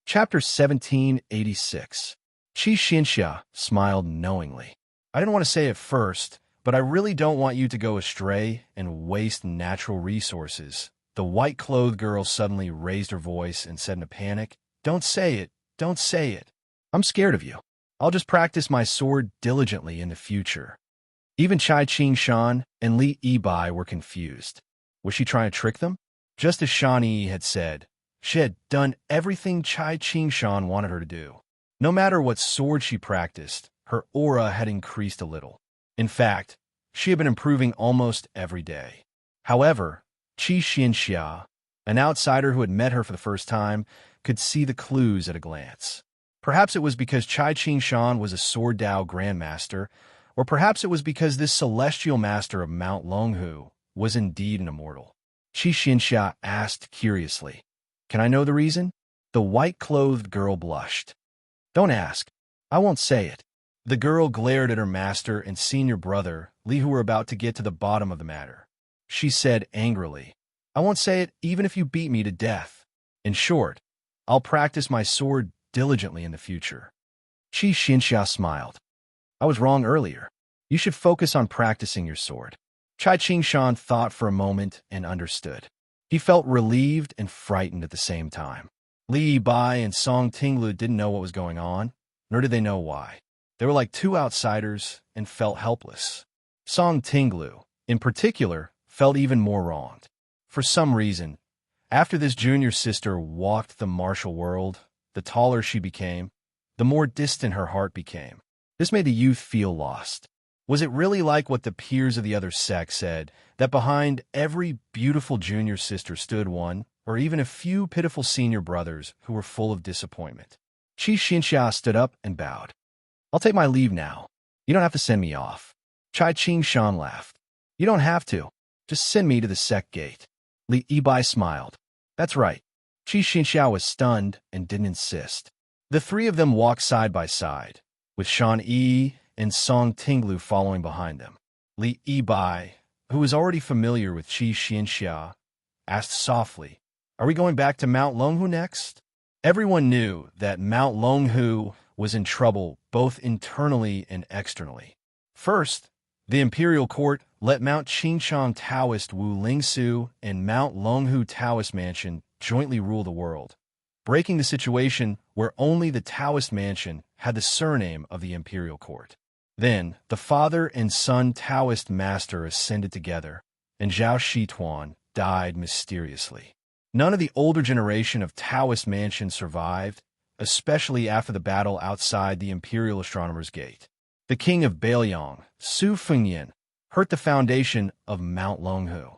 Chapter 1786. Xianxia smiled knowingly. I didn't want to say it first, but I really don't want you to go astray and waste natural resources. The white-clothed girl suddenly raised her voice and said in a panic, "Don't say it, don't say it. I'm scared of you. I'll just practice my sword diligently in the future." Even Chai Qing-shan and Li Yibai were confused. Was she trying to trick them? Just as Shan Yi had said, she had done everything Chai Qing-shan wanted her to do. No matter what sword she practiced, her aura had increased a little. In fact, she had been improving almost every day. However, Xianxia, an outsider who had met her for the first time, could see the clues at a glance. Perhaps it was because Chai Qing-shan was a sword Dao grandmaster, or perhaps it was because this celestial master of Mount Longhu was indeed an immortal. Xianxia asked curiously, "Can I know the reason?" The white-clothed girl blushed. "Don't ask. I won't say it." The girl glared at her master and senior brother, Li, who were about to get to the bottom of the matter. She said angrily, "I won't say it even if you beat me to death. In short, I'll practice my sword diligently in the future." Xianxia smiled. "I was wrong earlier. You should focus on practicing your sword." Chai Qing-shan thought for a moment and understood. He felt relieved and frightened at the same time. Li Yibai and Song Tinglu didn't know what was going on, nor did they know why. They were like two outsiders and felt helpless. Song Tinglu, in particular, felt even more wronged. For some reason, after this junior sister walked the martial world, the taller she became, the more distant her heart became. This made the youth feel lost. Was it really like what the peers of the other sect said, that behind every beautiful junior sister stood one, or even a few pitiful senior brothers who were full of disappointment? Xianxia stood up and bowed. "I'll take my leave now. You don't have to send me off." Chai Qing-shan laughed. "You don't have to. Just send me to the sect gate." Li Yibai smiled. "That's right." Xianxia was stunned and didn't insist. The three of them walked side by side, with Shan Yi and Song Tinglu following behind them. Li Yibai, who was already familiar with Xianxia, asked softly, "Are we going back to Mount Longhu next?" Everyone knew that Mount Longhu was in trouble both internally and externally. First, the imperial court let Mount Qingchang Taoist Wu Lingsu and Mount Longhu Taoist Mansion jointly rule the world, breaking the situation where only the Taoist Mansion had the surname of the imperial court. Then, the father and son Taoist master ascended together, and Zhao Shituan died mysteriously. None of the older generation of Taoist Mansion survived, especially after the battle outside the Imperial Astronomer's Gate. The king of Bailiang, Su Fengyan, hurt the foundation of Mount Longhu.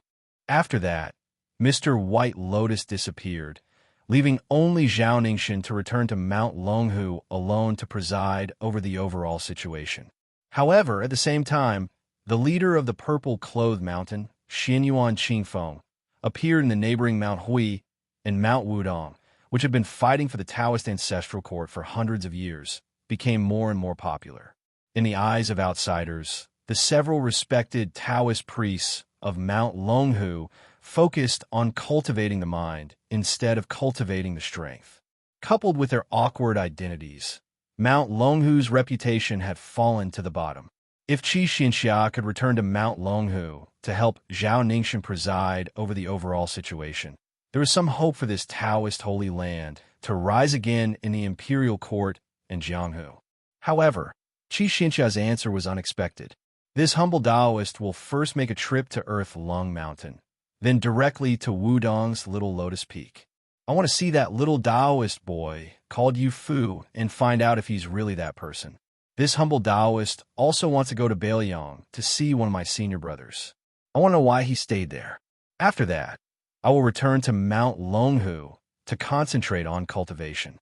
After that, Mr. White Lotus disappeared, leaving only Zhao Ningxin to return to Mount Longhu alone to preside over the overall situation. However, at the same time, the leader of the purple-clothed mountain, Xianyuan Qingfeng, appeared in the neighboring Mount Hui and Mount Wudong, which had been fighting for the Taoist ancestral court for hundreds of years, became more and more popular. In the eyes of outsiders, the several respected Taoist priests of Mount Longhu focused on cultivating the mind instead of cultivating the strength. Coupled with their awkward identities, Mount Longhu's reputation had fallen to the bottom. If Xianxia could return to Mount Longhu to help Zhao Ningxin preside over the overall situation, there was some hope for this Taoist holy land to rise again in the imperial court and Jianghu. However, Xianxia's answer was unexpected. This humble Taoist will first make a trip to Earth Lung Mountain, then directly to Wudong's Little Lotus Peak. I want to see that little Taoist boy called Yu Fu and find out if he's really that person. This humble Taoist also wants to go to Bailiang to see one of my senior brothers. I want to know why he stayed there. After that, I will return to Mount Longhu to concentrate on cultivation.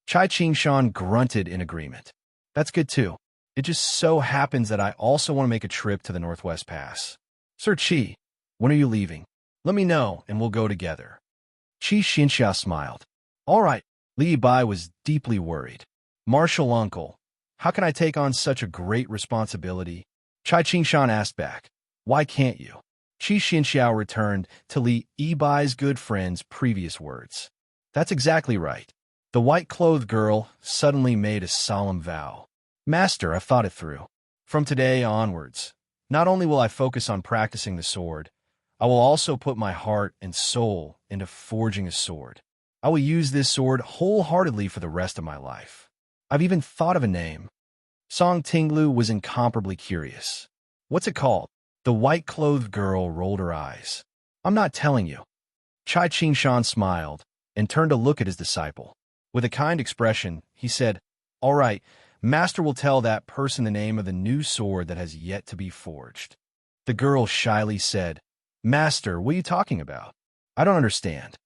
Chai Qing-shan grunted in agreement. That's good too. It just so happens that I also want to make a trip to the Northwest Pass. Sir Qi, when are you leaving? Let me know and we'll go together. Xianxia smiled. All right. Li Yibai was deeply worried. Martial uncle, how can I take on such a great responsibility? Chai Qing-shan asked back. Why can't you? Xianxia returned to Li Yibai's good friend's previous words. That's exactly right. The white-clothed girl suddenly made a solemn vow. Master, I've thought it through. From today onwards, not only will I focus on practicing the sword, I will also put my heart and soul into forging a sword. I will use this sword wholeheartedly for the rest of my life. I've even thought of a name. Song Tinglu was incomparably curious. What's it called? The white-clothed girl rolled her eyes. I'm not telling you. Chai Qingshan smiled and turned to look at his disciple. With a kind expression, he said, All right, Master will tell that person the name of the new sword that has yet to be forged. The girl shyly said, Master, what are you talking about? I don't understand.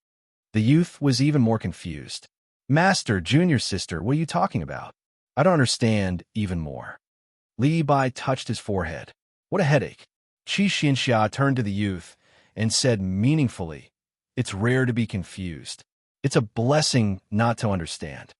The youth was even more confused. Master, junior sister, what are you talking about? I don't understand even more. Li Bai touched his forehead. What a headache. Xianxia turned to the youth and said meaningfully, It's rare to be confused. It's a blessing not to understand.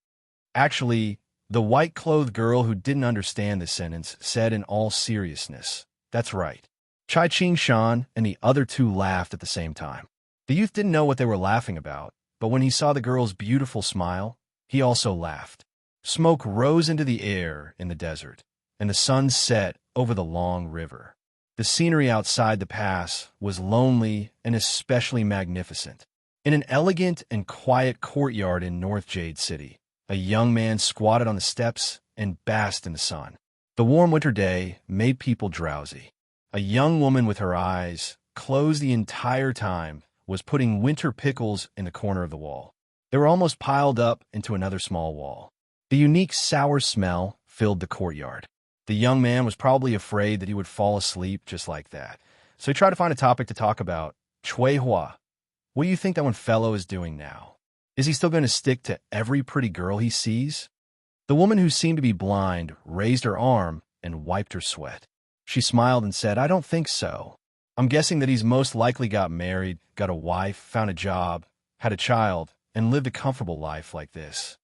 Actually, the white-clothed girl who didn't understand the sentence said in all seriousness, That's right. Chai Qingshan and the other two laughed at the same time. The youth didn't know what they were laughing about, but when he saw the girl's beautiful smile, he also laughed. Smoke rose into the air in the desert, and the sun set over the long river. The scenery outside the pass was lonely and especially magnificent. In an elegant and quiet courtyard in North Jade City, a young man squatted on the steps and basked in the sun. The warm winter day made people drowsy. A young woman with her eyes closed the entire time was putting winter pickles in the corner of the wall. They were almost piled up into another small wall. The unique sour smell filled the courtyard. The young man was probably afraid that he would fall asleep just like that, so he tried to find a topic to talk about. Chui Hua, what do you think that one fellow is doing now? Is he still going to stick to every pretty girl he sees? The woman who seemed to be blind raised her arm and wiped her sweat. She smiled and said, I don't think so. I'm guessing that he's most likely got married, got a wife, found a job, had a child, and lived a comfortable life like this.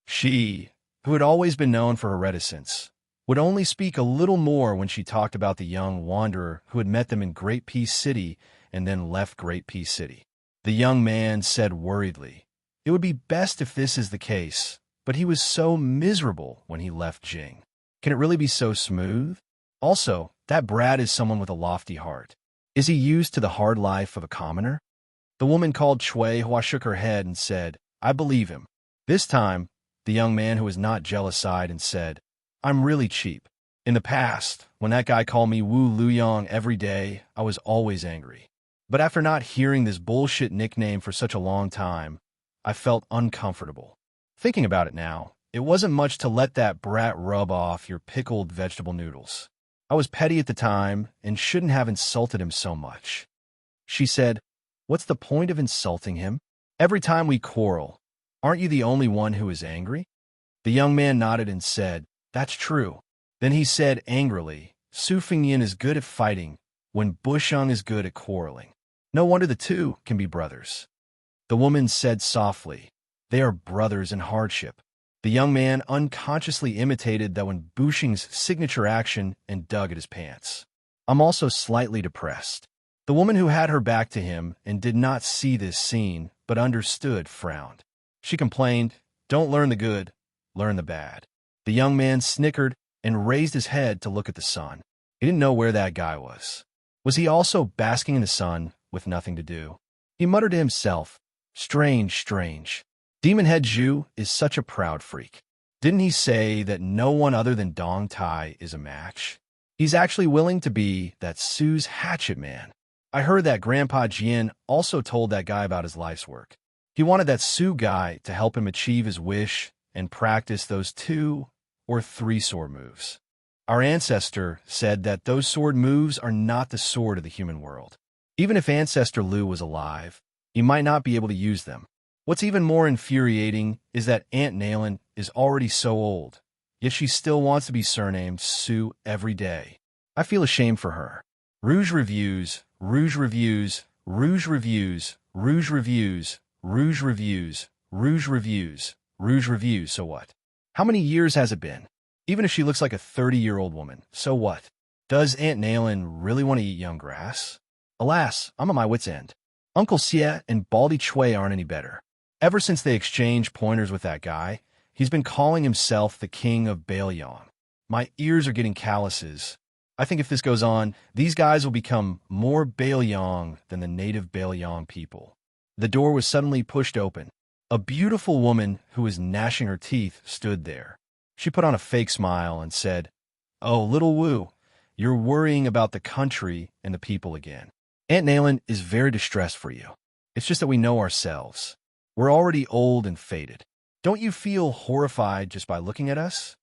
She, who had always been known for her reticence, would only speak a little more when she talked about the young wanderer who had met them in Great Peace City and then left Great Peace City. The young man said worriedly, It would be best if this is the case, but he was so miserable when he left Jing. Can it really be so smooth? Also, that Brad is someone with a lofty heart. Is he used to the hard life of a commoner? The woman called Chui Hua shook her head and said, I believe him. This time, the young man who was not jealous sighed and said, I'm really cheap. In the past, when that guy called me Wu Luyang every day, I was always angry. But after not hearing this bullshit nickname for such a long time, I felt uncomfortable. Thinking about it now, it wasn't much to let that brat rub off your pickled vegetable noodles. I was petty at the time and shouldn't have insulted him so much. She said, What's the point of insulting him? Every time we quarrel, aren't you the only one who is angry? The young man nodded and said, That's true. Then he said angrily, Su Fingyan is good at fighting when Busheng is good at quarreling. No wonder the two can be brothers. The woman said softly, They are brothers in hardship. The young man unconsciously imitated that when Busheng's signature action and dug at his pants. I'm also slightly depressed. The woman who had her back to him and did not see this scene, but understood, frowned. She complained, Don't learn the good, learn the bad. The young man snickered and raised his head to look at the sun. He didn't know where that guy was. Was he also basking in the sun with nothing to do? He muttered to himself, Strange, strange. Demon Head Zhu is such a proud freak. Didn't he say that no one other than Dong Tai is a match? He's actually willing to be that Su's hatchet man. I heard that Grandpa Jian also told that guy about his life's work. He wanted that Su guy to help him achieve his wish and practice those 2 or 3 sword moves. Our ancestor said that those sword moves are not the sword of the human world. Even if Ancestor Lu was alive, he might not be able to use them. What's even more infuriating is that Aunt Nayland is already so old, yet she still wants to be surnamed Su every day. I feel ashamed for her. Rouge reviews, Rouge reviews, Rouge reviews, Rouge reviews, Rouge reviews, Rouge reviews, Rouge reviews, so what? How many years has it been? Even if she looks like a 30-year-old woman, so what? Does Aunt Nayland really want to eat young grass? Alas, I'm at my wit's end. Uncle Xie and Baldy Chui aren't any better. Ever since they exchanged pointers with that guy, he's been calling himself the King of Baliong. My ears are getting calluses. I think if this goes on, these guys will become more Baliong than the native Baliong people. The door was suddenly pushed open. A beautiful woman who was gnashing her teeth stood there. She put on a fake smile and said, "Oh, little Wu, you're worrying about the country and the people again. Aunt Nayland is very distressed for you. It's just that we know ourselves. We're already old and faded. Don't you feel horrified just by looking at us?"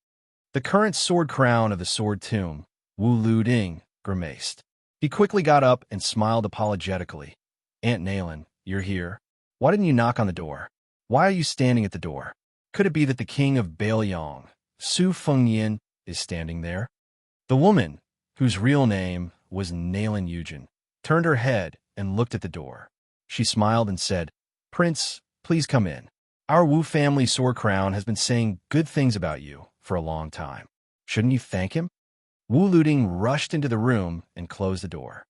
The current sword crown of the sword tomb, Wu Luding, grimaced. He quickly got up and smiled apologetically. "Aunt Nayland, you're here. Why didn't you knock on the door? Why are you standing at the door? Could it be that the king of Baliong, Su Fengyin, is standing there?" The woman, whose real name was Nayland Yujin, turned her head and looked at the door. She smiled and said, "Prince, please come in. Our Wu family sword crown has been saying good things about you for a long time. Shouldn't you thank him?" Wu Luding rushed into the room and closed the door.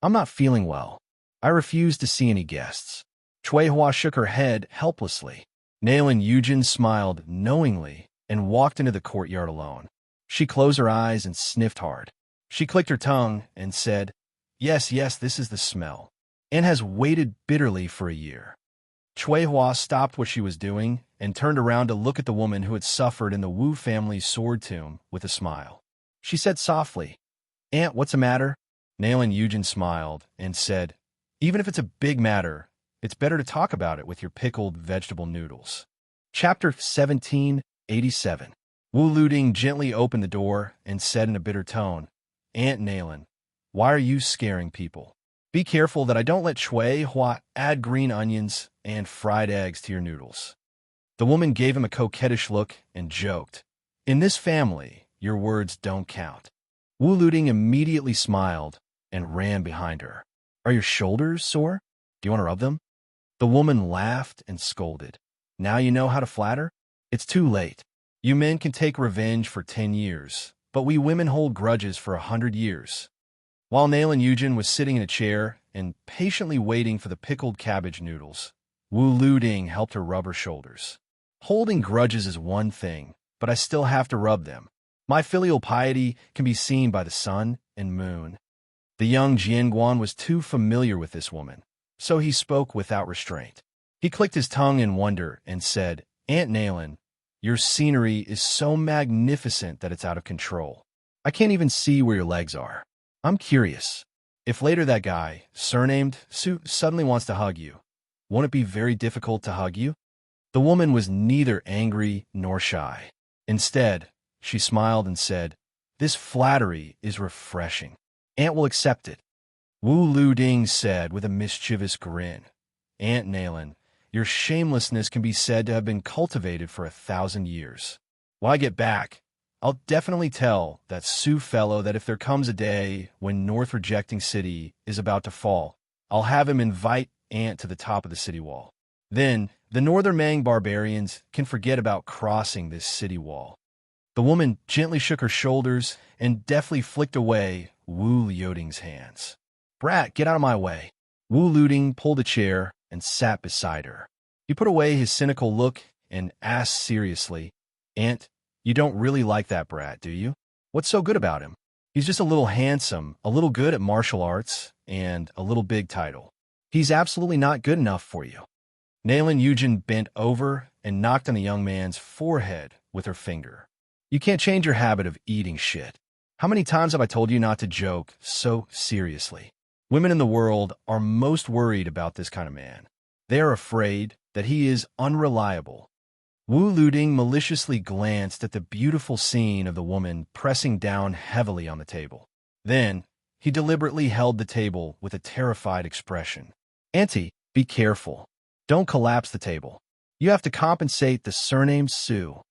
"I'm not feeling well. I refuse to see any guests." Chui Hua shook her head helplessly. Nayland Yujin smiled knowingly and walked into the courtyard alone. She closed her eyes and sniffed hard. She clicked her tongue and said, Yes, this is the smell, and has waited bitterly for a year." Chui Hua stopped what she was doing and turned around to look at the woman who had suffered in the Wu family's sword tomb with a smile. She said softly, "Aunt, what's the matter?" Nayland Yujin smiled and said, "Even if it's a big matter, it's better to talk about it with your pickled vegetable noodles." Chapter 1787. Wu Luding gently opened the door and said in a bitter tone, "Aunt Nayland, why are you scaring people? Be careful that I don't let Chui Hua add green onions and fried eggs to your noodles." The woman gave him a coquettish look and joked, "In this family, your words don't count." Wu Luding immediately smiled and ran behind her. "Are your shoulders sore? Do you want to rub them?" The woman laughed and scolded. "Now you know how to flatter? It's too late. You men can take revenge for 10 years, but we women hold grudges for 100 years. While Nayland Yujin was sitting in a chair and patiently waiting for the pickled cabbage noodles, Wu Luding helped her rub her shoulders. "Holding grudges is one thing, but I still have to rub them. My filial piety can be seen by the sun and moon." The young Jianguan was too familiar with this woman, so he spoke without restraint. He clicked his tongue in wonder and said, "Aunt Nayland, your scenery is so magnificent that it's out of control. I can't even see where your legs are. I'm curious. If later that guy, surnamed Su, suddenly wants to hug you, won't it be very difficult to hug you?" The woman was neither angry nor shy. Instead, she smiled and said, "This flattery is refreshing. Aunt will accept it." Wu Luding said with a mischievous grin, "Aunt Nayland, your shamelessness can be said to have been cultivated for 1,000 years. When I get back, I'll definitely tell that Su fellow that if there comes a day when North Rejecting City is about to fall, I'll have him invite Aunt to the top of the city wall. Then the Northern Mang barbarians can forget about crossing this city wall." The woman gently shook her shoulders and deftly flicked away Wu Luding's hands. "Brat, get out of my way." Wu Luding pulled a chair and sat beside her. He put away his cynical look and asked seriously, "Aunt, you don't really like that brat, do you? What's so good about him? He's just a little handsome, a little good at martial arts, and a little big title. He's absolutely not good enough for you." Nayland Yujin bent over and knocked on the young man's forehead with her finger. "You can't change your habit of eating shit. How many times have I told you not to joke so seriously? Women in the world are most worried about this kind of man. They are afraid that he is unreliable." Wu Luding maliciously glanced at the beautiful scene of the woman pressing down heavily on the table. Then, he deliberately held the table with a terrified expression. "Auntie, be careful. Don't collapse the table. You have to compensate the surnamed Su."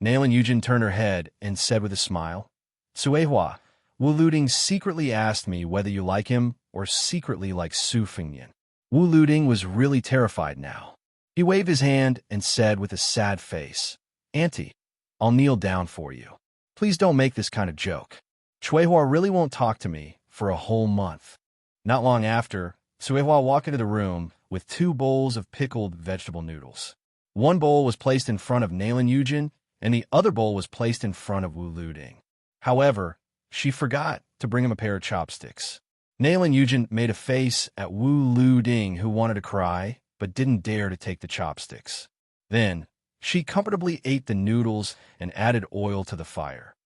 Nayland Yujin turned her head and said with a smile, "Suehua, Wu Luding secretly asked me whether you like him or secretly like Su Fengyin." Wu Luding was really terrified now. He waved his hand and said with a sad face, "Auntie, I'll kneel down for you. Please don't make this kind of joke. Suehua really won't talk to me for a whole month." Not long after, Suehua walked into the room with 2 bowls of pickled vegetable noodles. One bowl was placed in front of Nalan Yujin, and the other bowl was placed in front of Wu Luding. However, she forgot to bring him a pair of chopsticks. Nalan Yujin made a face at Wu Luding, who wanted to cry, but didn't dare to take the chopsticks. Then, she comfortably ate the noodles and added oil to the fire.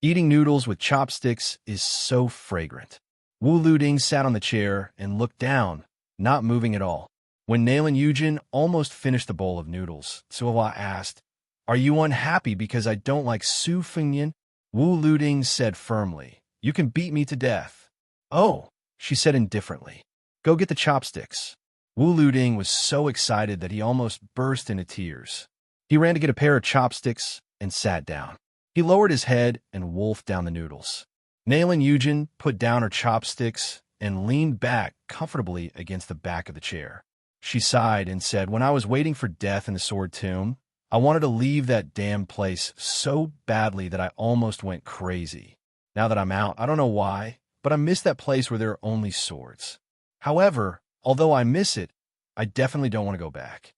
Eating noodles with chopsticks is so fragrant. Wu Luding sat on the chair and looked down, not moving at all. When Nalan Yujin almost finished the bowl of noodles, Suihua asked, "Are you unhappy because I don't like Su Fengyan?" Wu Luding said firmly, "You can beat me to death." "Oh," she said indifferently. "Go get the chopsticks." Wu Luding was so excited that he almost burst into tears. He ran to get a pair of chopsticks and sat down. He lowered his head and wolfed down the noodles. Nalan Yujin put down her chopsticks and leaned back comfortably against the back of the chair. She sighed and said, "When I was waiting for death in the Sword Tomb, I wanted to leave that damn place so badly that I almost went crazy. Now that I'm out, I don't know why, but I miss that place where there are only swords. However, although I miss it, I definitely don't want to go back."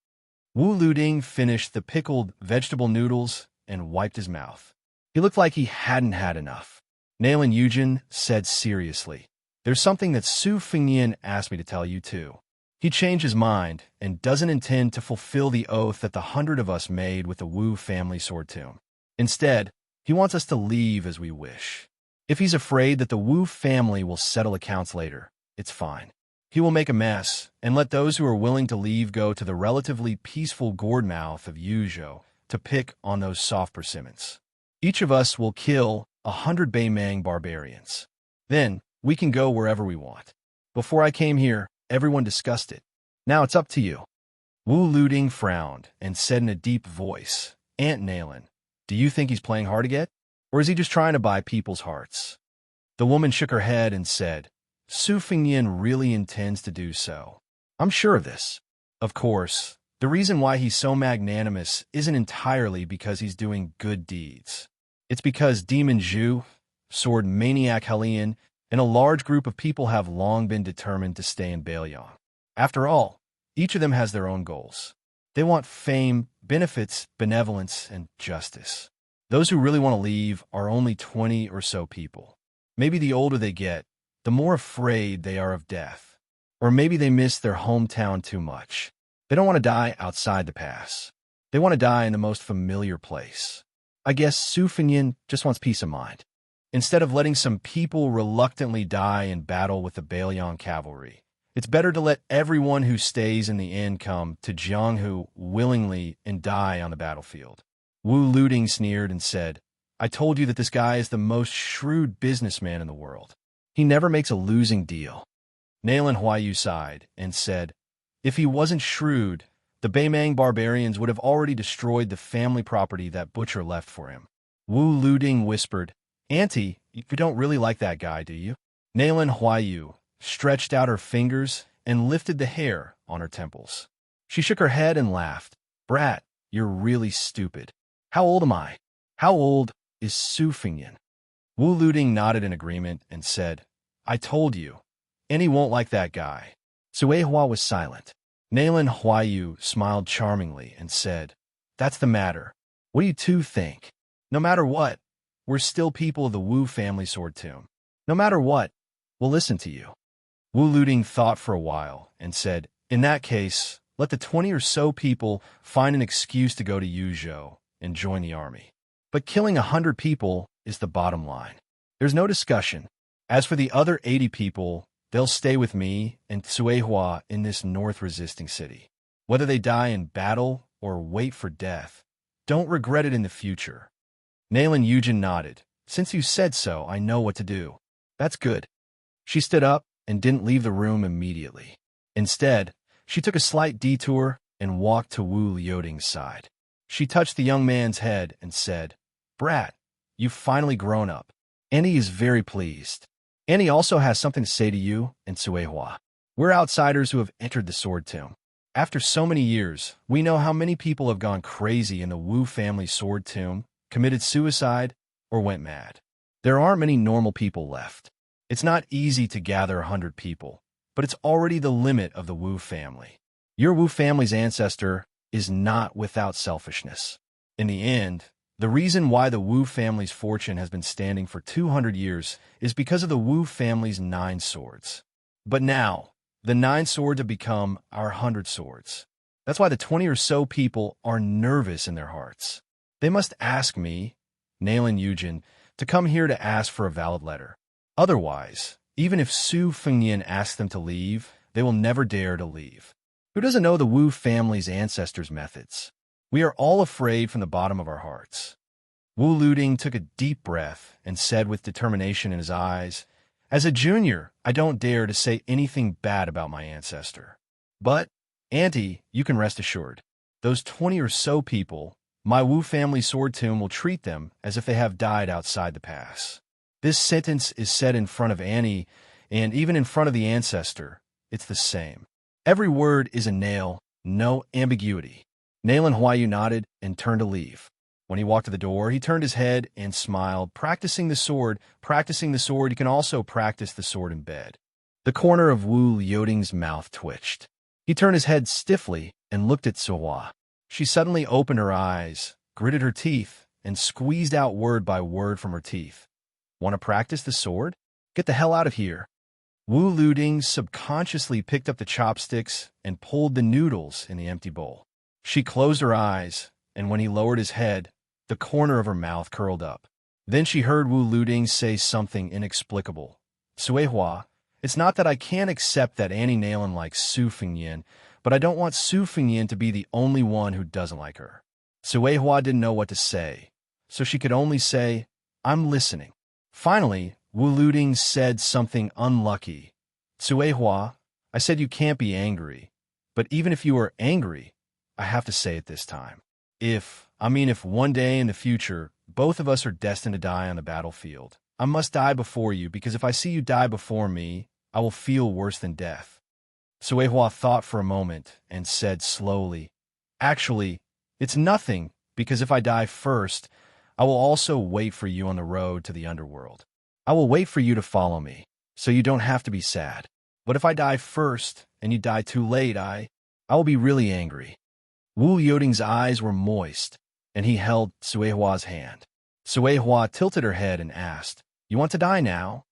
Wu Luding finished the pickled vegetable noodles and wiped his mouth. He looked like he hadn't had enough. Nalan Yujin said seriously, "There's something that Su Fengyan asked me to tell you too. He changed his mind and doesn't intend to fulfill the oath that the 100 of us made with the Wu family sword tomb. Instead, he wants us to leave as we wish. If he's afraid that the Wu family will settle accounts later, it's fine. He will make a mess and let those who are willing to leave go to the relatively peaceful gourd mouth of Yuzhou to pick on those soft persimmons. Each of us will kill 100 Beimang barbarians. Then we can go wherever we want. Before I came here, everyone discussed it. Now it's up to you." Wu Luding frowned and said in a deep voice, "Aunt Nalan, do you think he's playing hard to get? Or is he just trying to buy people's hearts?" The woman shook her head and said, "Su Fengyan really intends to do so. I'm sure of this. Of course, the reason why he's so magnanimous isn't entirely because he's doing good deeds. It's because Demon Zhu, Sword Maniac Hellion, and a large group of people have long been determined to stay in Bailiang. After all, each of them has their own goals. They want fame, benefits, benevolence, and justice. Those who really want to leave are only 20 or so people. Maybe the older they get, the more afraid they are of death. Or maybe they miss their hometown too much. They don't want to die outside the pass. They want to die in the most familiar place. I guess Su Fengyan just wants peace of mind. Instead of letting some people reluctantly die in battle with the Bailiang cavalry, it's better to let everyone who stays in the end come to Jianghu willingly and die on the battlefield." Wu Luding sneered and said, "I told you that this guy is the most shrewd businessman in the world. He never makes a losing deal." Nalan Huayu sighed and said, "If he wasn't shrewd, the Beimang barbarians would have already destroyed the family property that Butcher left for him." Wu Luding whispered, "Auntie, you don't really like that guy, do you?" Nalan Huayu stretched out her fingers and lifted the hair on her temples. She shook her head and laughed. "Brat, you're really stupid. How old am I? How old is Su Fengyan?" Wu Luding nodded in agreement and said, "I told you. And he won't like that guy." Suihua was silent. Nalan Huayu smiled charmingly and said, "That's the matter. What do you two think? No matter what, we're still people of the Wu family sword tomb. No matter what, we'll listen to you." Wu Luding thought for a while and said, "In that case, let the 20 or so people find an excuse to go to Yuzhou and join the army. But killing 100 people is the bottom line. There's no discussion. As for the other 80 people, they'll stay with me and Suihua in this north-resisting city. Whether they die in battle or wait for death, don't regret it in the future." Nalan Yujin nodded. "Since you said so, I know what to do." "That's good." She stood up and didn't leave the room immediately. Instead, she took a slight detour and walked to Wu Liuding's side. She touched the young man's head and said, "Brat, you've finally grown up." Annie is very pleased. Annie also has something to say to you and Suihua. We're outsiders who have entered the sword tomb. After so many years, we know how many people have gone crazy in the Wu family sword tomb, committed suicide, or went mad. There aren't many normal people left. It's not easy to gather 100 people, but it's already the limit of the Wu family. Your Wu family's ancestor is not without selfishness. In the end, the reason why the Wu family's fortune has been standing for 200 years is because of the Wu family's 9 swords. But now, the 9 swords have become our 100 swords. That's why the 20 or so people are nervous in their hearts. They must ask me, Nailin Yujin, to come here to ask for a valid letter. Otherwise, even if Su Fengnian asks them to leave, they will never dare to leave. Who doesn't know the Wu family's ancestors' methods? We are all afraid from the bottom of our hearts. Wu Luding took a deep breath and said with determination in his eyes, "As a junior, I don't dare to say anything bad about my ancestor. But, Auntie, you can rest assured. Those 20 or so people, my Wu family sword tomb will treat them as if they have died outside the pass." This sentence is said in front of Annie, and even in front of the ancestor, it's the same. Every word is a nail, no ambiguity. Nailin Huayu nodded and turned to leave. When he walked to the door, he turned his head and smiled, practicing the sword. You can also practice the sword in bed. The corner of Wu Liuting's mouth twitched. He turned his head stiffly and looked at Suhua. She suddenly opened her eyes, gritted her teeth, and squeezed out word by word from her teeth. "Want to practice the sword? Get the hell out of here." Wu Liuting subconsciously picked up the chopsticks and pulled the noodles in the empty bowl. She closed her eyes, and when he lowered his head, the corner of her mouth curled up. Then she heard Wu Liuting say something inexplicable. "Suehua, it's not that I can't accept that Annie Nailin likes Su Fengnian, but I don't want Su Fengnian to be the only one who doesn't like her." Suehua didn't know what to say, so she could only say, "I'm listening." Finally, Wu Liuting said something unlucky. "Suehua, I said you can't be angry, but even if you are angry, I have to say it this time. If one day in the future, both of us are destined to die on the battlefield, I must die before you, because if I see you die before me, I will feel worse than death." Suehua thought for a moment and said slowly, "Actually, it's nothing, because if I die first, I will also wait for you on the road to the underworld. I will wait for you to follow me, so you don't have to be sad. But if I die first and you die too late, I will be really angry." Wu Liuting's eyes were moist, and he held Suehua's hand. Suehua tilted her head and asked, "You want to die now?"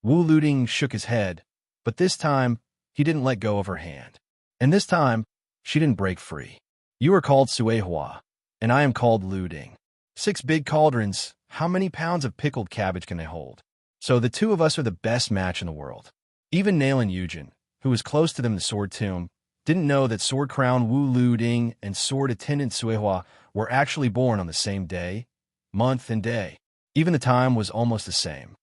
Wu Liuting shook his head, but this time he didn't let go of her hand. And this time, she didn't break free. "You are called Suehua, and I am called Liuting. 6 big cauldrons, how many pounds of pickled cabbage can they hold? So the 2 of us are the best match in the world." Even Nailin Yujin, who was close to them in the sword tomb, didn't know that Sword Crown Wu Liuting and Sword Attendant Suehua were actually born on the same day, month, and day. Even the time was almost the same.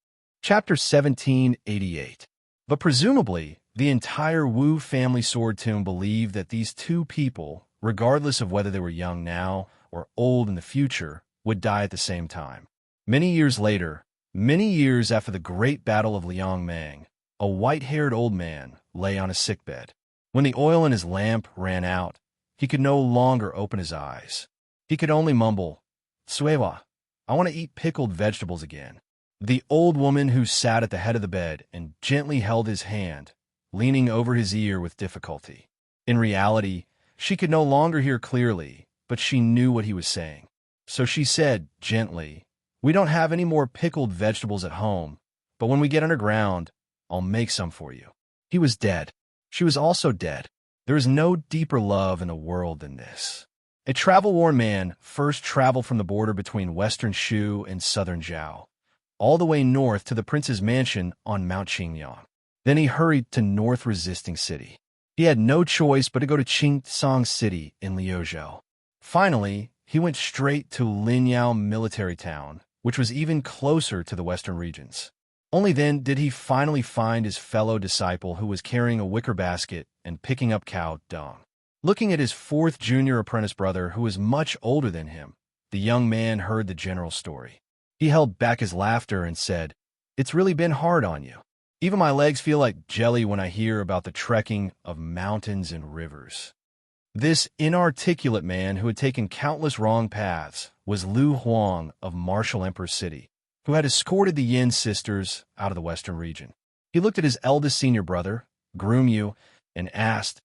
Chapter 1788. But presumably, the entire Wu family sword tomb believed that these 2 people, regardless of whether they were young now or old in the future, would die at the same time. Many years later, many years after the great battle of Liangmang, a white-haired old man lay on a sickbed. When the oil in his lamp ran out, he could no longer open his eyes. He could only mumble, "Suehua, I want to eat pickled vegetables again." The old woman who sat at the head of the bed and gently held his hand, leaning over his ear with difficulty. In reality, she could no longer hear clearly, but she knew what he was saying. So she said gently, "We don't have any more pickled vegetables at home, but when we get underground, I'll make some for you." He was dead. She was also dead. There is no deeper love in the world than this. A travel-worn man first traveled from the border between western Shu and southern Zhao, all the way north to the prince's mansion on Mount Qingyang. Then he hurried to North Resisting City. He had no choice but to go to Qingtsang City in Liuzhou. Finally, he went straight to Linyao military town, which was even closer to the western regions. Only then did he finally find his fellow disciple, who was carrying a wicker basket and picking up cow dung. Looking at his 4th junior apprentice brother, who was much older than him, the young man heard the general story. He held back his laughter and said, "It's really been hard on you. Even my legs feel like jelly when I hear about the trekking of mountains and rivers." This inarticulate man, who had taken countless wrong paths, was Lu Huang of Martial Emperor City, who had escorted the Yin sisters out of the western region. He looked at his eldest senior brother, Groom Yu, and asked,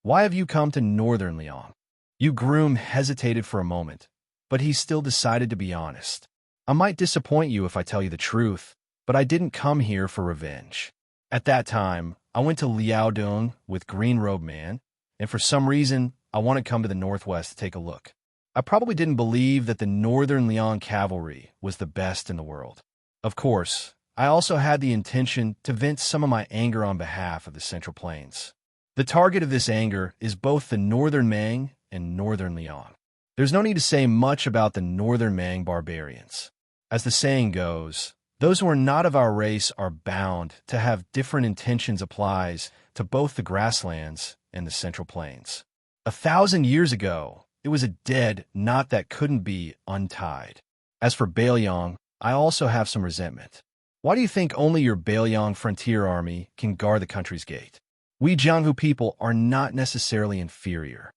Why have you come to northern Liang? Yu Groom hesitated for a moment, but he still decided to be honest. I might disappoint you if I tell you the truth, but I didn't come here for revenge. At that time, I went to Liaodong with Green Robe Man, and for some reason, I wanted to come to the northwest to take a look. I probably didn't believe that the northern Liang cavalry was the best in the world. Of course, I also had the intention to vent some of my anger on behalf of the Central Plains. The target of this anger is both the northern Mang and northern Liang. There's no need to say much about the northern Mang barbarians. As the saying goes, those who are not of our race are bound to have different intentions applies to both the grasslands and the Central Plains. 1,000 years ago, it was a dead knot that couldn't be untied. As for Bailiang, I also have some resentment. Why do you think only your Bailiang frontier army can guard the country's gate? We Jianghu people are not necessarily inferior.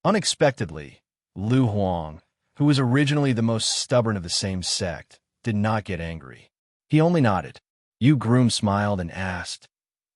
Unexpectedly, Lu Huang, who was originally the most stubborn of the same sect, did not get angry. He only nodded. Yu Groom smiled and asked,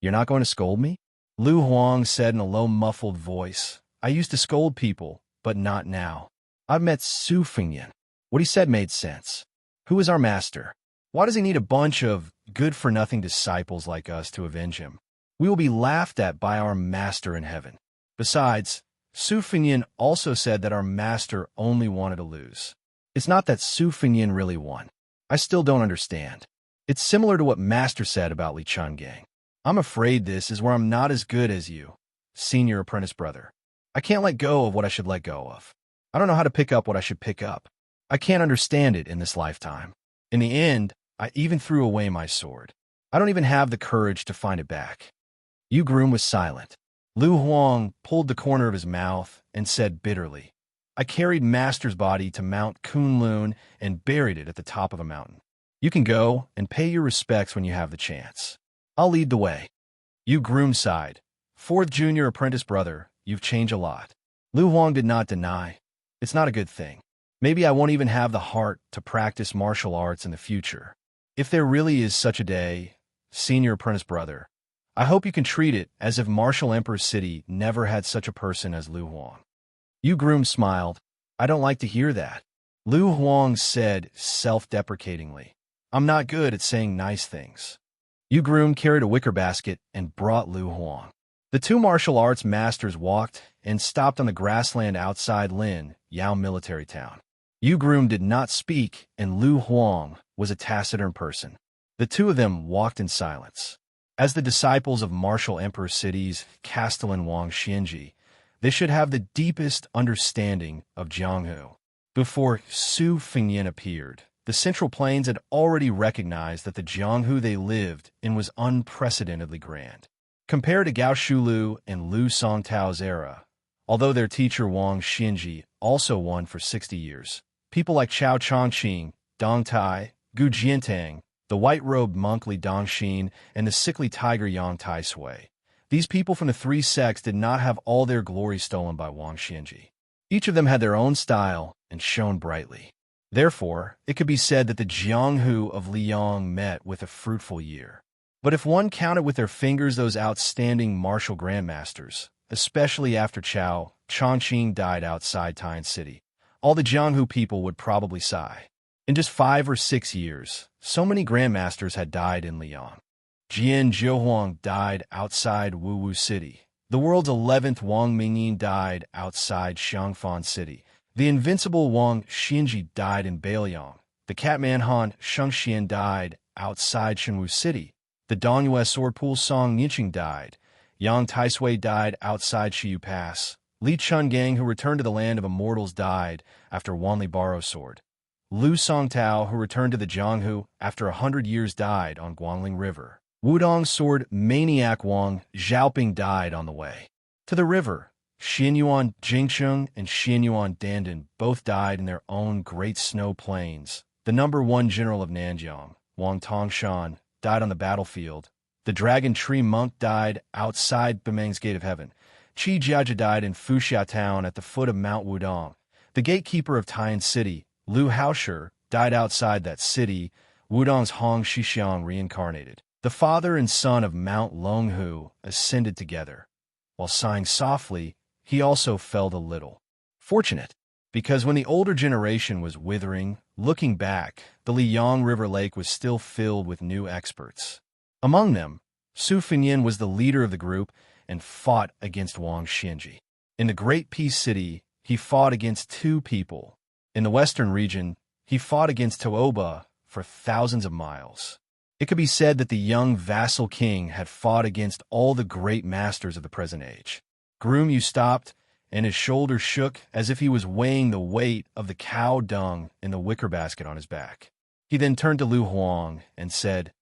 "You're not going to scold me?" Lu Huang said in a low, muffled voice, "I used to scold people, but not now. I've met Su Fengyan." What he said made sense. Who is our master? Why does he need a bunch of good-for-nothing disciples like us to avenge him? We will be laughed at by our master in heaven. Besides, Su Fengyan also said that our master only wanted to lose. It's not that Su Fengyan really won. I still don't understand. It's similar to what Master said about Li Chungang. I'm afraid this is where I'm not as good as you, senior apprentice brother. I can't let go of what I should let go of. I don't know how to pick up what I should pick up. I can't understand it in this lifetime. In the end, I even threw away my sword. I don't even have the courage to find it back. Yu Groom was silent. Lu Huang pulled the corner of his mouth and said bitterly, "I carried Master's body to Mount Kunlun and buried it at the top of a mountain. You can go and pay your respects when you have the chance. I'll lead the way." Yu Groom sighed. "Fourth junior apprentice brother, you've changed a lot." Lu Huang did not deny. "It's not a good thing. Maybe I won't even have the heart to practice martial arts in the future. If there really is such a day, senior apprentice brother, I hope you can treat it as if Martial Emperor's City never had such a person as Lu Huang." Yu Groom smiled. "I don't like to hear that." Lu Huang said self-deprecatingly, "I'm not good at saying nice things." Yu Groom carried a wicker basket and brought Lu Huang. The two martial arts masters walked and stopped on the grassland outside Lin Yao military town. Yu Groom did not speak, and Lu Huang was a taciturn person. The two of them walked in silence. As the disciples of Martial Emperor City's Castellan Wang Xianji, they should have the deepest understanding of Jianghu. Before Su Fengyan appeared, the Central Plains had already recognized that the Jianghu they lived in was unprecedentedly grand. Compared to Gao Shulu and Lu Songtao's era, although their teacher Wang Xianji also won for 60 years, people like Chao Chongqing, Dong Tai, Gu Jiantang, the white-robed monk Li Dongxin, and the sickly tiger Yang Taisui. These people from the three sects did not have all their glory stolen by Wang Xianji. Each of them had their own style and shone brightly. Therefore, it could be said that the Jianghu of Liang met with a fruitful year. But if one counted with their fingers those outstanding martial grandmasters, especially after Chao Chongqing died outside Taiyan City, all the Jianghu people would probably sigh. In just 5 or 6 years, so many grandmasters had died in Liang. Jian Zhouhuang died outside Wuwu City. The world's 11th Wang Mingyin died outside Xiangfan City. The invincible Wang Xinji died in Bailiang. The Catman Han Shengxian died outside Shenwu City. The Dongyue Swordpool Song Nianqing died. Yang Taisui died outside Shiyu Pass. Li Chungang, who returned to the land of immortals, died after Wanli Barrow's sword. Lu Songtao, who returned to the Jianghu after 100 years, died on Guangling River. Wudong's sword maniac Wang Xiaoping died on the way to the river. Xianyuan Jingcheng and Xianyuan Dandan both died in their own great snow plains. The #1 general of Nanjiang, Wang Tongshan, died on the battlefield. The Dragon Tree Monk died outside Bemeng's Gate of Heaven. Qi Jiajia died in Fuxia Town at the foot of Mount Wudong. The gatekeeper of Taiyan City, Lu Haoshi, died outside that city. Wudong's Hong Shixiang reincarnated. The father and son of Mount Longhu ascended together. while sighing softly, he also felt a little fortunate, because when the older generation was withering, looking back, the Liang River Lake was still filled with new experts. Among them, Su Fengyan was the leader of the group and fought against Wang Xianji. In the Great Peace City, he fought against two people. In the western region, he fought against Tooba for thousands of miles. It could be said that the young vassal king had fought against all the great masters of the present age. Groom Yu stopped, and his shoulders shook as if he was weighing the weight of the cow dung in the wicker basket on his back. He then turned to Lu Huang and said,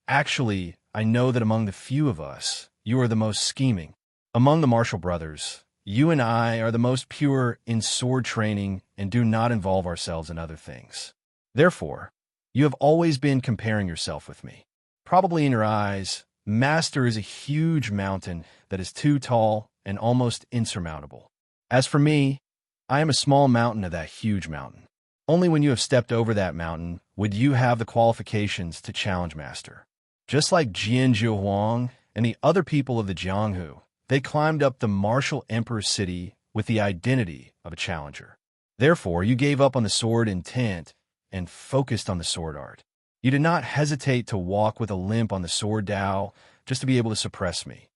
"Actually, I know that among the few of us, you are the most scheming. Among the martial brothers, you and I are the most pure in sword training and do not involve ourselves in other things. Therefore, you have always been comparing yourself with me. Probably in your eyes, Master is a huge mountain that is too tall and almost insurmountable. As for me, I am a small mountain of that huge mountain. Only when you have stepped over that mountain would you have the qualifications to challenge Master. Just like Jian Zhuang and the other people of the Jianghu, they climbed up the martial emperor's city with the identity of a challenger. Therefore, you gave up on the sword intent and focused on the sword art. You did not hesitate to walk with a limp on the sword Dao just to be able to suppress me."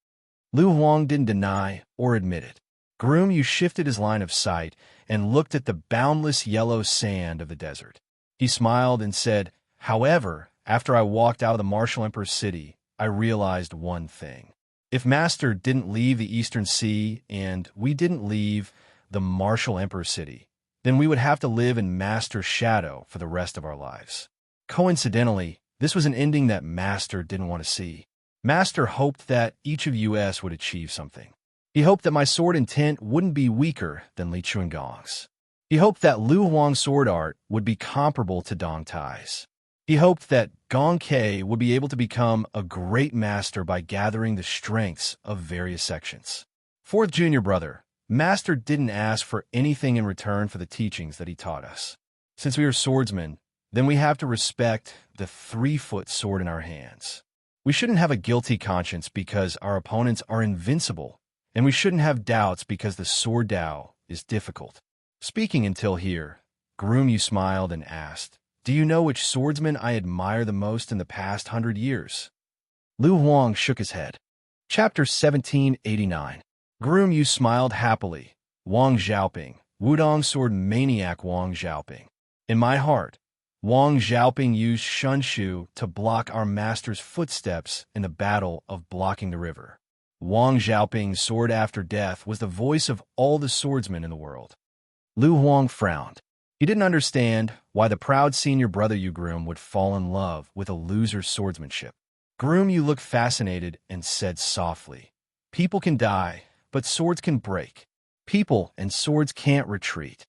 Lu Huang didn't deny or admit it. Groom Yu shifted his line of sight and looked at the boundless yellow sand of the desert. He smiled and said, "However, after I walked out of the martial emperor's city, I realized one thing. If Master didn't leave the Eastern Sea and we didn't leave the martial emperor's city, then we would have to live in Master's shadow for the rest of our lives." Coincidentally, this was an ending that Master didn't want to see. Master hoped that each of us would achieve something. He hoped that my sword intent wouldn't be weaker than Li Chuangong's. He hoped that Lu Huang's sword art would be comparable to Dong Tai's. He hoped that Gong Ke would be able to become a great master by gathering the strengths of various sections. Fourth junior brother, Master didn't ask for anything in return for the teachings that he taught us. Since we are swordsmen, then we have to respect the 3-foot sword in our hands. We shouldn't have a guilty conscience because our opponents are invincible, and we shouldn't have doubts because the sword Dao is difficult. Speaking until here, Groom Yu smiled and asked, "Do you know which swordsman I admire the most in the past 100 years?" Lu Huang shook his head. Chapter 1789. Groom Yu smiled happily. "Wang Xiaoping, Wudong sword maniac Wang Xiaoping. In my heart, Wang Xiaoping used Shunshu to block our master's footsteps in the battle of blocking the river. Wang Xiaoping's sword after death was the voice of all the swordsmen in the world." Lu Huang frowned. He didn't understand why the proud senior brother Yu Groom would fall in love with a loser's swordsmanship. Groom Yu looked fascinated and said softly, "People can die, but swords can break. People and swords can't retreat."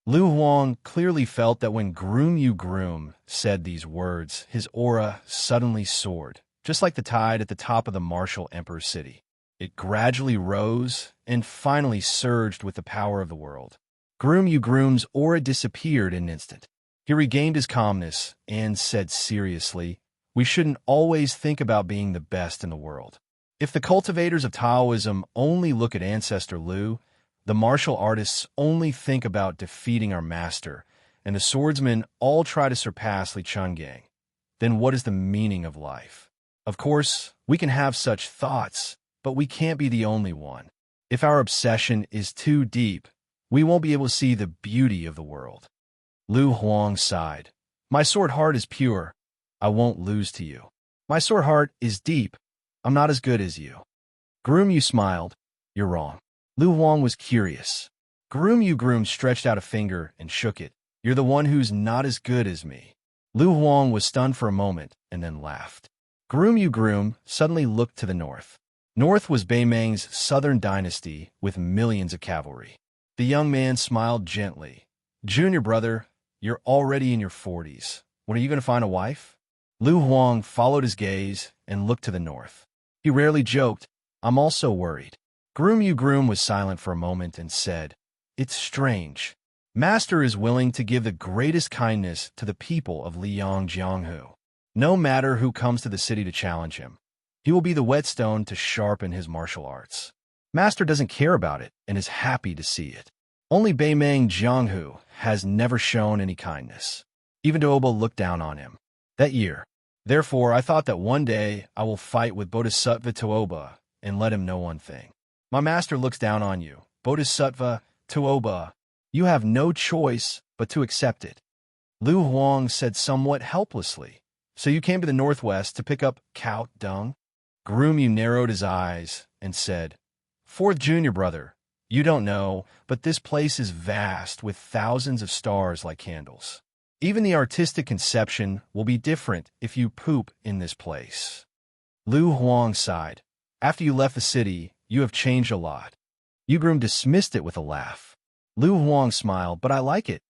Lu Huang clearly felt that when Groom Yu Groom said these words, his aura suddenly soared, just like the tide at the top of the martial emperor's city. It gradually rose and finally surged with the power of the world. Groom Yu Groom's aura disappeared in an instant. He regained his calmness and said seriously, "We shouldn't always think about being the best in the world. If the cultivators of Taoism only look at Ancestor Lu, the martial artists only think about defeating our master, and the swordsmen all try to surpass Li Chungang, then what is the meaning of life? Of course, we can have such thoughts, but we can't be the only one. If our obsession is too deep, we won't be able to see the beauty of the world." Lu Huang sighed. "My sword heart is pure. I won't lose to you. My sword heart is deep. I'm not as good as you." Groom Yu smiled. "You're wrong." Lu Huang was curious. Groom Yu Groom stretched out a finger and shook it. "You're the one who's not as good as me." Lu Huang was stunned for a moment and then laughed. Groom Yu Groom suddenly looked to the north. North was Beimeng's southern dynasty with millions of cavalry. The young man smiled gently. "Junior brother, you're already in your 40s. When are you going to find a wife?" Lu Huang followed his gaze and looked to the north. He rarely joked, "I'm also worried." Groom Yu Groom was silent for a moment and said, "It's strange. Master is willing to give the greatest kindness to the people of Liang Jianghu. No matter who comes to the city to challenge him, he will be the whetstone to sharpen his martial arts. Master doesn't care about it and is happy to see it. Only Beimeng Jianghu has never shown any kindness. Even Tuoba looked down on him. That year. Therefore, I thought that one day I will fight with Bodhisattva Tuoba and let him know one thing. My master looks down on you. Bodhisattva Tuoba, you have no choice but to accept it. Lu Huang said somewhat helplessly. So you came to the northwest to pick up cow dung? Groom narrowed his eyes and said, Fourth junior brother, you don't know, but this place is vast with thousands of stars like candles. Even the artistic conception will be different if you poop in this place. Lu Huang sighed. After you left the city, you have changed a lot. Yu Groom dismissed it with a laugh. Lu Huang smiled, but I like it.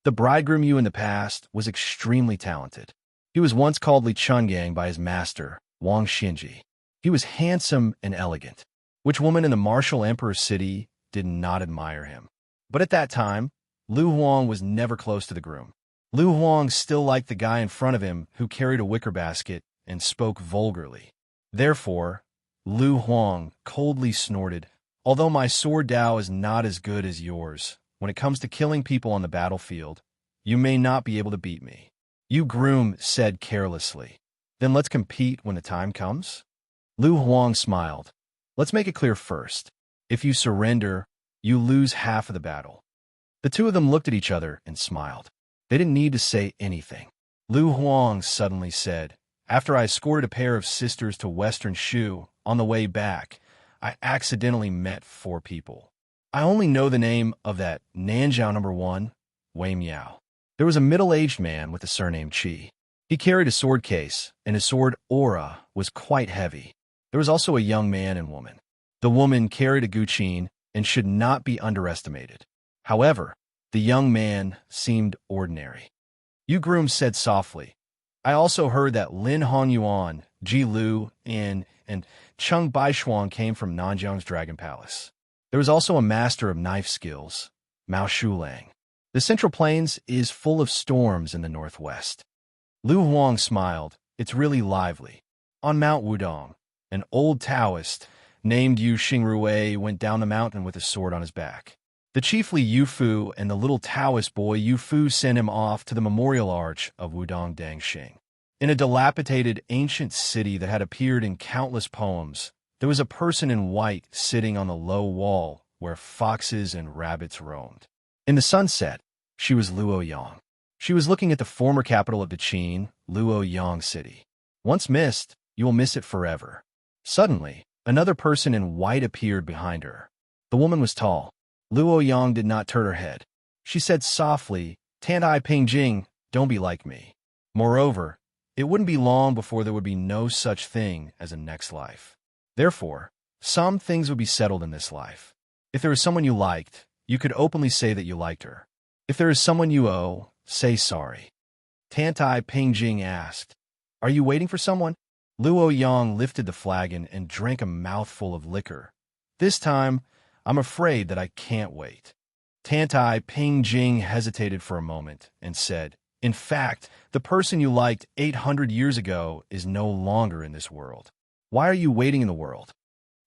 The bridegroom you in the past was extremely talented. He was once called Li Chungang by his master, Wang Xinji. He was handsome and elegant. Which woman in the martial emperor's city did not admire him? But at that time, Lu Huang was never close to the groom. Lu Huang still liked the guy in front of him who carried a wicker basket and spoke vulgarly. Therefore, Lu Huang coldly snorted, Although my sword Dao is not as good as yours, when it comes to killing people on the battlefield, you may not be able to beat me. Yu Groom said carelessly. Then let's compete when the time comes? Lu Huang smiled. Let's make it clear first. If you surrender, you lose half of the battle. The two of them looked at each other and smiled. They didn't need to say anything. Lu Huang suddenly said, After I escorted a pair of sisters to Western Shu, on the way back, I accidentally met 4 people. I only know the name of that Nanjiao number 1, Wei Miao. There was a middle-aged man with the surname Qi. He carried a sword case, and his sword aura was quite heavy. There was also a young man and woman. The woman carried a guqin and should not be underestimated. However, the young man seemed ordinary. Yu Groom said softly, I also heard that Lin Hongyuan, Ji Lu, and Cheng Baishuang came from Nanjiang's Dragon Palace. There was also a master of knife skills, Mao Shulang. The Central Plains is full of storms in the northwest. Lu Huang smiled. It's really lively. On Mount Wudong, an old Taoist named Yu Xingrui went down the mountain with a sword on his back. The chiefly Yu Fu and the little Taoist boy Yu Fu sent him off to the memorial arch of Wudong Dangxing. In a dilapidated ancient city that had appeared in countless poems, there was a person in white sitting on the low wall where foxes and rabbits roamed. In the sunset, she was Luoyang. She was looking at the former capital of the Qin, Luoyang City. Once missed, you will miss it forever. Suddenly, another person in white appeared behind her. The woman was tall. Luoyang did not turn her head. She said softly, Tantai Pingjing, don't be like me. Moreover, it wouldn't be long before there would be no such thing as a next life. Therefore, some things would be settled in this life. If there is someone you liked, you could openly say that you liked her. If there is someone you owe, say sorry. Tantai Pingjing asked, Are you waiting for someone? Luoyang lifted the flagon and drank a mouthful of liquor. This time, I'm afraid that I can't wait. Tantai Pingjing hesitated for a moment and said, In fact, the person you liked 800 years ago is no longer in this world. Why are you waiting in the world?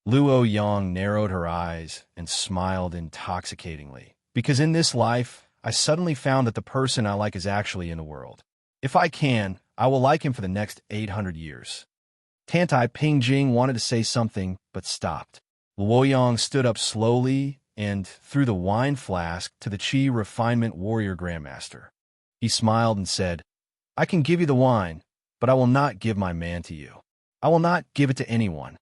Luoyang narrowed her eyes and smiled intoxicatingly. Because in this life, I suddenly found that the person I like is actually in the world. If I can, I will like him for the next 800 years. Tantai Pingjing wanted to say something, but stopped. Luoyang stood up slowly and threw the wine flask to the Qi Refinement Warrior Grandmaster. He smiled and said, I can give you the wine, but I will not give my man to you. I will not give it to anyone.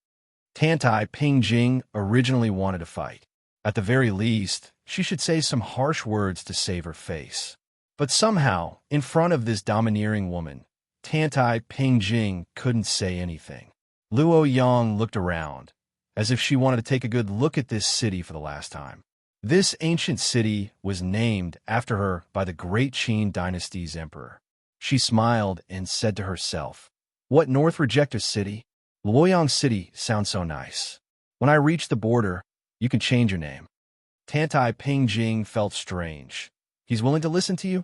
Tantai Pingjing originally wanted to fight. At the very least, she should say some harsh words to save her face. But somehow, in front of this domineering woman, Tantai Pingjing couldn't say anything. Luoyang looked around, as if she wanted to take a good look at this city for the last time. This ancient city was named after her by the great Qin dynasty's emperor. She smiled and said to herself, What North Rejecter city? Luoyang City sounds so nice. When I reach the border, you can change your name. Tantai Pingjing felt strange. He's willing to listen to you?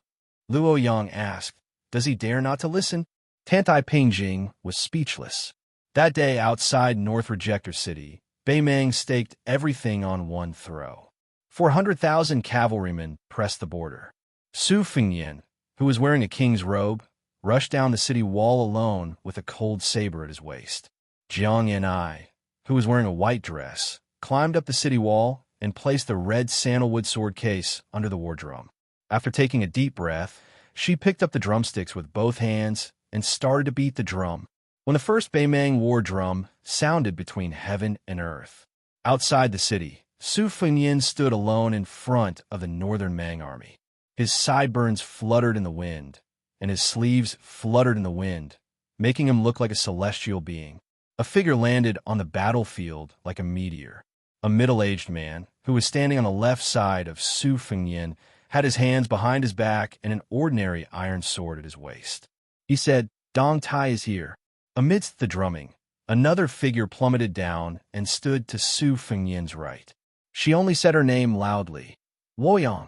Luoyang asked. Does he dare not to listen? Tantai Pingjing was speechless. That day outside North Rejecter City, Beimeng staked everything on one throw. 400,000 cavalrymen pressed the border. Su Fengnian, who was wearing a king's robe, rushed down the city wall alone with a cold saber at his waist. Jiang Yan'ai, who was wearing a white dress, climbed up the city wall and placed a red sandalwood sword case under the war drum. After taking a deep breath, she picked up the drumsticks with both hands and started to beat the drum. When the first Beimeng war drum sounded between heaven and earth. Outside the city, Su Fengnian stood alone in front of the northern Mang army. His sideburns fluttered in the wind, and his sleeves fluttered in the wind, making him look like a celestial being. A figure landed on the battlefield like a meteor. A middle-aged man, who was standing on the left side of Su Fengnian, had his hands behind his back and an ordinary iron sword at his waist. He said, "Dong Tai is here." Amidst the drumming, another figure plummeted down and stood to Su Fengnian's right. She only said her name loudly. Woyang.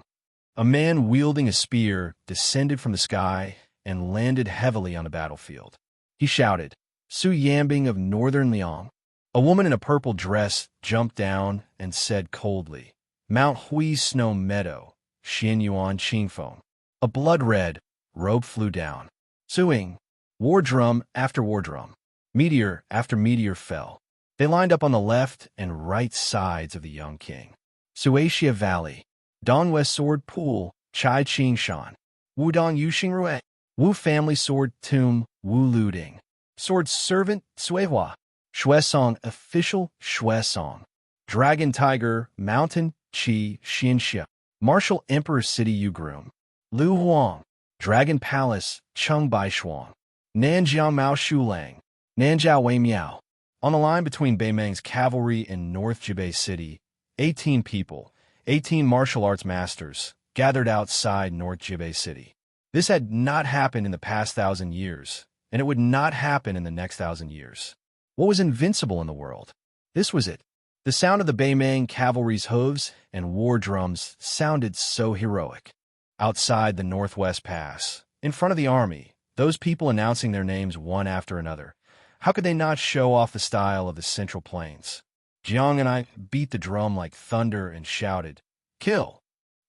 A man wielding a spear descended from the sky and landed heavily on the battlefield. He shouted, "Su Yambing of Northern Liang." A woman in a purple dress jumped down and said coldly, "Mount Hui Snow Meadow, Xianyuan Qingfeng." A blood-red robe flew down. Suing. War drum after war drum. Meteor after meteor fell. They lined up on the left and right sides of the young king. Suaxia Valley. Dongwest Sword Pool, Chai Qingshan. Wudong Yuxingrue. Wu Family Sword Tomb, Wu Luding. Sword Servant, Suihua. Shuesong Official, Shuesong. Dragon Tiger, Mountain, Qi, Xianxia. Martial Emperor City, Ugroom. Lu Huang. Dragon Palace, Chengbai Shuang. Nanjiang Mao Shulang. Nanjiao Wei Miao. On the line between Beimeng's cavalry and North Jibei City, 18 people, 18 martial arts masters, gathered outside North Jibei City. This had not happened in the past 1,000 years, and it would not happen in the next 1,000 years. What was invincible in the world? This was it. The sound of the Beimeng cavalry's hooves and war drums sounded so heroic. Outside the Northwest Pass, in front of the army, those people announcing their names one after another. How could they not show off the style of the Central Plains? Jiang and I beat the drum like thunder and shouted, "Kill!"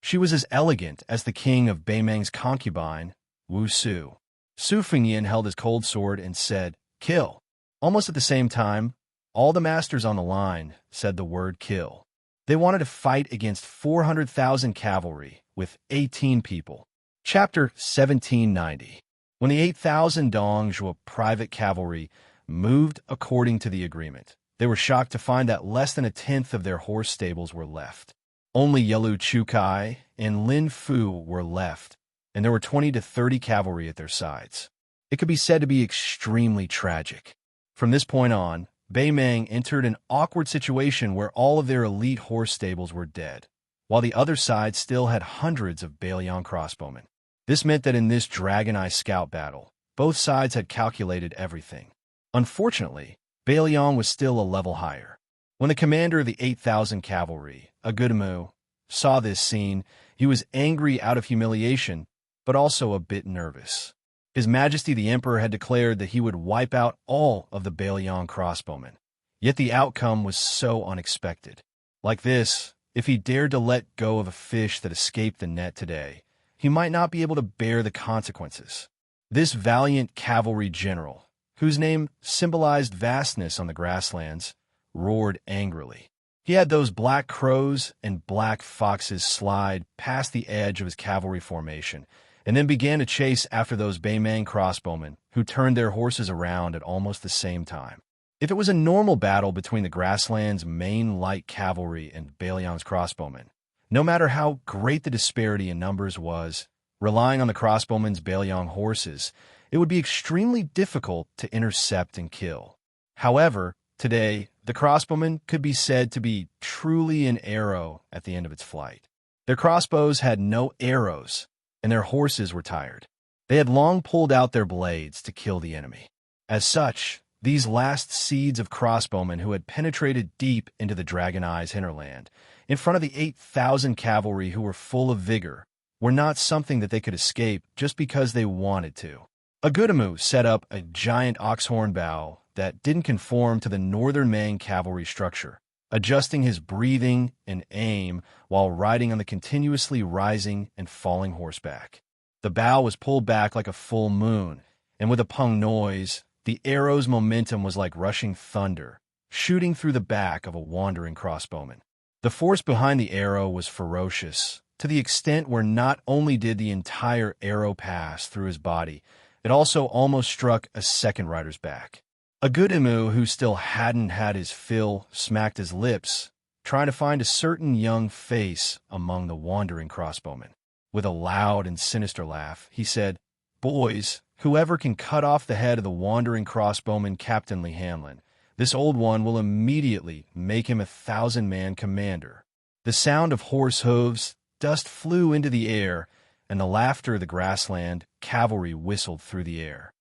She was as elegant as the king of Beimeng's concubine, Wu Su. Su Fengnian held his cold sword and said, "Kill!" Almost at the same time, all the masters on the line said the word "kill." They wanted to fight against 400,000 cavalry with 18 people. Chapter 1790. When the 8,000 Dongzhuo private cavalry moved according to the agreement, they were shocked to find that less than a tenth of their horse stables were left. Only Yelu Chukai and Lin Fu were left, and there were 20 to 30 cavalry at their sides. It could be said to be extremely tragic. From this point on, Beimeng entered an awkward situation where all of their elite horse stables were dead, while the other side still had hundreds of Bailiang crossbowmen. This meant that in this Dragon Eye scout battle, both sides had calculated everything. Unfortunately, Bailiang was still a level higher. When the commander of the 8,000 cavalry, Agudamu, saw this scene, he was angry out of humiliation, but also a bit nervous. His Majesty the Emperor had declared that he would wipe out all of the Bailiang crossbowmen. Yet the outcome was so unexpected. Like this, if he dared to let go of a fish that escaped the net today, he might not be able to bear the consequences. This valiant cavalry general, whose name symbolized vastness on the grasslands, roared angrily. He had those black crows and black foxes slide past the edge of his cavalry formation, and then began to chase after those Beimeng crossbowmen, who turned their horses around at almost the same time. If it was a normal battle between the grassland's main light cavalry and Bailiang's crossbowmen, no matter how great the disparity in numbers was, relying on the crossbowmen's Bailiang horses, it would be extremely difficult to intercept and kill. However, today, the crossbowmen could be said to be truly an arrow at the end of its flight. Their crossbows had no arrows, and their horses were tired. They had long pulled out their blades to kill the enemy. As such, these last seeds of crossbowmen who had penetrated deep into the Dragon Eye's hinterland, in front of the 8,000 cavalry who were full of vigor, were not something that they could escape just because they wanted to. Agudamu set up a giant oxhorn bow that didn't conform to the northern Mang cavalry structure, adjusting his breathing and aim while riding on the continuously rising and falling horseback. The bow was pulled back like a full moon, and with a pung noise, the arrow's momentum was like rushing thunder, shooting through the back of a wandering crossbowman. The force behind the arrow was ferocious, to the extent where not only did the entire arrow pass through his body, it also almost struck a second rider's back. A good Imu who still hadn't had his fill smacked his lips, trying to find a certain young face among the wandering crossbowmen. With a loud and sinister laugh, he said, "Boys, whoever can cut off the head of the wandering crossbowman Captain Lee Hanlon, this old one will immediately make him a 1,000-man commander." The sound of horse hooves, dust flew into the air, and the laughter of the grassland cavalry whistled through the air.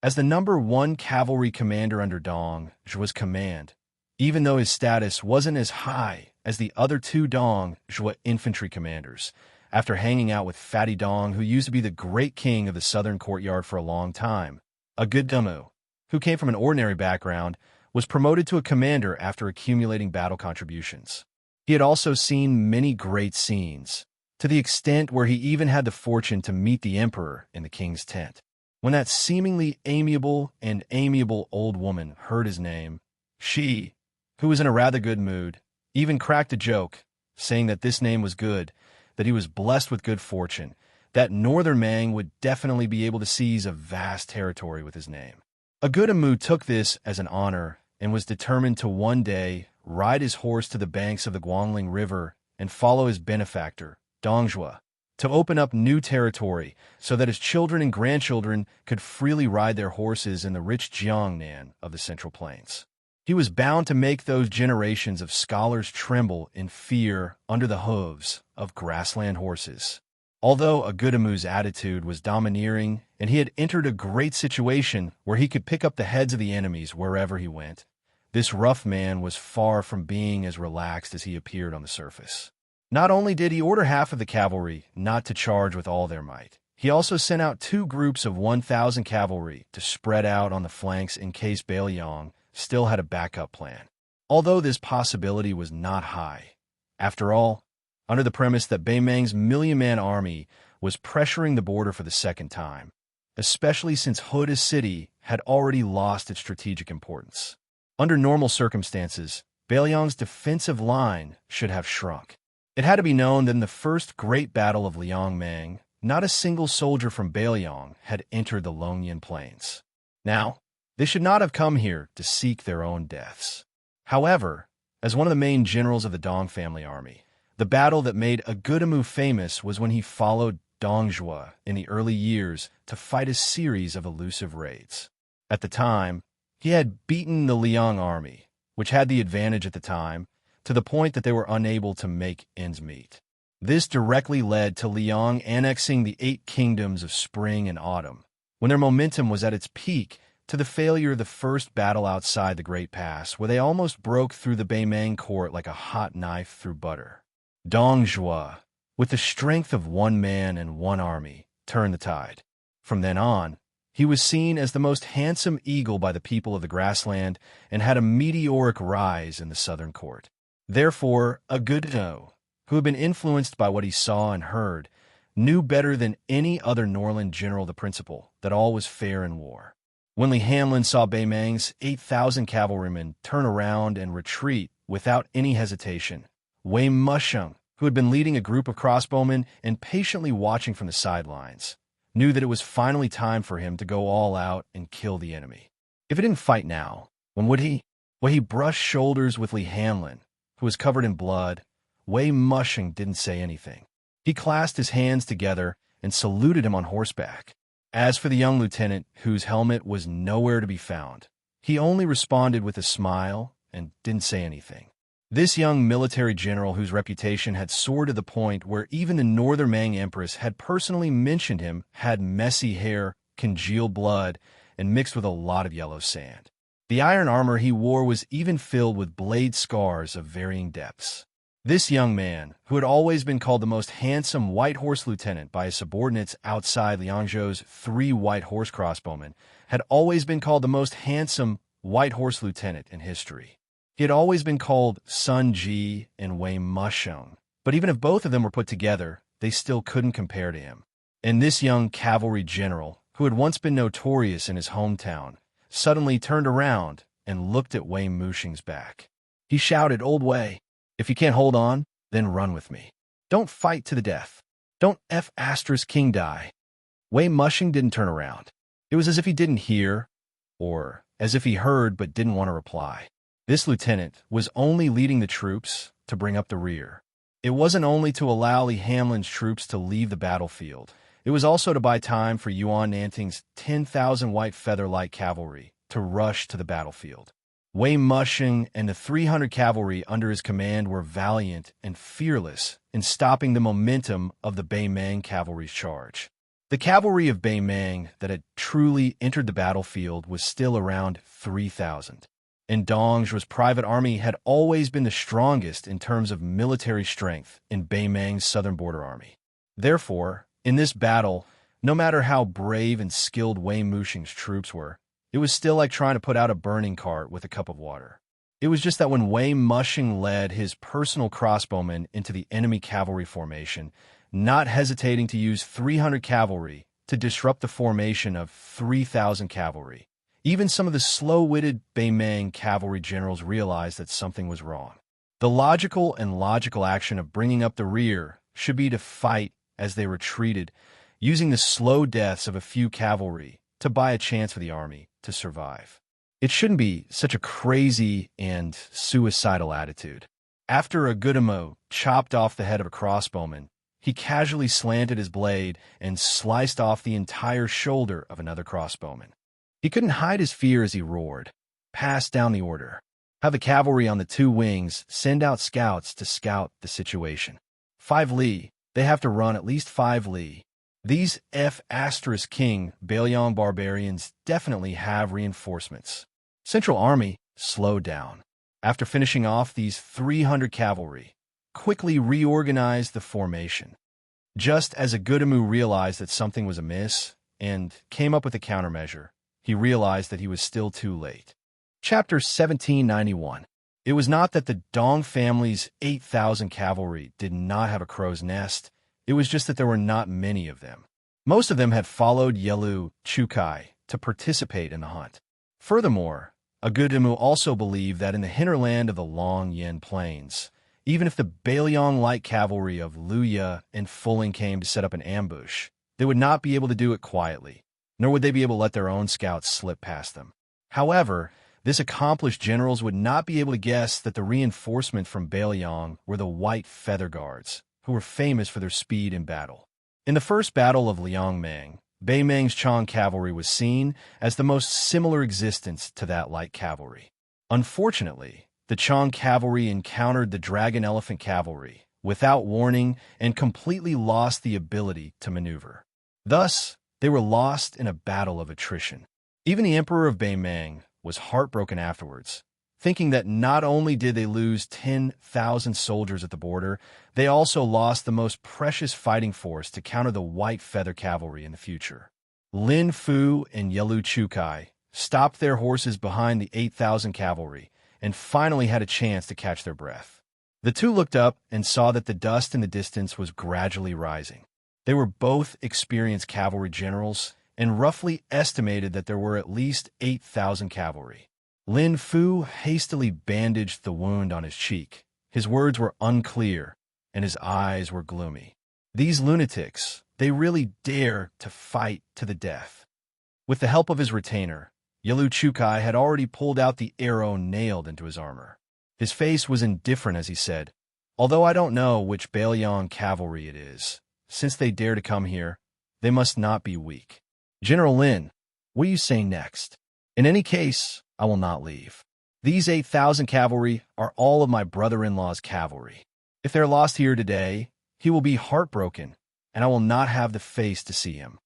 As the number 1 cavalry commander under Dong Zhuo's command, even though his status wasn't as high as the other 2 Dong Zhuo infantry commanders, after hanging out with Fatty Dong, who used to be the great king of the southern courtyard for a long time, a good Damu, who came from an ordinary background, was promoted to a commander after accumulating battle contributions. He had also seen many great scenes, to the extent where he even had the fortune to meet the emperor in the king's tent. When that seemingly amiable old woman heard his name, she, who was in a rather good mood, even cracked a joke, saying that this name was good, that he was blessed with good fortune, that Northern Mang would definitely be able to seize a vast territory with his name. A good Amu took this as an honor and was determined to one day ride his horse to the banks of the Guangling River and follow his benefactor, Dong Zhuo, to open up new territory so that his children and grandchildren could freely ride their horses in the rich Jiangnan of the Central Plains. He was bound to make those generations of scholars tremble in fear under the hooves of grassland horses. Although a good Amu's attitude was domineering and he had entered a great situation where he could pick up the heads of the enemies wherever he went, this rough man was far from being as relaxed as he appeared on the surface. Not only did he order half of the cavalry not to charge with all their might, he also sent out 2 groups of 1,000 cavalry to spread out on the flanks in case Bailiang still had a backup plan. Although this possibility was not high. After all, under the premise that Bei Meng's million-man army was pressuring the border for the second time, especially since Huda City had already lost its strategic importance. Under normal circumstances, Bailiang's defensive line should have shrunk. It had to be known that in the first great battle of Liangmang, not a single soldier from Bailiang had entered the Longyan Plains. Now, they should not have come here to seek their own deaths. However, as one of the main generals of the Dong family army, the battle that made a good Amu famous was when he followed Dong Zhuo in the early years to fight a series of elusive raids. At the time, he had beaten the Liang army, which had the advantage at the time, to the point that they were unable to make ends meet. This directly led to Liang annexing the 8 kingdoms of spring and autumn, when their momentum was at its peak, to the failure of the first battle outside the Great Pass, where they almost broke through the Bei Meng court like a hot knife through butter. Dong Zhuo, with the strength of 1 man and 1 army, turned the tide. From then on, he was seen as the most handsome eagle by the people of the grassland and had a meteoric rise in the southern court. Therefore, a good No, who had been influenced by what he saw and heard, knew better than any other Norland general the principle that all was fair in war. When Li Hanlin saw Bei Meng's 8,000 cavalrymen turn around and retreat without any hesitation, Wei Musheng, who had been leading a group of crossbowmen and patiently watching from the sidelines, knew that it was finally time for him to go all out and kill the enemy. If he didn't fight now, when would he? Well, he brushed shoulders with Li Hanlin, who was covered in blood. Wei Musheng didn't say anything. He clasped his hands together and saluted him on horseback. As for the young lieutenant, whose helmet was nowhere to be found, he only responded with a smile and didn't say anything. This young military general, whose reputation had soared to the point where even the Northern Mang Empress had personally mentioned him, had messy hair, congealed blood, and mixed with a lot of yellow sand. The iron armor he wore was even filled with blade scars of varying depths. This young man, who had always been called the most handsome white horse lieutenant by his subordinates outside Liangzhou's 3 white horse crossbowmen, had always been called the most handsome white horse lieutenant in history. He had always been called Sun Ji and Wei Musheng, but even if both of them were put together, they still couldn't compare to him. And this young cavalry general, who had once been notorious in his hometown, suddenly turned around and looked at Wei Musheng's back. He shouted, "Old Wei, if you can't hold on, then run with me. Don't fight to the death. Don't King die." Wei Musheng didn't turn around. It was as if he didn't hear, or as if he heard but didn't want to reply. This lieutenant was only leading the troops to bring up the rear. It wasn't only to allow Li Hamlin's troops to leave the battlefield. It was also to buy time for Yuan Nanting's 10,000 white feather light cavalry to rush to the battlefield. Wei Musheng and the 300 cavalry under his command were valiant and fearless in stopping the momentum of the Beimang cavalry's charge. The cavalry of Beimang that had truly entered the battlefield was still around 3,000. And Dongzhu's private army had always been the strongest in terms of military strength in Beimang's southern border army. Therefore, in this battle, no matter how brave and skilled Wei Musheng's troops were, it was still like trying to put out a burning cart with a cup of water. It was just that when Wei Musheng led his personal crossbowmen into the enemy cavalry formation, not hesitating to use 300 cavalry to disrupt the formation of 3,000 cavalry, even some of the slow-witted Beimang cavalry generals realized that something was wrong. The logical action of bringing up the rear should be to fight as they retreated, using the slow deaths of a few cavalry to buy a chance for the army to survive. It shouldn't be such a crazy and suicidal attitude. After a Gudamo chopped off the head of a crossbowman, he casually slanted his blade and sliced off the entire shoulder of another crossbowman. He couldn't hide his fear as he roared, "Pass down the order. Have the cavalry on the two wings send out scouts to scout the situation. 5 li, they have to run at least 5 li. These King Bailiang barbarians definitely have reinforcements." Central Army slowed down. After finishing off these 300 cavalry, quickly reorganized the formation. Just as Agudemu realized that something was amiss and came up with a countermeasure, he realized that he was still too late. Chapter 1791. It was not that the Dong family's 8,000 cavalry did not have a crow's nest. It was just that there were not many of them. Most of them had followed Yelu Chukai to participate in the hunt. Furthermore, Agudemu also believed that in the hinterland of the Long Yen Plains, even if the Bailiang light cavalry of Luya and Fuling came to set up an ambush, they would not be able to do it quietly, nor would they be able to let their own scouts slip past them. However, this accomplished generals would not be able to guess that the reinforcement from Bailiang were the White Feather Guards, who were famous for their speed in battle. In the first battle of Liangmang, Beimang's Chang cavalry was seen as the most similar existence to that light cavalry. Unfortunately, the Chang cavalry encountered the Dragon Elephant cavalry without warning and completely lost the ability to maneuver. Thus, they were lost in a battle of attrition. Even the Emperor of Beimang was heartbroken afterwards, thinking that not only did they lose 10,000 soldiers at the border, they also lost the most precious fighting force to counter the White Feather Cavalry in the future. Lin Fu and Yelu Chukai stopped their horses behind the 8,000 cavalry and finally had a chance to catch their breath. The two looked up and saw that the dust in the distance was gradually rising. They were both experienced cavalry generals and roughly estimated that there were at least 8,000 cavalry. Lin Fu hastily bandaged the wound on his cheek. His words were unclear, and his eyes were gloomy. These lunatics, they really dare to fight to the death. With the help of his retainer, Yelu Chukai had already pulled out the arrow nailed into his armor. His face was indifferent as he said, "Although I don't know which Bailiang cavalry it is, since they dare to come here, they must not be weak. General Lin, what do you say next? In any case, I will not leave. These 8,000 cavalry are all of my brother-in-law's cavalry. If they're lost here today, he will be heartbroken, and I will not have the face to see him."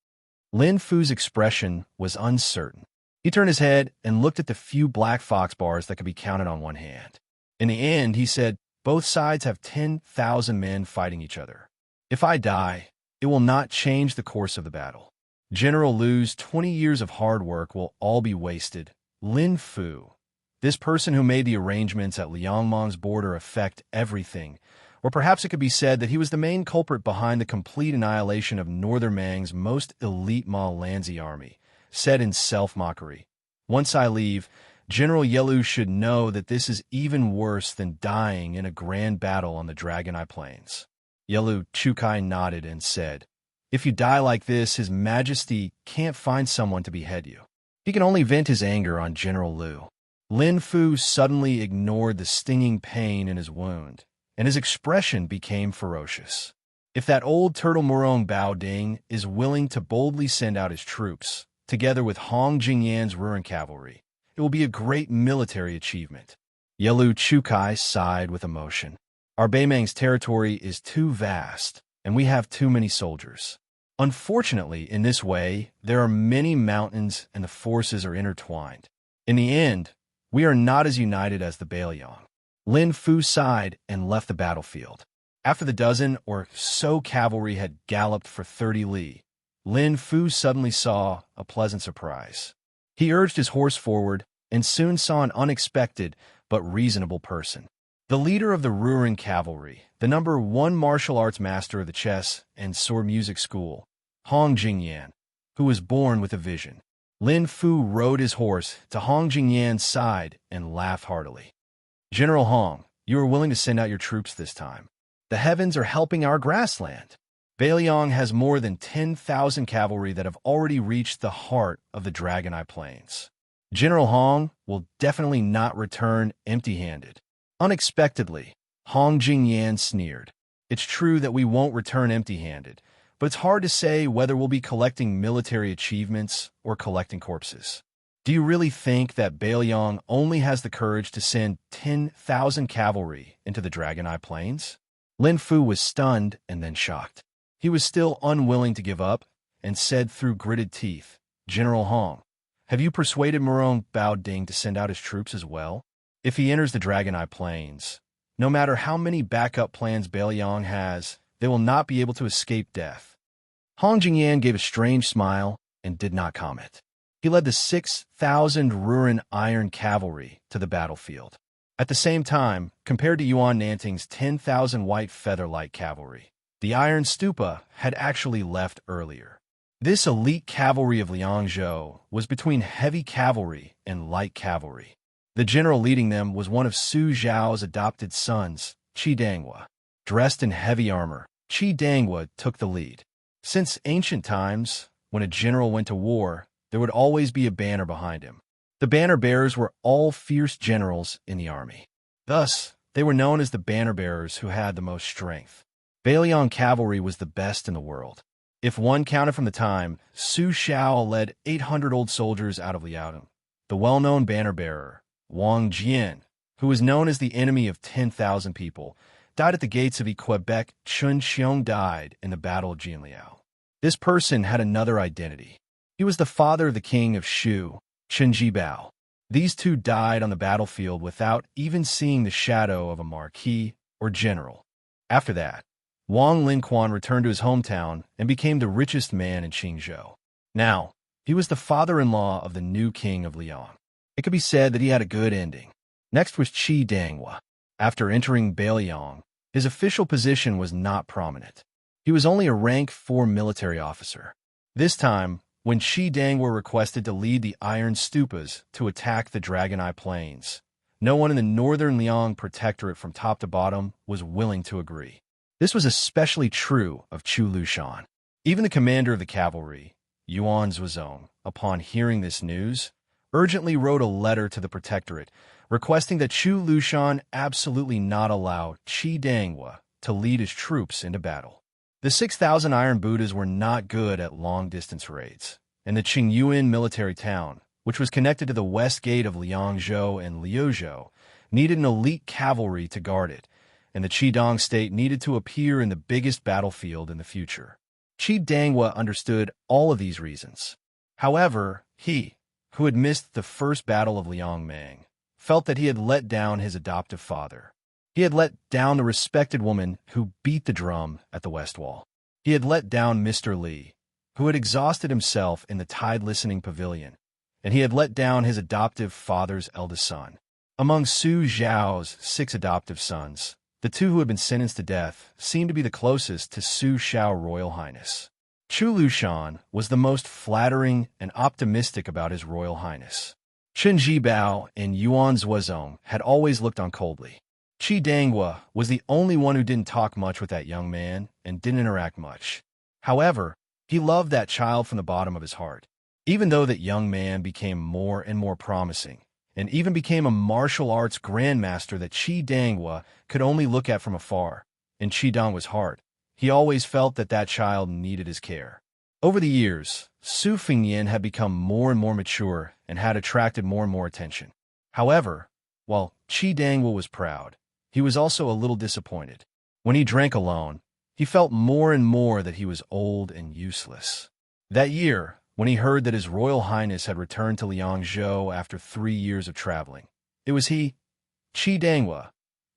Lin Fu's expression was uncertain. He turned his head and looked at the few black fox bars that could be counted on one hand. In the end, he said, "Both sides have 10,000 men fighting each other. If I die, it will not change the course of the battle. General Lu's 20 years of hard work will all be wasted. Lin Fu, This person who made the arrangements at Liangmang's border affect everything, or perhaps it could be said that he was the main culprit behind the complete annihilation of Northern Mang's most elite Ma Lanzi army, said in self-mockery. Once I leave, General Yelu should know that this is even worse than dying in a grand battle on the Dragon Eye Plains. Yelu Chukai nodded and said, if you die like this, His Majesty can't find someone to behead you. He can only vent his anger on General Liu. Lin Fu suddenly ignored the stinging pain in his wound, and his expression became ferocious. If that old turtle Murong Bao Ding is willing to boldly send out his troops, together with Hong Jingyan's Ruren cavalry, it will be a great military achievement. Yelu Chukai sighed with emotion. Our Beimang's territory is too vast, and we have too many soldiers. Unfortunately, in this way, there are many mountains and the forces are intertwined. In the end, we are not as united as the Bailiang. Lin Fu sighed and left the battlefield. After the dozen or so cavalry had galloped for 30 li, Lin Fu suddenly saw a pleasant surprise. He urged his horse forward and soon saw an unexpected but reasonable person. The leader of the Ruren cavalry, the number 1 martial arts master of the chess and sword music school, Hong Jingyan, who was born with a vision. Lin Fu rode his horse to Hong Jingyan's side and laughed heartily. General Hong, you are willing to send out your troops this time. The heavens are helping our grassland. Bailiang has more than 10,000 cavalry that have already reached the heart of the Dragon Eye Plains. General Hong will definitely not return empty-handed. Unexpectedly, Hong Jingyan sneered. It's true that we won't return empty-handed, but it's hard to say whether we'll be collecting military achievements or collecting corpses. Do you really think that Bailiang only has the courage to send 10,000 cavalry into the Dragon Eye Plains? Lin Fu was stunned and then shocked. He was still unwilling to give up and said through gritted teeth, General Hong, have you persuaded Murong Bao Ding to send out his troops as well? If he enters the Dragon Eye Plains, no matter how many backup plans Bailiang has, they will not be able to escape death. Hong Jingyan gave a strange smile and did not comment. He led the 6,000 Ruren Iron Cavalry to the battlefield. At the same time, compared to Yuan Nanting's 10,000 White Feather Light Cavalry, the Iron Stupa had actually left earlier. This elite cavalry of Liangzhou was between heavy cavalry and light cavalry. The general leading them was one of Su Zhao's adopted sons, Qi Danghua. Dressed in heavy armor, Qi Danghua took the lead. Since ancient times, when a general went to war, there would always be a banner behind him. The banner bearers were all fierce generals in the army. Thus, they were known as the banner bearers who had the most strength. Bailiang cavalry was the best in the world. If one counted from the time, Su Xiao led 800 old soldiers out of Liaodong. The well-known banner bearer, Wang Jian, who was known as the enemy of 10,000 people, died at the gates of Quebec. Chun Xiong died in the Battle of Jianliao. This person had another identity. He was the father of the king of Shu, Chen Jibao. These two died on the battlefield without even seeing the shadow of a marquis or general. After that, Wang Linquan returned to his hometown and became the richest man in Qingzhou. Now, he was the father-in-law of the new king of Liang. It could be said that he had a good ending. Next was Qi Danghua. After entering Bailiang, his official position was not prominent. He was only a rank 4 military officer. This time, when Qi Danghua requested to lead the Iron Stupas to attack the Dragon Eye Plains, no one in the northern Liang protectorate from top to bottom was willing to agree. This was especially true of Chu Lushan. Even the commander of the cavalry, Yuan Zhuozong, upon hearing this news, urgently wrote a letter to the protectorate requesting that Chu Lushan absolutely not allow Qi Danghua to lead his troops into battle. The 6,000 Iron Buddhas were not good at long-distance raids, and the Qingyuan military town, which was connected to the west gate of Liangzhou and Liuzhou, needed an elite cavalry to guard it, and the Qidong state needed to appear in the biggest battlefield in the future. Qi Danghua understood all of these reasons. However, he, who had missed the first battle of Liangmang, felt that he had let down his adoptive father. He had let down the respected woman who beat the drum at the West Wall. He had let down Mr. Li, who had exhausted himself in the tide-listening pavilion, and he had let down his adoptive father's eldest son. Among Su Zhao's 6 adoptive sons, the 2 who had been sentenced to death seemed to be the closest to Su Xiao Royal Highness. Chu Lushan was the most flattering and optimistic about his Royal Highness. Chen Jibao and Yuan Zuozong had always looked on coldly. Qi Danghua was the only one who didn't talk much with that young man and didn't interact much. However, he loved that child from the bottom of his heart. Even though that young man became more and more promising, and even became a martial arts grandmaster that Qi Danghua could only look at from afar, in Qi Danghua's heart, he always felt that that child needed his care. Over the years, Su Fengnian had become more and more mature and had attracted more and more attention. However, while Qi Danghua was proud, he was also a little disappointed. When he drank alone, he felt more and more that he was old and useless. That year, when he heard that His Royal Highness had returned to Liangzhou after 3 years of traveling, it was he, Qi Danghua,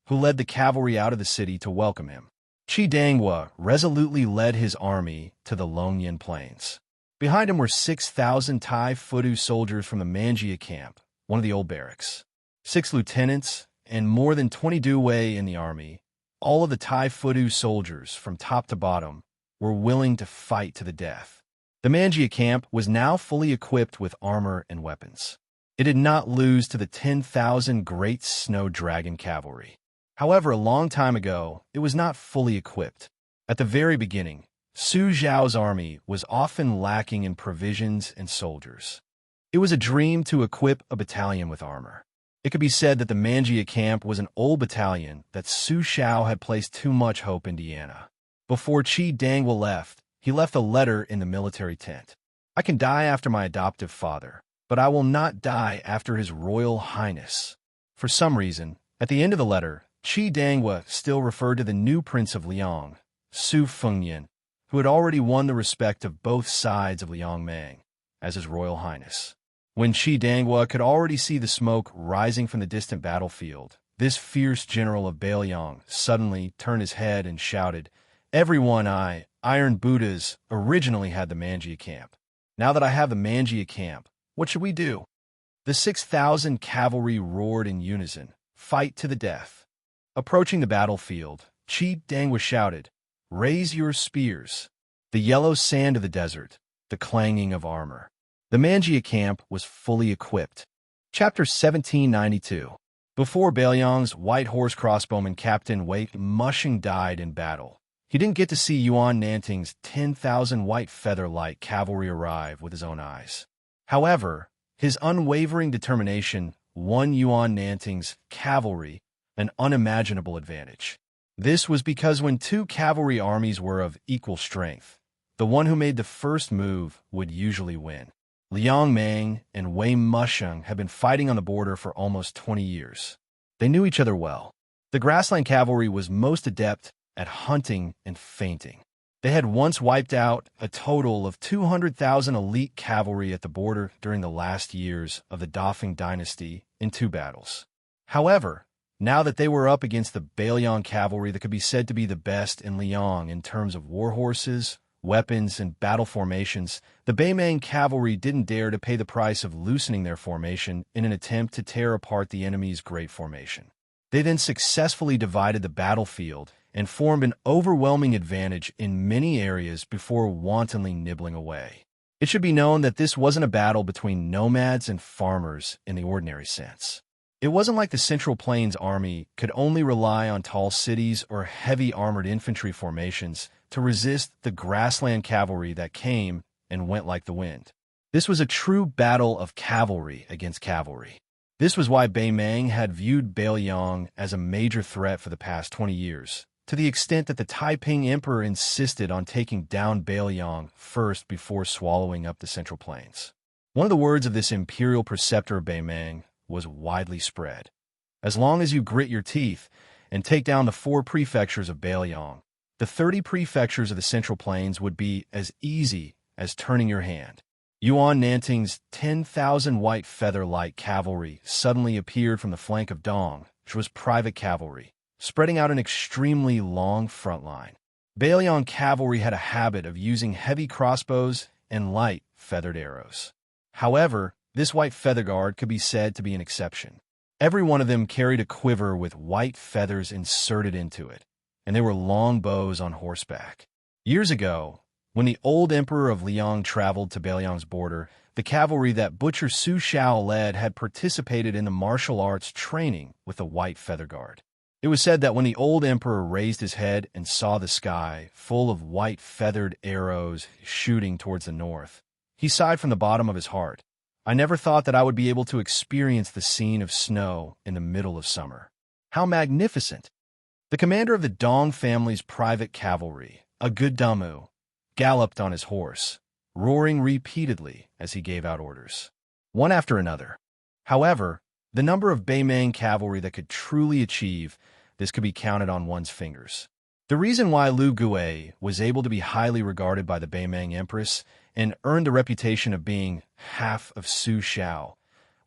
who led the cavalry out of the city to welcome him. Qi Danghua resolutely led his army to the Longyan Plains. Behind him were 6,000 Tai Fudu soldiers from the Manjia camp, one of the old barracks, 6 lieutenants, and more than 20 Duwei in the army. All of the Tai Fudu soldiers, from top to bottom, were willing to fight to the death. The Manjia camp was now fully equipped with armor and weapons. It did not lose to the 10,000 Great Snow Dragon cavalry. However, a long time ago, it was not fully equipped. At the very beginning, Su Zhao's army was often lacking in provisions and soldiers. It was a dream to equip a battalion with armor. It could be said that the Manjia camp was an old battalion that Su Xiao had placed too much hope in Diana. Before Qi Danghua left, he left a letter in the military tent. "I can die after my adoptive father, but I will not die after His Royal Highness." For some reason, at the end of the letter, Qi Danghua still referred to the new Prince of Liang, Su Fengnian, who had already won the respect of both sides of Liangmang, as His Royal Highness. When Qi Danghua could already see the smoke rising from the distant battlefield, this fierce general of Beiliang suddenly turned his head and shouted, "Everyone, Iron Buddhas, originally had the Manjia camp. Now that I have the Manjia camp, what should we do?" The 6,000 cavalry roared in unison, "Fight to the death." Approaching the battlefield, Qi Danghua shouted, "Raise your spears." The yellow sand of the desert, the clanging of armor. The Manjia camp was fully equipped. Chapter 1792. Before Beiliang's white horse crossbowman Captain Wei Mushing died in battle, he didn't get to see Yuan Nanting's 10,000 white feather-light cavalry arrive with his own eyes. However, his unwavering determination won Yuan Nanting's cavalry an unimaginable advantage. This was because when 2 cavalry armies were of equal strength, the one who made the first move would usually win. Liang Meng and Wei Musheng had been fighting on the border for almost 20 years. They knew each other well. The grassland cavalry was most adept at hunting and feinting. They had once wiped out a total of 200,000 elite cavalry at the border during the last years of the Dafeng dynasty in 2 battles. However, now that they were up against the Beiliang cavalry that could be said to be the best in Liang in terms of war horses, weapons, and battle formations, the Beimang cavalry didn't dare to pay the price of loosening their formation in an attempt to tear apart the enemy's great formation. They then successfully divided the battlefield and formed an overwhelming advantage in many areas before wantonly nibbling away. It should be known that this wasn't a battle between nomads and farmers in the ordinary sense. It wasn't like the Central Plains army could only rely on tall cities or heavy armored infantry formations to resist the grassland cavalry that came and went like the wind. This was a true battle of cavalry against cavalry. This was why Beimang had viewed Beiliang as a major threat for the past 20 years, to the extent that the Taiping Emperor insisted on taking down Beiliang first before swallowing up the Central Plains. One of the words of this imperial preceptor of Beimang was widely spread. As long as you grit your teeth and take down the 4 prefectures of Beiliang, the 30 prefectures of the Central Plains would be as easy as turning your hand. Yuan Nanting's 10,000 white feather-light cavalry suddenly appeared from the flank of Dong, which was private cavalry, spreading out an extremely long front line. Beiliang cavalry had a habit of using heavy crossbows and light feathered arrows. However, this white feather guard could be said to be an exception. Every one of them carried a quiver with white feathers inserted into it, and they were long bows on horseback. Years ago, when the old emperor of Liang traveled to Beiliang's border, the cavalry that Butcher Su Shao led had participated in the martial arts training with the White Feather Guard. It was said that when the old emperor raised his head and saw the sky full of white feathered arrows shooting towards the north, he sighed from the bottom of his heart. I never thought that I would be able to experience the scene of snow in the middle of summer. How magnificent! The commander of the Dong family's private cavalry, a good Damu, galloped on his horse, roaring repeatedly as he gave out orders, one after another. However, the number of Beimang cavalry that could truly achieve this could be counted on one's fingers. The reason why Lu Gui was able to be highly regarded by the Beimang Empress and earned the reputation of being half of Su Shao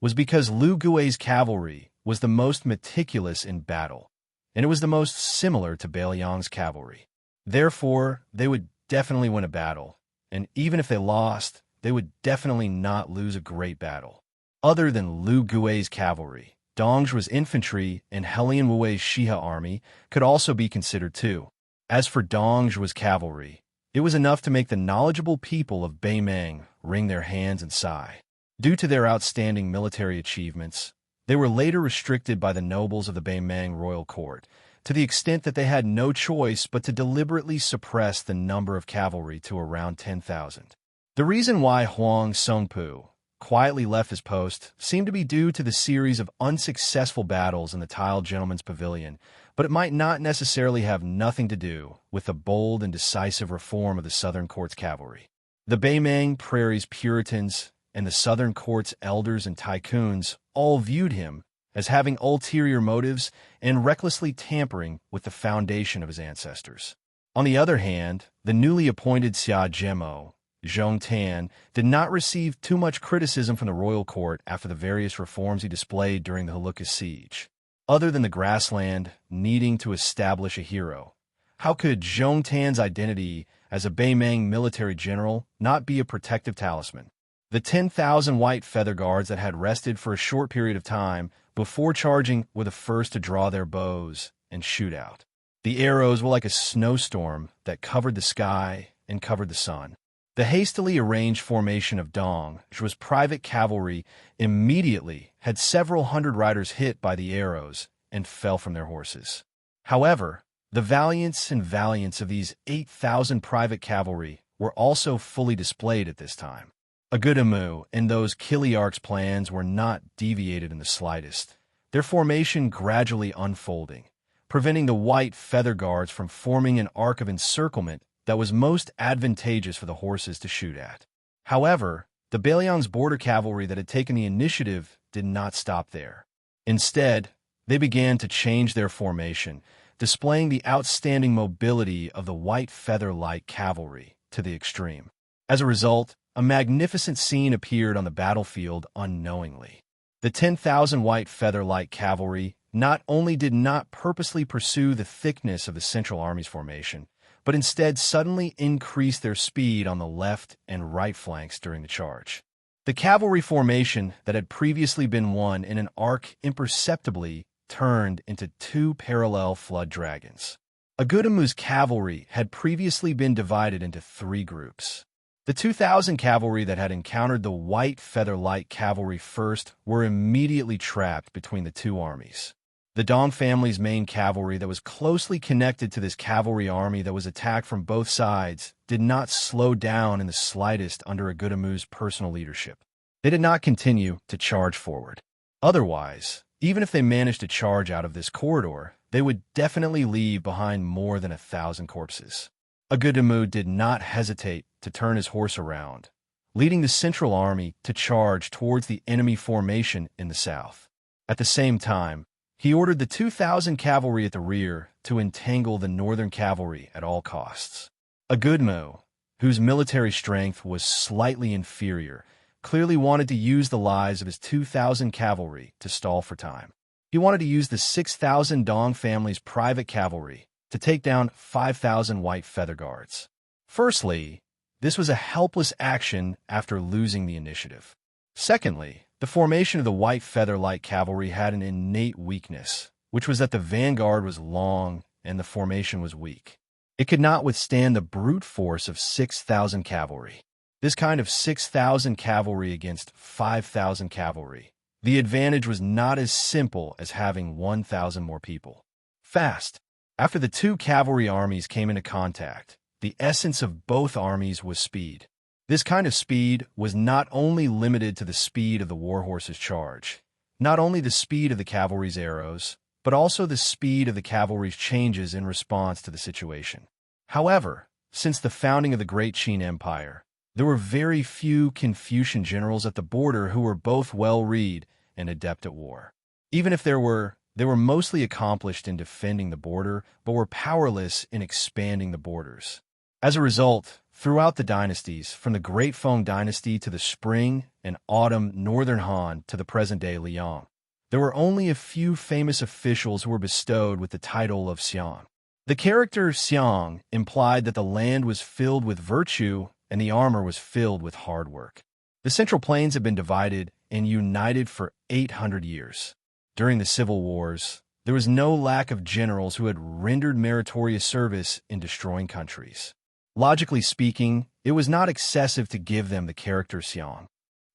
was because Lu Gui's cavalry was the most meticulous in battle, and it was the most similar to Beiliang's cavalry. Therefore, they would definitely win a battle, and even if they lost, they would definitely not lose a great battle. Other than Lu Gui's cavalry, Dongzhu's infantry and Helian Wu's Shiha army could also be considered too. As for Dongzhu's cavalry, it was enough to make the knowledgeable people of Beimang wring their hands and sigh. Due to their outstanding military achievements, they were later restricted by the nobles of the Beimang royal court, to the extent that they had no choice but to deliberately suppress the number of cavalry to around 10,000. The reason why Huang Songpu quietly left his post seemed to be due to the series of unsuccessful battles in the Tile Gentleman's Pavilion, but it might not necessarily have nothing to do with the bold and decisive reform of the Southern Court's cavalry. The Beimang Prairie's Puritans and the Southern Court's elders and tycoons all viewed him as having ulterior motives and recklessly tampering with the foundation of his ancestors. On the other hand, the newly appointed Xia Zhemo, Zhong Tan, did not receive too much criticism from the royal court after the various reforms he displayed during the Haluka siege. Other than the grassland needing to establish a hero, how could Zhong Tan's identity as a Beimang military general not be a protective talisman? The 10,000 white feather guards that had rested for a short period of time before charging were the first to draw their bows and shoot out. The arrows were like a snowstorm that covered the sky and covered the sun. The hastily arranged formation of Dongzhu's private cavalry immediately had several hundred riders hit by the arrows and fell from their horses. However, the valiance and valiance of these 8,000 private cavalry were also fully displayed at this time. Agudamu and those Kiliarch's plans were not deviated in the slightest, their formation gradually unfolding, preventing the white feather guards from forming an arc of encirclement that was most advantageous for the horses to shoot at. However, the Beiliang's border cavalry that had taken the initiative did not stop there. Instead, they began to change their formation, displaying the outstanding mobility of the white feather-light cavalry to the extreme. As a result, a magnificent scene appeared on the battlefield unknowingly. The 10,000 white feather-light cavalry not only did not purposely pursue the thickness of the Central Army's formation, but instead suddenly increased their speed on the left and right flanks during the charge. The cavalry formation that had previously been one in an arc imperceptibly turned into two parallel flood dragons. Agudamu's cavalry had previously been divided into three groups. The 2,000 cavalry that had encountered the white feather-light cavalry first were immediately trapped between the two armies. The Dong family's main cavalry that was closely connected to this cavalry army that was attacked from both sides did not slow down in the slightest under Agudamu's personal leadership. They did not continue to charge forward. Otherwise, even if they managed to charge out of this corridor, they would definitely leave behind more than 1,000 corpses. Agudamu did not hesitate to turn his horse around, leading the Central Army to charge towards the enemy formation in the south. At the same time, he ordered the 2,000 cavalry at the rear to entangle the northern cavalry at all costs. Agudamu, whose military strength was slightly inferior, clearly wanted to use the lives of his 2,000 cavalry to stall for time. He wanted to use the 6,000 Dong family's private cavalry to take down 5,000 white feather guards. Firstly, this was a helpless action after losing the initiative. Secondly, The formation of the white feather-light cavalry had an innate weakness, which was that the vanguard was long and the formation was weak. It could not withstand the brute force of 6,000 cavalry. This kind of 6,000 cavalry against 5,000 cavalry. The advantage was not as simple as having 1,000 more people. Fast. After the two cavalry armies came into contact, the essence of both armies was speed. This kind of speed was not only limited to the speed of the warhorse's charge, not only the speed of the cavalry's arrows, but also the speed of the cavalry's changes in response to the situation. However, since the founding of the Great Qin Empire, there were very few Confucian generals at the border who were both well-read and adept at war. Even if they were mostly accomplished in defending the border, but were powerless in expanding the borders. As a result, throughout the dynasties, from the Great Feng Dynasty to the Spring and Autumn Northern Han to the present-day Liang, there were only a few famous officials who were bestowed with the title of Xiang. The character Xiang implied that the land was filled with virtue and the armor was filled with hard work. The Central Plains had been divided and united for 800 years. During the civil wars, there was no lack of generals who had rendered meritorious service in destroying countries. Logically speaking, it was not excessive to give them the character Xiang.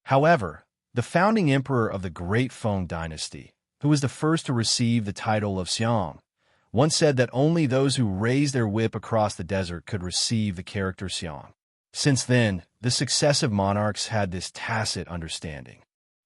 However, the founding emperor of the Great Feng Dynasty, who was the first to receive the title of Xiang, once said that only those who raised their whip across the desert could receive the character Xiang. Since then, the successive monarchs had this tacit understanding.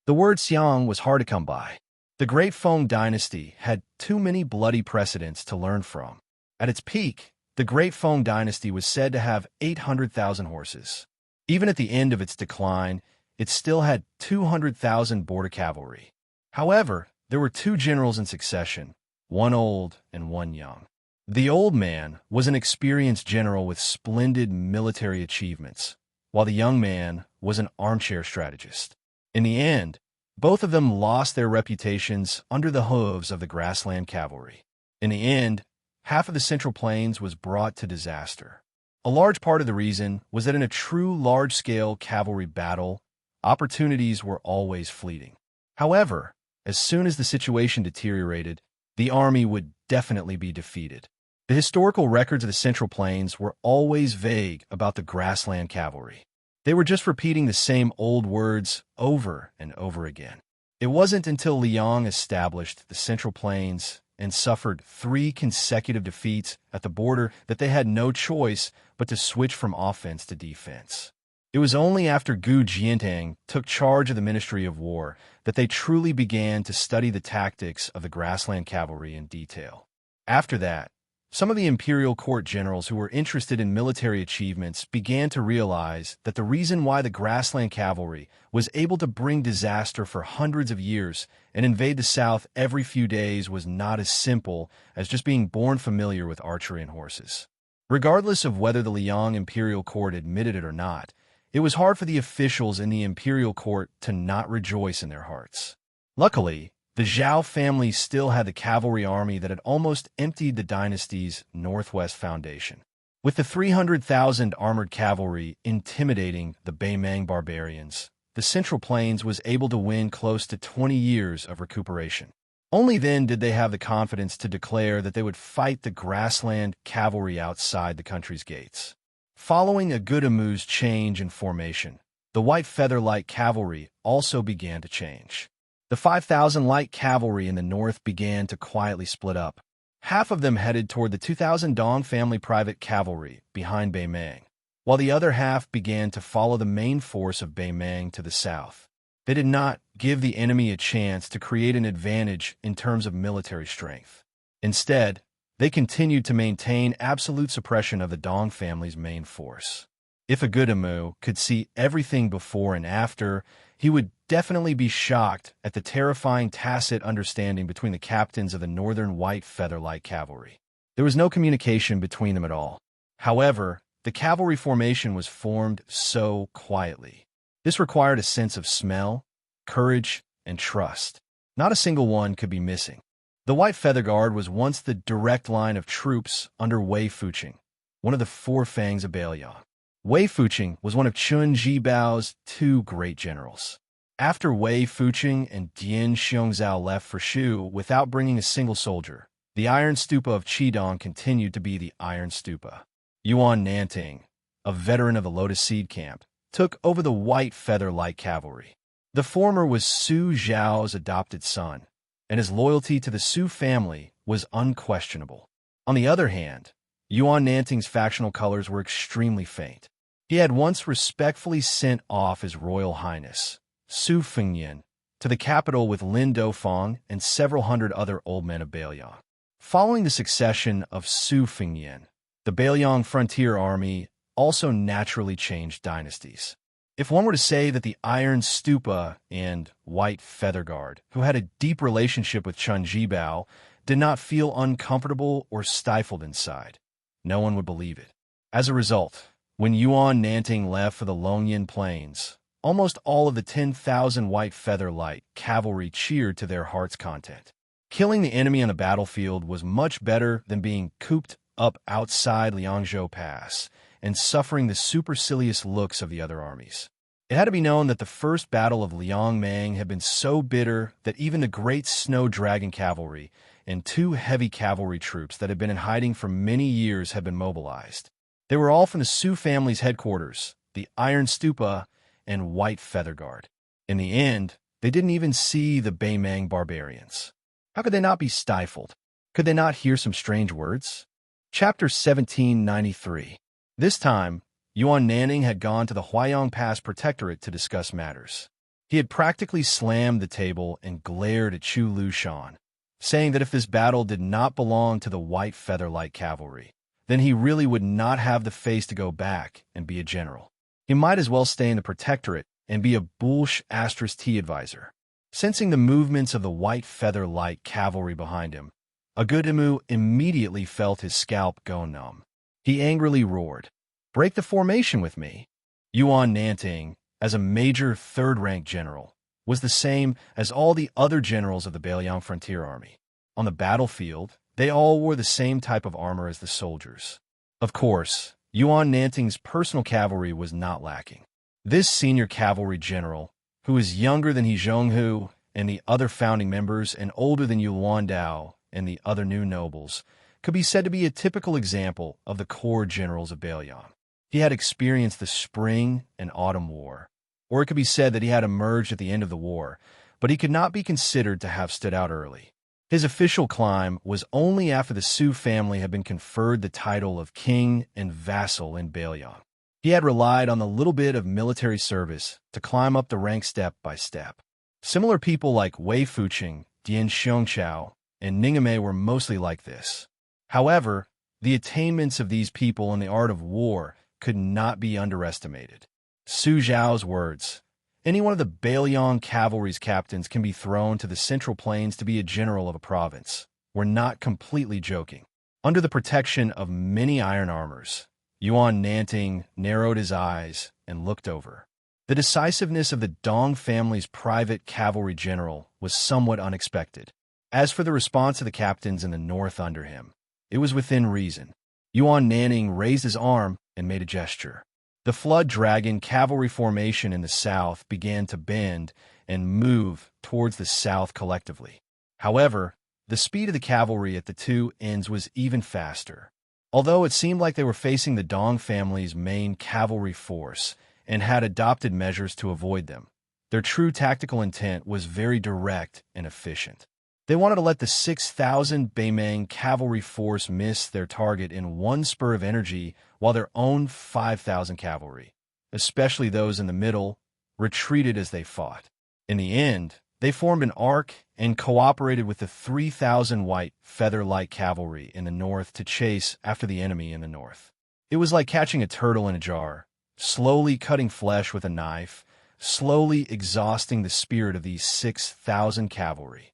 The word Xiang was hard to come by. The Great Feng Dynasty had too many bloody precedents to learn from. At its peak, the Great Feng Dynasty was said to have 800,000 horses. Even at the end of its decline, it still had 200,000 border cavalry. However, there were two generals in succession, one old and one young. The old man was an experienced general with splendid military achievements, while the young man was an armchair strategist. In the end, both of them lost their reputations under the hooves of the grassland cavalry. In the end, half of the Central Plains was brought to disaster. A large part of the reason was that in a true large-scale cavalry battle, opportunities were always fleeting. However, as soon as the situation deteriorated, the army would definitely be defeated. The historical records of the Central Plains were always vague about the grassland cavalry. They were just repeating the same old words over and over again. It wasn't until Liang established the Central Plains and suffered 3 consecutive defeats at the border that they had no choice but to switch from offense to defense. It was only after Gu Jiantang took charge of the Ministry of War that they truly began to study the tactics of the grassland cavalry in detail. After that, some of the imperial court generals who were interested in military achievements began to realize that the reason why the grassland cavalry was able to bring disaster for hundreds of years and invade the south every few days was not as simple as just being born familiar with archery and horses. Regardless of whether the Liang imperial court admitted it or not, it was hard for the officials in the imperial court to not rejoice in their hearts. Luckily, the Zhao family still had the cavalry army that had almost emptied the dynasty's northwest foundation. With the 300,000 armored cavalry intimidating the Beimang barbarians, the Central Plains was able to win close to 20 years of recuperation. Only then did they have the confidence to declare that they would fight the grassland cavalry outside the country's gates. Following Agutamu's change in formation, the white feather-light cavalry also began to change. The 5,000 light cavalry in the north began to quietly split up. Half of them headed toward the 2,000 Dong family private cavalry behind Beimang, while the other half began to follow the main force of Beimang to the south. They did not give the enemy a chance to create an advantage in terms of military strength. Instead, they continued to maintain absolute suppression of the Dong family's main force. If Agutamu could see everything before and after, he would definitely be shocked at the terrifying tacit understanding between the captains of the northern white feather-light cavalry. There was no communication between them at all. However, the cavalry formation was formed so quietly. This required a sense of smell, courage, and trust. Not a single one could be missing. The White Feather Guard was once the direct line of troops under Wei Fuqing, one of the 4 fangs of Bailiang. Wei Fuqing was one of Chun Jibao's 2 great generals. After Wei Fuqing and Dian Xiongzhao left for Shu without bringing a single soldier, the Iron Stupa of Qidong continued to be the Iron Stupa. Yuan Nanting, a veteran of the Lotus Seed Camp, took over the White Feather Light Cavalry. The former was Su Zhao's adopted son, and his loyalty to the Su family was unquestionable. On the other hand, Yuan Nanting's factional colors were extremely faint. He had once respectfully sent off His Royal Highness, Su Fengyan, to the capital with Lin Dofang and several hundred other old men of Beiliang. Following the succession of Su Fengyan, the Beiliang frontier army also naturally changed dynasties. If one were to say that the Iron Stupa and White Feather Guard, who had a deep relationship with Chen Jibao, did not feel uncomfortable or stifled inside, no one would believe it. As a result, when Yuan Nanting left for the Longyan Plains, almost all of the 10,000 White Feather Light cavalry cheered to their heart's content. Killing the enemy on the battlefield was much better than being cooped up outside Liangzhou Pass and suffering the supercilious looks of the other armies. It had to be known that the first battle of Liangmang had been so bitter that even the great Snow Dragon cavalry and 2 heavy cavalry troops that had been in hiding for many years had been mobilized. They were all from the Su family's headquarters, the Iron Stupa and White Feather Guard. In the end, they didn't even see the Beimang barbarians. How could they not be stifled? Could they not hear some strange words? Chapter 1793. This time, Yuan Nanning had gone to the Huayang Pass Protectorate to discuss matters. He had practically slammed the table and glared at Chu Lushan, saying that if this battle did not belong to the White Feather Light Cavalry, then he really would not have the face to go back and be a general. He might as well stay in the Protectorate and be a Bulsh *T advisor. Sensing the movements of the White Feather Light Cavalry behind him, Agudemu immediately felt his scalp go numb. He angrily roared, "Break the formation with me!" Yuan Nanting, as a major third-rank general, was the same as all the other generals of the Beiliang Frontier Army. On the battlefield, they all wore the same type of armor as the soldiers. Of course, Yuan Nanting's personal cavalry was not lacking. This senior cavalry general, who was younger than He Zhonghu and the other founding members and older than Yuan Dao and the other new nobles, could be said to be a typical example of the core generals of Beiliang. He had experienced the Spring and Autumn War, or it could be said that he had emerged at the end of the war, but he could not be considered to have stood out early. His official climb was only after the Su family had been conferred the title of king and vassal in Beiliang. He had relied on the little bit of military service to climb up the rank step by step. Similar people like Wei Fuqing, Dian Xiongzhao, and Ningame were mostly like this. However, the attainments of these people in the art of war could not be underestimated. Su Zhao's words, "Any one of the Beiliang cavalry's captains can be thrown to the Central Plains to be a general of a province," were not completely joking. Under the protection of many iron armors, Yuan Nanting narrowed his eyes and looked over. The decisiveness of the Dong family's private cavalry general was somewhat unexpected. As for the response of the captains in the north under him, it was within reason. Yuan Nanning raised his arm and made a gesture. The Flood Dragon cavalry formation in the south began to bend and move towards the south collectively. However, the speed of the cavalry at the two ends was even faster. Although it seemed like they were facing the Dong family's main cavalry force and had adopted measures to avoid them, their true tactical intent was very direct and efficient. They wanted to let the 6,000 Beimang cavalry force miss their target in one spur of energy while their own 5,000 cavalry, especially those in the middle, retreated as they fought. In the end, they formed an arc and cooperated with the 3,000 White Feather Light cavalry in the north to chase after the enemy in the north. It was like catching a turtle in a jar, slowly cutting flesh with a knife, slowly exhausting the spirit of these 6,000 cavalry.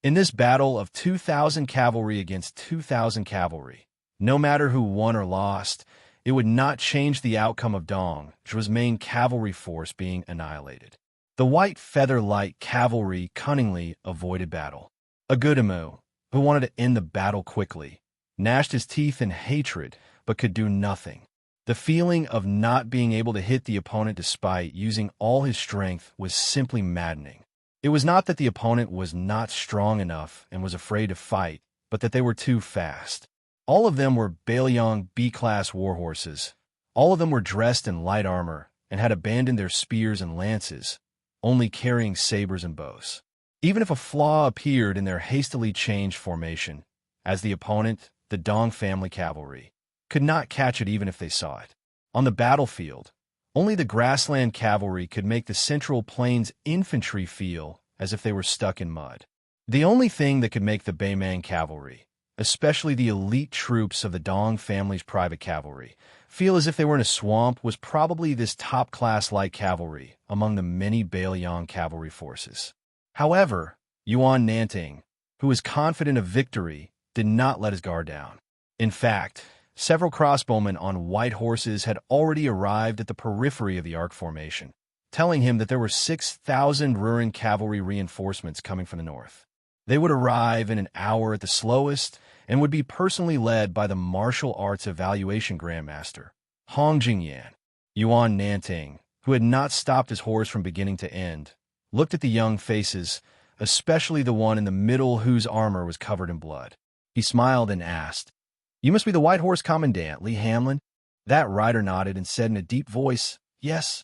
In this battle of 2,000 cavalry against 2,000 cavalry, no matter who won or lost, it would not change the outcome of Dong's main cavalry force being annihilated. The White Feather Light cavalry cunningly avoided battle. Agudemu, who wanted to end the battle quickly, gnashed his teeth in hatred but could do nothing. The feeling of not being able to hit the opponent despite using all his strength was simply maddening. It was not that the opponent was not strong enough and was afraid to fight, but that they were too fast. All of them were Bailiang B-class warhorses. All of them were dressed in light armor and had abandoned their spears and lances, only carrying sabers and bows. Even if a flaw appeared in their hastily changed formation, as the opponent, the Dong family cavalry, could not catch it even if they saw it. On the battlefield, only the grassland cavalry could make the Central Plains infantry feel as if they were stuck in mud. The only thing that could make the Baimang cavalry, especially the elite troops of the Dong family's private cavalry, feel as if they were in a swamp was probably this top-class light cavalry among the many Bailiang cavalry forces. However, Yuan Nanting, who was confident of victory, did not let his guard down. In fact, several crossbowmen on white horses had already arrived at the periphery of the arc formation, telling him that there were 6,000 Ruren cavalry reinforcements coming from the north. They would arrive in an hour at the slowest and would be personally led by the martial arts evaluation grandmaster, Hong Jingyan. Yuan Nanting, who had not stopped his horse from beginning to end, looked at the young faces, especially the one in the middle whose armor was covered in blood. He smiled and asked, "You must be the White Horse Commandant, Li Hamlin?" That rider nodded and said in a deep voice, "Yes,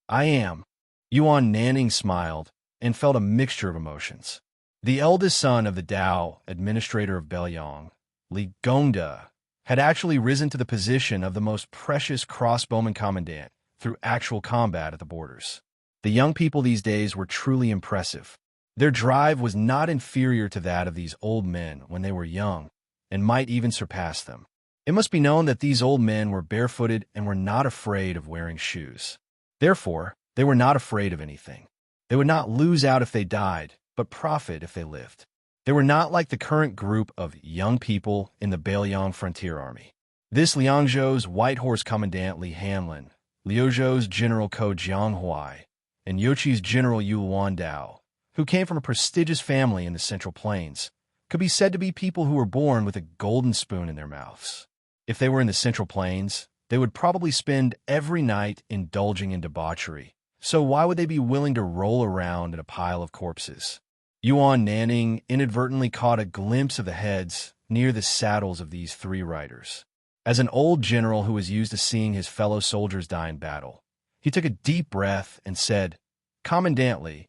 I am." Yuan Nanning smiled and felt a mixture of emotions. The eldest son of the Dao, administrator of Bailiang, Li Gongda, had actually risen to the position of the most precious crossbowman commandant through actual combat at the borders. The young people these days were truly impressive. Their drive was not inferior to that of these old men when they were young, and might even surpass them. It must be known that these old men were barefooted and were not afraid of wearing shoes. Therefore, they were not afraid of anything. They would not lose out if they died, but profit if they lived. They were not like the current group of young people in the Bailiang Frontier Army. This Liangzhou's White Horse Commandant Li Hanlin, Liuzhou's General Ko Jianghuai, and Yochi's General Yu Wandao, who came from a prestigious family in the Central Plains, could be said to be people who were born with a golden spoon in their mouths. If they were in the Central Plains, they would probably spend every night indulging in debauchery, so why would they be willing to roll around in a pile of corpses? Yuan Nanning inadvertently caught a glimpse of the heads near the saddles of these three riders. As an old general who was used to seeing his fellow soldiers die in battle, he took a deep breath and said, "Commandant Li,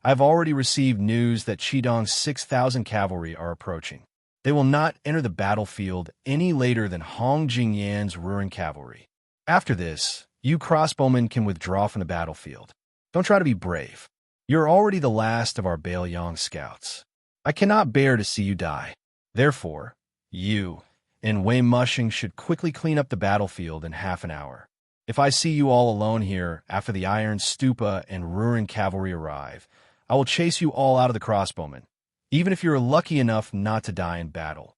I have already received news that Qidong's 6,000 cavalry are approaching. They will not enter the battlefield any later than Hong Jingyan's Ruren cavalry. After this, you crossbowmen can withdraw from the battlefield. Don't try to be brave. You're already the last of our Bailiang scouts. I cannot bear to see you die. Therefore, you and Wei Mushing should quickly clean up the battlefield in half an hour. If I see you all alone here after the Iron Stupa and Ruren cavalry arrive, I will chase you all out of the crossbowmen, even if you're lucky enough not to die in battle."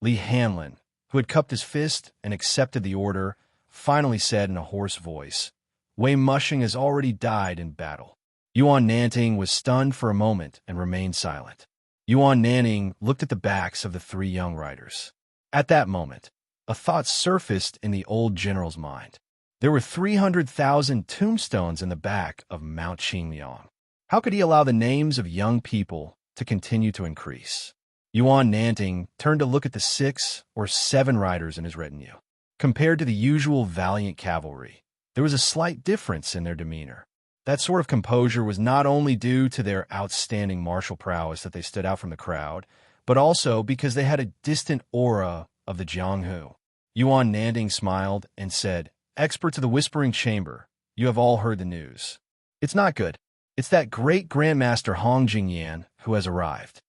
Li Hanlin, who had cupped his fist and accepted the order, finally said in a hoarse voice, "Wei Mushing has already died in battle." Yuan Nanting was stunned for a moment and remained silent. Yuan Nanning looked at the backs of the three young riders. At that moment, a thought surfaced in the old general's mind. There were 300,000 tombstones in the back of Mount Qingliang. How could he allow the names of young people to continue to increase? Yuan Nanting turned to look at the 6 or 7 riders in his retinue. Compared to the usual valiant cavalry, there was a slight difference in their demeanor. That sort of composure was not only due to their outstanding martial prowess that they stood out from the crowd, but also because they had a distant aura of the Jianghu. Yuan Nanting smiled and said, "Experts of the Whispering Chamber, you have all heard the news. It's not good. It's that great Grandmaster Hong Jingyan who has arrived."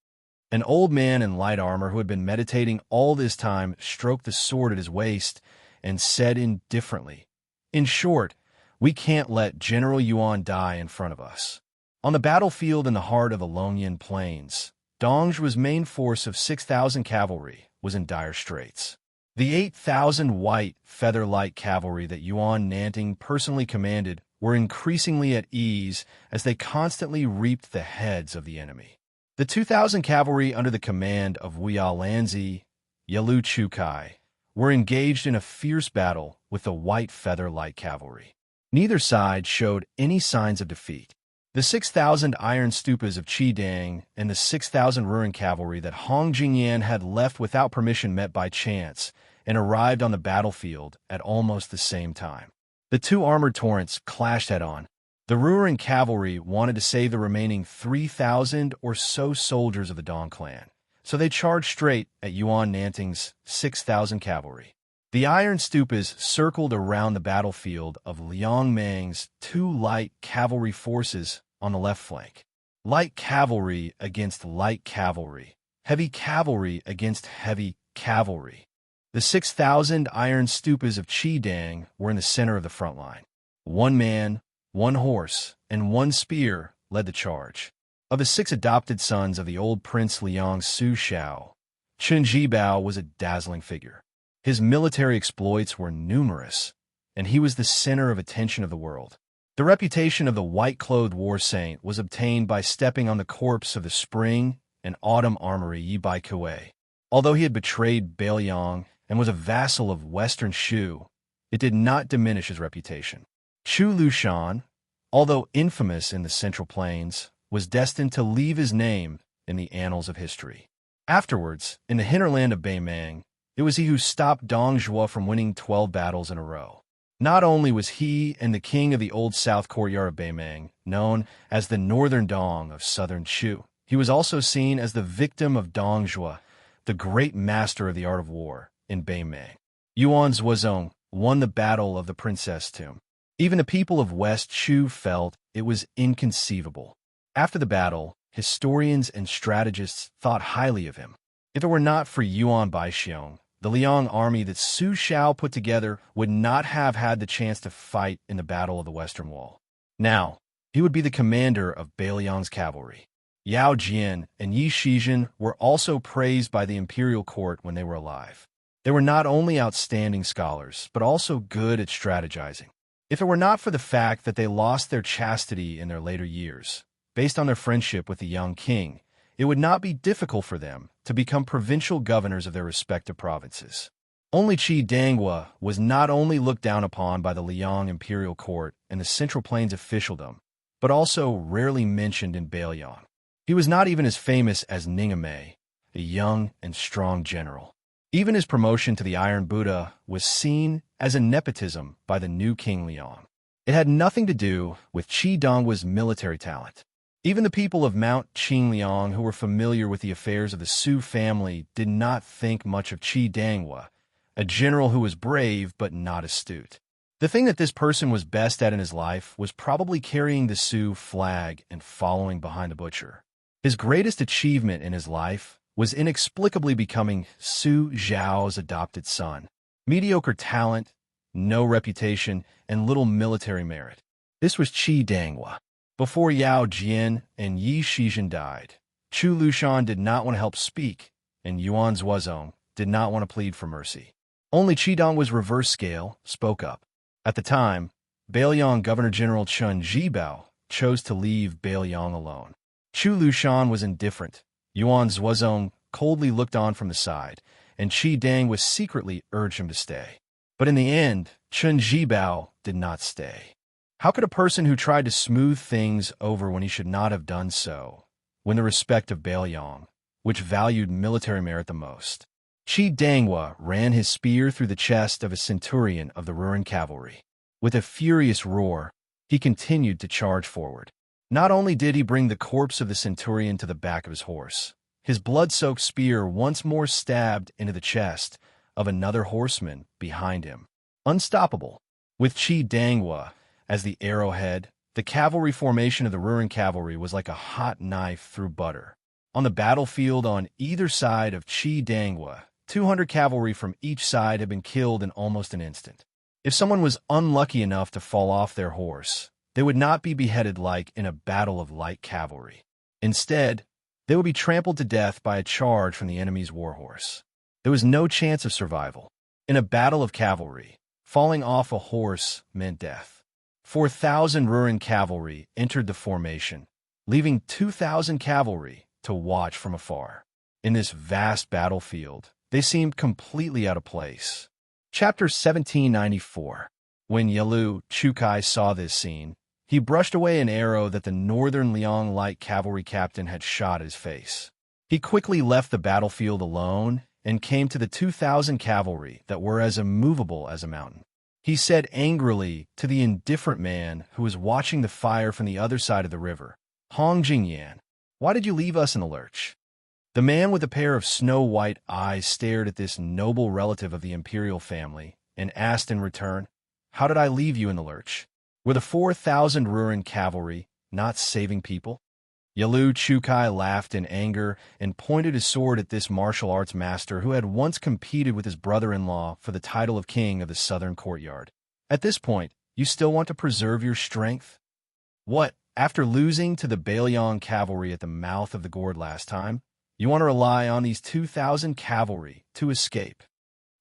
An old man in light armor who had been meditating all this time stroked the sword at his waist and said indifferently, "In short, we can't let General Yuan die in front of us." On the battlefield in the heart of the Longyan Plains, Dongzhu's main force of 6,000 cavalry was in dire straits. The 8,000 white, feather-light cavalry that Yuan Nanting personally commanded were increasingly at ease as they constantly reaped the heads of the enemy. The 2,000 cavalry under the command of Wuya Lanzi, Yalu Chukai, were engaged in a fierce battle with the White Feather Light Cavalry. Neither side showed any signs of defeat. The 6,000 iron stupas of Qidang and the 6,000 Ruran cavalry that Hong Jingyan had left without permission met by chance and arrived on the battlefield at almost the same time. The two armored torrents clashed head-on. The Ruran cavalry wanted to save the remaining 3,000 or so soldiers of the Dong clan, so they charged straight at Yuan Nanting's 6,000 cavalry. The iron stupas circled around the battlefield of Liang Mang's two light cavalry forces on the left flank. Light cavalry against light cavalry. Heavy cavalry against heavy cavalry. The 6,000 iron stupas of Qidang were in the center of the front line. One man, one horse, and one spear led the charge. Of the 6 adopted sons of the old Prince Liang Su Shao, Chen Jibao was a dazzling figure. His military exploits were numerous, and he was the center of attention of the world. The reputation of the white-clothed war saint was obtained by stepping on the corpse of the spring and autumn armory Yi Bai Kuei. Although he had betrayed Bailiang and was a vassal of Western Shu, it did not diminish his reputation. Chu Lushan, although infamous in the Central Plains, was destined to leave his name in the annals of history. Afterwards, in the hinterland of Beimang, it was he who stopped Dong Zhuo from winning 12 battles in a row. Not only was he and the king of the Old South Courtyard of Beimang known as the Northern Dong of Southern Shu, he was also seen as the victim of Dong Zhuo, the great master of the art of war in Beimang. Yuan Zhuozong won the Battle of the Princess Tomb. Even the people of West Shu felt it was inconceivable. After the battle, historians and strategists thought highly of him. If it were not for Yuan Baixiong, the Liang army that Su Shao put together would not have had the chance to fight in the Battle of the Western Wall. Now, he would be the commander of Bailiang's cavalry. Yao Jian and Yi Shizhen were also praised by the imperial court when they were alive. They were not only outstanding scholars, but also good at strategizing. If it were not for the fact that they lost their chastity in their later years, based on their friendship with the young king, it would not be difficult for them to become provincial governors of their respective provinces. Only Qidang was not only looked down upon by the Liang imperial court and the Central Plains officialdom, but also rarely mentioned in Bailiang. He was not even as famous as Ningamei, a young and strong general. Even his promotion to the Iron Buddha was seen as a nepotism by the new King Liang. It had nothing to do with Qidang's military talent. Even the people of Mount Qingliang who were familiar with the affairs of the Su family did not think much of Qidang, a general who was brave but not astute. The thing that this person was best at in his life was probably carrying the Su flag and following behind the butcher. His greatest achievement in his life was inexplicably becoming Su Zhao's adopted son. Mediocre talent, no reputation, and little military merit. This was Qidang. Before Yao Jian and Yi Shizhen died, Chu Lushan did not want to help speak, and Yuan Zhuozong did not want to plead for mercy. Only Qidang's reverse scale spoke up. At the time, Bailiang Governor-General Chen Jibao chose to leave Bailiang alone. Chu Lushan was indifferent. Yuan Zhuozong coldly looked on from the side, and Qidang was secretly urged him to stay. But in the end, Chen Jibao did not stay. How could a person who tried to smooth things over when he should not have done so win the respect of Bailiang, which valued military merit the most? Qidang ran his spear through the chest of a centurion of the Ruran cavalry. With a furious roar, he continued to charge forward. Not only did he bring the corpse of the centurion to the back of his horse, his blood-soaked spear once more stabbed into the chest of another horseman behind him. Unstoppable. With Qidang as the arrowhead, the cavalry formation of the Ruran cavalry was like a hot knife through butter. On the battlefield on either side of Qidang, 200 cavalry from each side had been killed in almost an instant. If someone was unlucky enough to fall off their horse, they would not be beheaded like in a battle of light cavalry. Instead, they would be trampled to death by a charge from the enemy's warhorse. There was no chance of survival. In a battle of cavalry, falling off a horse meant death. 4,000 Ruran cavalry entered the formation, leaving 2,000 cavalry to watch from afar. In this vast battlefield, They seemed completely out of place. Chapter 1794. When Yalu Chukai saw this scene, he brushed away an arrow that the Northern Liang Light Cavalry captain had shot at his face. He quickly left the battlefield alone and came to the 2,000 cavalry that were as immovable as a mountain. He said angrily to the indifferent man who was watching the fire from the other side of the river, "Hong Jingyan, why did you leave us in the lurch?" The man with a pair of snow-white eyes stared at this noble relative of the imperial family and asked in return, "How did I leave you in the lurch? Were the 4,000 Ruren cavalry not saving people?" Yalu Chukai laughed in anger and pointed his sword at this martial arts master who had once competed with his brother-in-law for the title of king of the southern courtyard. "At this point, you still want to preserve your strength? What, after losing to the Bailiang cavalry at the mouth of the gourd last time, you want to rely on these 2,000 cavalry to escape?"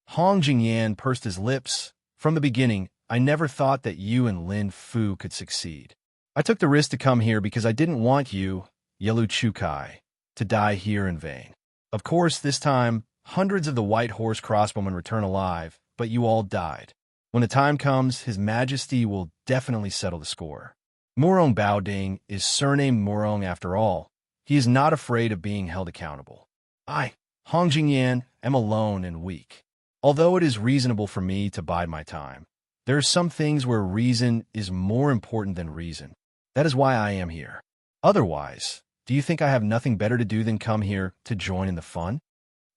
Hong Jingyan pursed his lips. "From the beginning, I never thought that you and Lin Fu could succeed. I took the risk to come here because I didn't want you, Yalu Chukai, to die here in vain. Of course, this time, hundreds of the White Horse crossbowmen return alive, but you all died. When the time comes, His Majesty will definitely settle the score. Murong Baoding is surnamed Murong after all. He is not afraid of being held accountable. I, Hong Jingyan, am alone and weak. Although it is reasonable for me to bide my time, there are some things where reason is more important than reason. That is why I am here. Otherwise, do you think I have nothing better to do than come here to join in the fun?"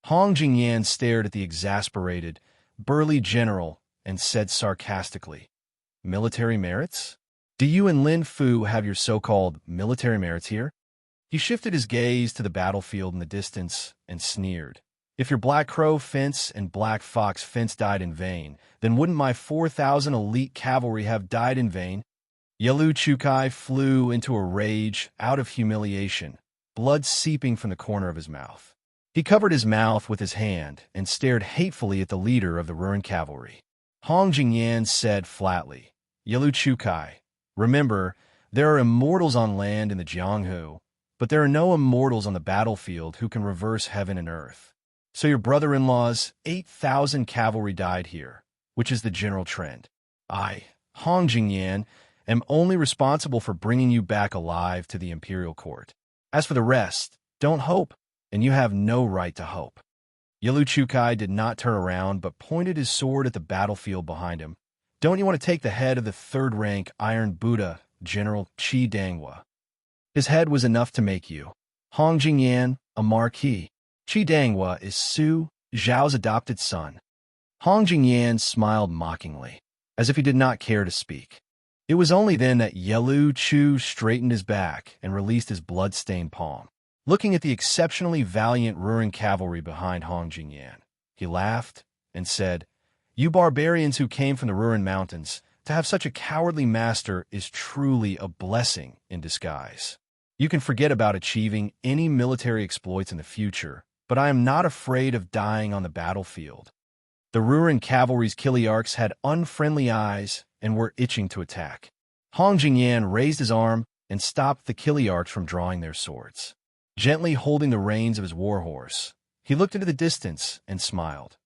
Hong Jingyan stared at the exasperated, burly general and said sarcastically, "Military merits? Do you and Lin Fu have your so-called military merits here?" He shifted his gaze to the battlefield in the distance and sneered. "If your Black Crow fence and Black Fox fence died in vain, then wouldn't my 4,000 elite cavalry have died in vain?" Yalu Chukai flew into a rage out of humiliation, blood seeping from the corner of his mouth. He covered his mouth with his hand and stared hatefully at the leader of the Ruren cavalry. Hong Jingyan said flatly, "Yalu Chukai, remember, there are immortals on land in the Jianghu, but there are no immortals on the battlefield who can reverse heaven and earth. So your brother-in-law's 8,000 cavalry died here, which is the general trend. I, Hong Jingyan, am only responsible for bringing you back alive to the imperial court. As for the rest, don't hope, and you have no right to hope." Yalu Chukai did not turn around but pointed his sword at the battlefield behind him. "Don't you want to take the head of the third-rank Iron Buddha, General Qi Dangwa? His head was enough to make you, Hong Jingyan, a marquis. Qi Dangwa is Su Zhao's adopted son." Hong Jingyan smiled mockingly, as if he did not care to speak. It was only then that Yalu Chu straightened his back and released his blood-stained palm. Looking at the exceptionally valiant Ruren cavalry behind Hong Jingyan, he laughed and said, "You barbarians who came from the Ruren Mountains, to have such a cowardly master is truly a blessing in disguise. You can forget about achieving any military exploits in the future, but I am not afraid of dying on the battlefield." The Ruren cavalry's Kiliarchs had unfriendly eyes and were itching to attack. Hong Jingyan raised his arm and stopped the Kiliarchs from drawing their swords. Gently holding the reins of his warhorse, he looked into the distance and smiled.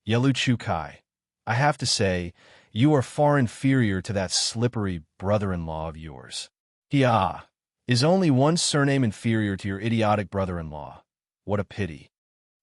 "Yalu Chukai, I have to say, you are far inferior to that slippery brother-in-law of yours. He is only one surname inferior to your idiotic brother-in-law. What a pity."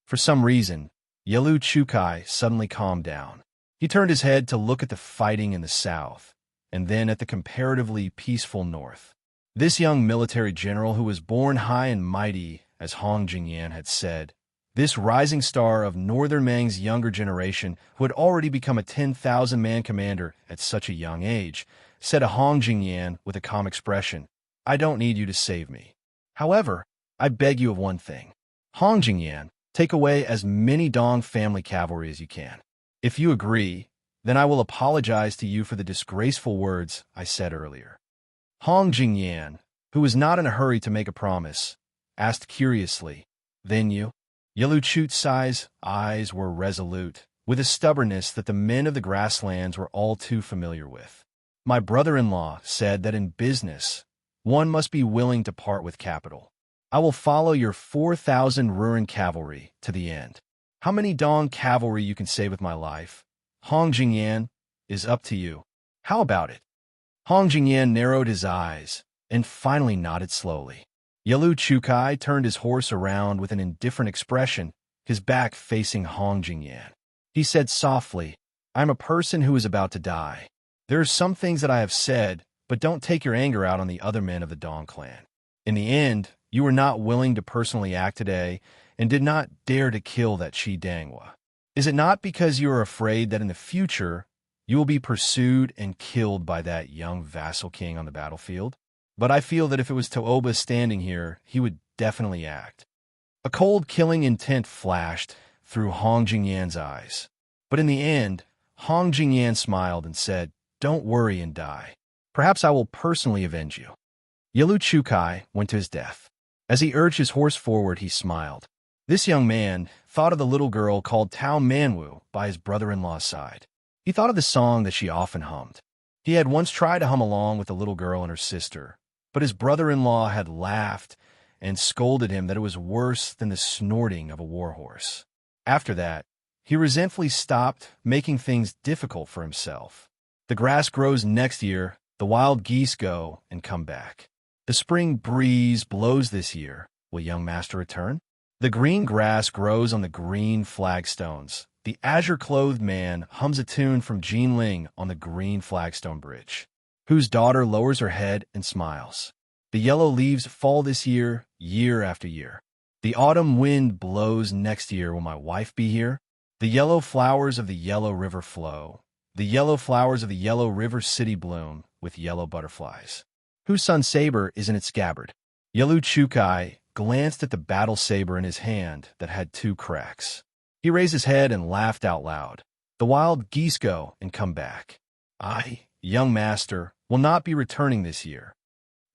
For some reason, Yalu Chukai suddenly calmed down. He turned his head to look at the fighting in the south, and then at the comparatively peaceful north. This young military general who was born high and mighty, as Hong Jingyan had said, this rising star of Northern Mang's younger generation, who had already become a 10,000-man commander at such a young age, said to Hong Jingyan with a calm expression, "I don't need you to save me. However, I beg you of one thing. Hong Jingyan, take away as many Dong family cavalry as you can. If you agree, then I will apologize to you for the disgraceful words I said earlier." Hong Jingyan, who was not in a hurry to make a promise, asked curiously, "Then you?" Yalu Chutsai's eyes were resolute, with a stubbornness that the men of the grasslands were all too familiar with. "My brother-in-law said that in business, one must be willing to part with capital. I will follow your 4,000 Ruren cavalry to the end." How many Dong cavalry you can save with my life? Hong Jingyan is up to you. How about it? Hong Jingyan narrowed his eyes and finally nodded slowly. Yalu Chukai turned his horse around with an indifferent expression, his back facing Hong Jingyan. He said softly, I'm a person who is about to die. There are some things that I have said, but don't take your anger out on the other men of the Dong clan. In the end, you were not willing to personally act today and did not dare to kill that Qi Dangwa. Is it not because you are afraid that in the future you will be pursued and killed by that young vassal king on the battlefield? But I feel that if it was Tooba standing here, he would definitely act. A cold, killing intent flashed through Hong Jingyan's eyes. But in the end, Hong Jingyan smiled and said, Don't worry and die. Perhaps I will personally avenge you. Yalu Chukai went to his death. As he urged his horse forward, he smiled. This young man thought of the little girl called Tao Manwu by his brother-in-law's side. He thought of the song that she often hummed. He had once tried to hum along with the little girl and her sister, but his brother-in-law had laughed and scolded him that it was worse than the snorting of a warhorse. After that, he resentfully stopped making things difficult for himself. The grass grows next year, the wild geese go and come back. The spring breeze blows this year. Will young master return? The green grass grows on the green flagstones. The azure-clothed man hums a tune from Jinling on the green flagstone bridge, whose daughter lowers her head and smiles. The yellow leaves fall this year, year after year. The autumn wind blows next year. Will my wife be here? The yellow flowers of the yellow river flow. The yellow flowers of the yellow river city bloom with yellow butterflies. Whose sun saber is in its scabbard? Yalu Chukai glanced at the battle saber in his hand that had 2 cracks. He raised his head and laughed out loud. The wild geese go and come back. I, young master, will not be returning this year.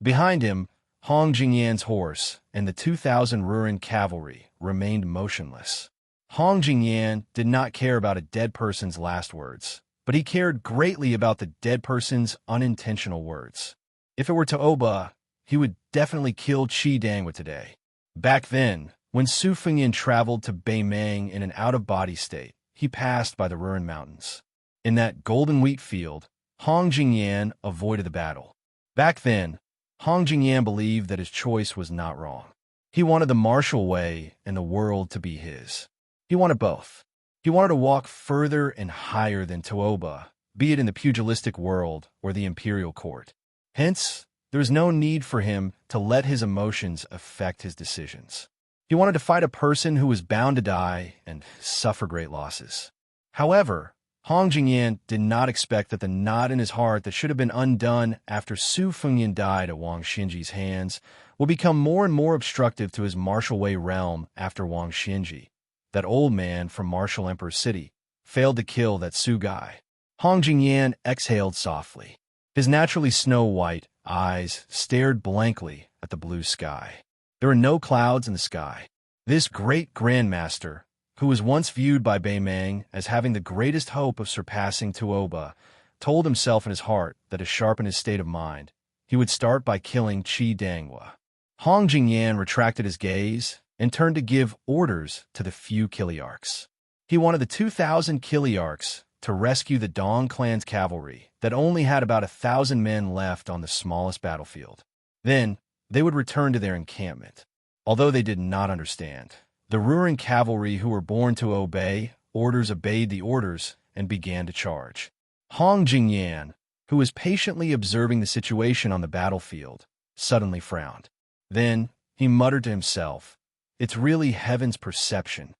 Behind him, Hong Jingyan's horse and the 2,000 Ruren cavalry remained motionless. Hong Jingyan did not care about a dead person's last words, but he cared greatly about the dead person's unintentional words. If it were Tooba, he would definitely kill Qi Dangwa today. Back then, when Su Fengyin traveled to Beimang in an out-of-body state, he passed by the Ruren Mountains. In that golden wheat field, Hong Jingyan avoided the battle. Back then, Hong Jingyan believed that his choice was not wrong. He wanted the martial way and the world to be his. He wanted both. He wanted to walk further and higher than Tooba, be it in the pugilistic world or the imperial court. Hence, there was no need for him to let his emotions affect his decisions. He wanted to fight a person who was bound to die and suffer great losses. However, Hong Jingyan did not expect that the knot in his heart that should have been undone after Su Fengyin died at Wang Xinji's hands will become more and more obstructive to his martial way realm after Wang Xinji, that old man from Martial Emperor City, failed to kill that Su guy. Hong Jingyan exhaled softly. His naturally snow-white eyes stared blankly at the blue sky. There were no clouds in the sky. This great grandmaster, who was once viewed by Beimang as having the greatest hope of surpassing Tooba, told himself in his heart that to sharpen his state of mind, he would start by killing Qi Dangwa. Hong Jingyan retracted his gaze and turned to give orders to the few Kiliarchs. He wanted the 2,000 Kiliarchs to rescue the Dong clan's cavalry that only had about 1,000 men left on the smallest battlefield. Then, they would return to their encampment. Although they did not understand, the Ruren cavalry who were born to obey orders obeyed the orders and began to charge. Hong Jingyan, who was patiently observing the situation on the battlefield, suddenly frowned. Then, he muttered to himself, It's really heaven's perception.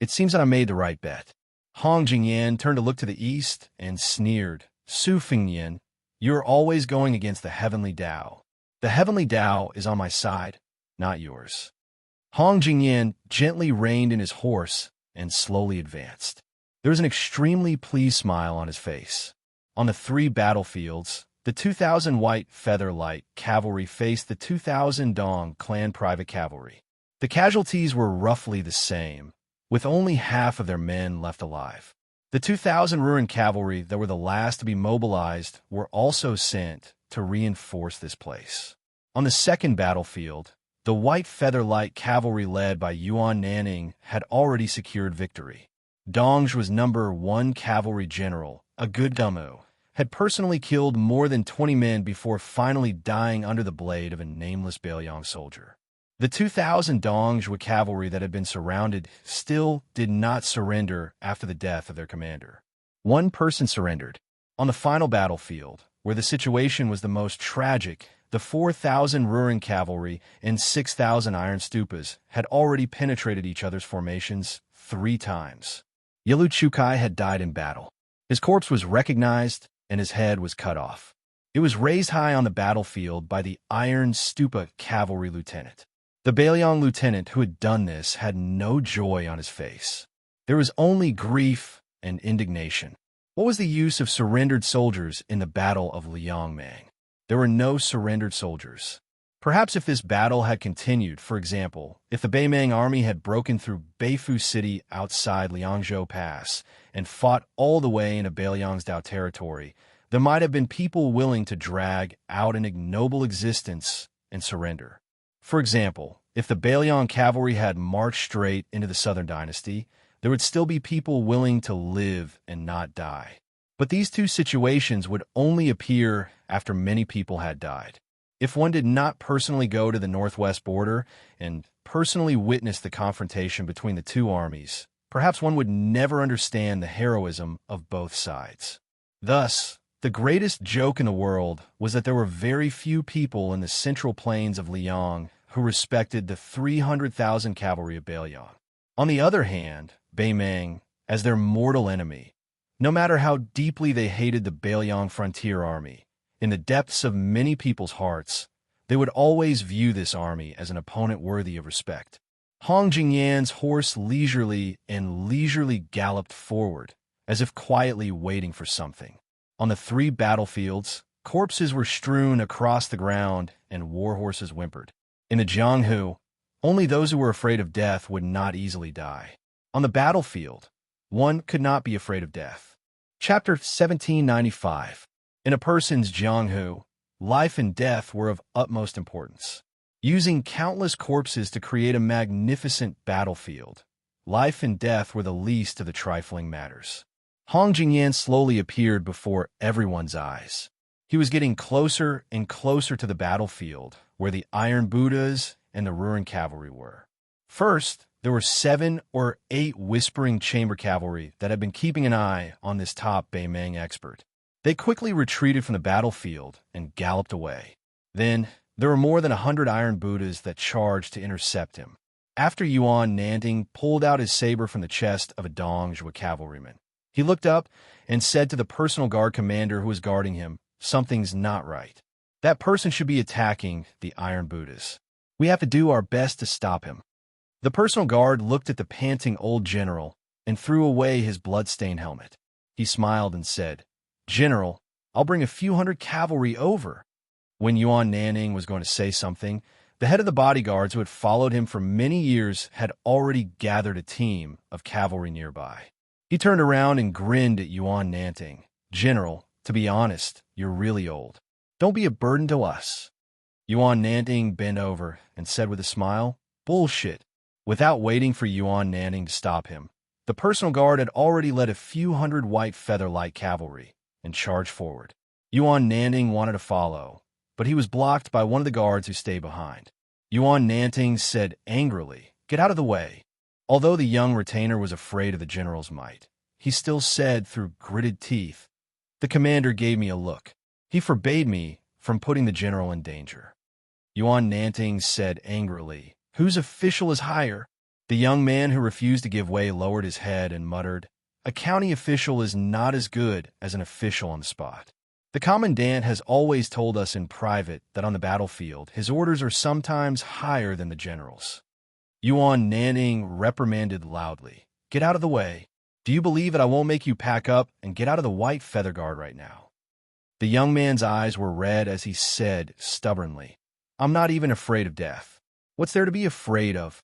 It seems that I made the right bet. Hong Jingyan turned to look to the east and sneered. Su Fengyin, you are always going against the heavenly Tao. The heavenly Tao is on my side, not yours. Hong Jingyan gently reined in his horse and slowly advanced. There was an extremely pleased smile on his face. On the 3 battlefields, the 2,000 white feather light cavalry faced the 2,000 Dong clan private cavalry. The casualties were roughly the same, with only half of their men left alive. The 2,000 Ruren cavalry that were the last to be mobilized were also sent to reinforce this place. On the second battlefield, The white feather-light cavalry led by Yuan Nanning had already secured victory. Dongzhi was #1 cavalry general, a good Dummu, had personally killed more than 20 men before finally dying under the blade of a nameless Bailiang soldier. The 2,000 Dongzhi cavalry that had been surrounded still did not surrender after the death of their commander. One person surrendered. On the final battlefield, where the situation was the most tragic, the 4,000 Ruren cavalry and 6,000 iron stupas had already penetrated each other's formations 3 times. Yalu Chukai had died in battle. His corpse was recognized, and his head was cut off. It was raised high on the battlefield by the Iron Stupa cavalry lieutenant. The Bailiang lieutenant who had done this had no joy on his face. There was only grief and indignation. What was the use of surrendered soldiers in the Battle of Liangmang? There were no surrendered soldiers. Perhaps if this battle had continued, for example, if the Beimang army had broken through Beifu City outside Liangzhou Pass and fought all the way into Bailiangsdao territory, there might have been people willing to drag out an ignoble existence and surrender. For example, if the Bailiang cavalry had marched straight into the Southern Dynasty, there would still be people willing to live and not die. But these two situations would only appear after many people had died. If one did not personally go to the northwest border and personally witness the confrontation between the two armies, perhaps one would never understand the heroism of both sides. Thus, the greatest joke in the world was that there were very few people in the central plains of Liang who respected the 300,000 cavalry of Bailiang. On the other hand, Beimang, as their mortal enemy, no matter how deeply they hated the Bailiang frontier army, in the depths of many people's hearts, they would always view this army as an opponent worthy of respect. Hong Jingyan's horse leisurely galloped forward, as if quietly waiting for something. On the 3 battlefields, corpses were strewn across the ground and war horses whimpered. In the Jianghu, only those who were afraid of death would not easily die. On the battlefield, one could not be afraid of death. Chapter 1795. In a person's Jianghu, life and death were of utmost importance. Using countless corpses to create a magnificent battlefield, life and death were the least of the trifling matters. Hong Jingyan slowly appeared before everyone's eyes. He was getting closer and closer to the battlefield, where the Iron Buddhas and the Ruren cavalry were. First, there were 7 or 8 whispering chamber cavalry that had been keeping an eye on this top Beimang expert. They quickly retreated from the battlefield and galloped away. Then, there were more than 100 Iron Buddhas that charged to intercept him. After Yuan Nanting pulled out his saber from the chest of a Dongzhi cavalryman, he looked up and said to the personal guard commander who was guarding him, "Something's not right. That person should be attacking the Iron Buddhas. We have to do our best to stop him." The personal guard looked at the panting old general and threw away his blood-stained helmet. He smiled and said, "General, I'll bring a few hundred cavalry over." When Yuan Nanning was going to say something, the head of the bodyguards who had followed him for many years had already gathered a team of cavalry nearby. He turned around and grinned at Yuan Nanting. "General, to be honest, you're really old. Don't be a burden to us." Yuan Nanting bent over and said with a smile, "Bullshit." Without waiting for Yuan Nanning to stop him, the personal guard had already led a few hundred white feather-light cavalry and charged forward. Yuan Nanting wanted to follow, but he was blocked by one of the guards who stayed behind. Yuan Nanting said angrily, "Get out of the way." Although the young retainer was afraid of the general's might, he still said through gritted teeth, "The commander gave me a look. He forbade me from putting the general in danger." Yuan Nanting said angrily, "Whose official is higher?" The young man who refused to give way lowered his head and muttered, "A county official is not as good as an official on the spot. The commandant has always told us in private that on the battlefield, his orders are sometimes higher than the general's." Yuan Nanning reprimanded loudly, "Get out of the way. Do you believe that I won't make you pack up and get out of the white feather guard right now?" The young man's eyes were red as he said stubbornly, "I'm not even afraid of death. What's there to be afraid of?"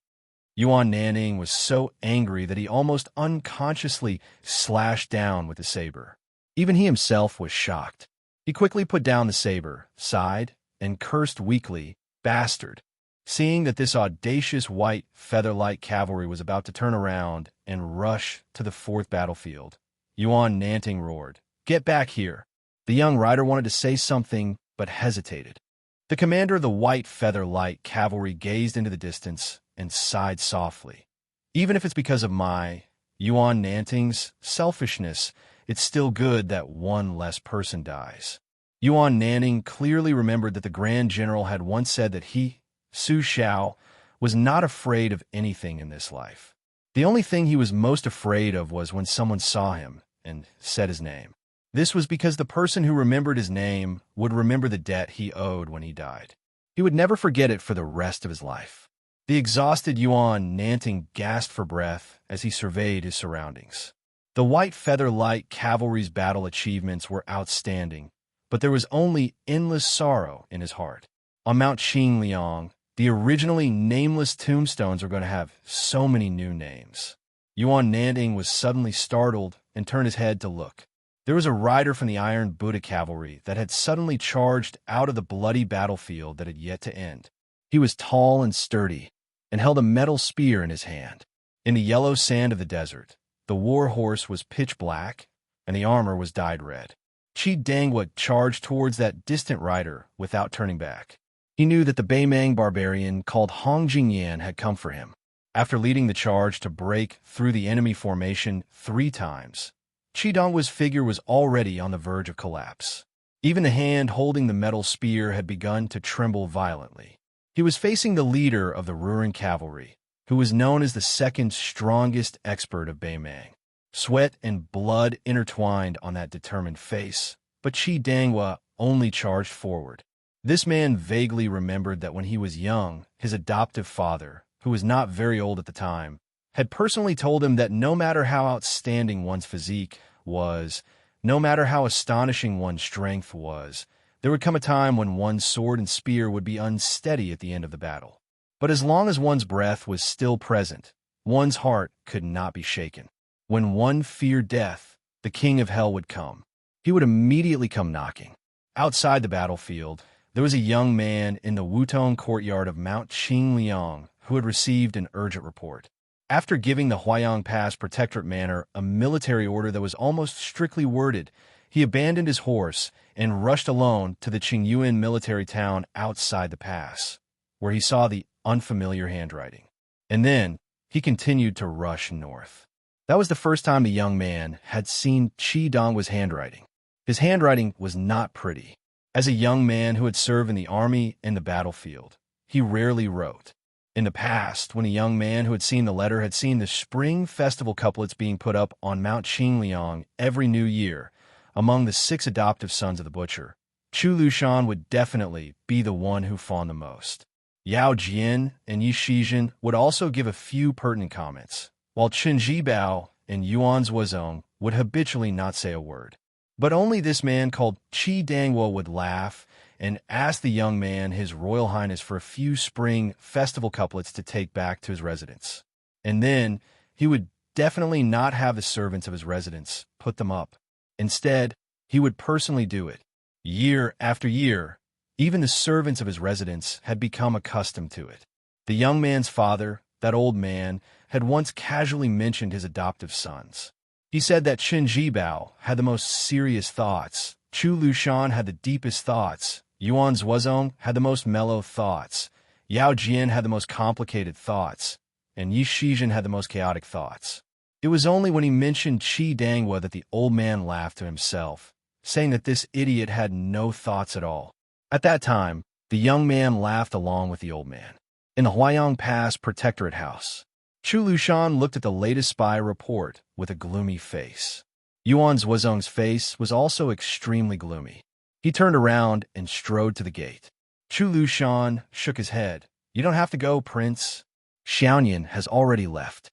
Yuan Nanning was so angry that he almost unconsciously slashed down with the saber. Even he himself was shocked. He quickly put down the saber, sighed, and cursed weakly, "Bastard." Seeing that this audacious white feather-light cavalry was about to turn around and rush to the fourth battlefield, Yuan Nanting roared, "Get back here!" The young rider wanted to say something, but hesitated. The commander of the white feather-light cavalry gazed into the distance and sighed softly. "Even if it's because of my, Yuan Nanting's, selfishness, it's still good that one less person dies." Yuan Nanting clearly remembered that the Grand General had once said that he, Su Xiao, was not afraid of anything in this life. The only thing he was most afraid of was when someone saw him and said his name. This was because the person who remembered his name would remember the debt he owed when he died. He would never forget it for the rest of his life. The exhausted Yuan Nanting gasped for breath as he surveyed his surroundings. The white feather-light cavalry's battle achievements were outstanding, but there was only endless sorrow in his heart. On Mount Qingliang, the originally nameless tombstones were going to have so many new names. Yuan Nanting was suddenly startled and turned his head to look. There was a rider from the Iron Buddha cavalry that had suddenly charged out of the bloody battlefield that had yet to end. He was tall and sturdy and held a metal spear in his hand. In the yellow sand of the desert, the war horse was pitch black and the armor was dyed red. Qi Dangwa charged towards that distant rider without turning back. He knew that the Beimang barbarian called Hong Jingyan had come for him. After leading the charge to break through the enemy formation 3 times, Qi Dangwa's figure was already on the verge of collapse. Even the hand holding the metal spear had begun to tremble violently. He was facing the leader of the Ruran cavalry, who was known as the second strongest expert of Beimang. Sweat and blood intertwined on that determined face, but Qi Dangwa only charged forward. This man vaguely remembered that when he was young, his adoptive father, who was not very old at the time, had personally told him that no matter how outstanding one's physique was, no matter how astonishing one's strength was, there would come a time when one's sword and spear would be unsteady at the end of the battle. But as long as one's breath was still present, one's heart could not be shaken. When one feared death, the king of hell would come. He would immediately come knocking. Outside the battlefield, there was a young man in the Wutong courtyard of Mount Qingliang who had received an urgent report. After giving the Huayang Pass Protectorate Manor a military order that was almost strictly worded, he abandoned his horse and rushed alone to the Qingyuan military town outside the pass, where he saw the unfamiliar handwriting. And then he continued to rush north. That was the first time the young man had seen Qi Dangwa's handwriting. His handwriting was not pretty. As a young man who had served in the army and the battlefield, he rarely wrote. In the past, when a young man who had seen the letter had seen the spring festival couplets being put up on Mount Qingliang every new year, among the 6 adoptive sons of the butcher, Chu Lushan would definitely be the one who fawned the most. Yao Jian and Yi Shizhen would also give a few pertinent comments, while Chen Jibao and Yuan Zuozong would habitually not say a word. But only this man called Qi Dangwa would laugh and ask the young man His Royal Highness for a few spring festival couplets to take back to his residence. And then he would definitely not have the servants of his residence put them up. Instead, he would personally do it. Year after year, even the servants of his residence had become accustomed to it. The young man's father, that old man, had once casually mentioned his adoptive sons. He said that Chen Jibao had the most serious thoughts, Chu Lushan had the deepest thoughts, Yuan Zuozong had the most mellow thoughts, Yao Jian had the most complicated thoughts, and Yi Shizhen had the most chaotic thoughts. It was only when he mentioned Qi Dangwa that the old man laughed to himself, saying that this idiot had no thoughts at all. At that time, the young man laughed along with the old man. In the Huayang Pass Protectorate House, Chu Lushan looked at the latest spy report with a gloomy face. Yuan Zuozong's face was also extremely gloomy. He turned around and strode to the gate. Chu Lushan shook his head. "You don't have to go, Prince. Xianxia has already left."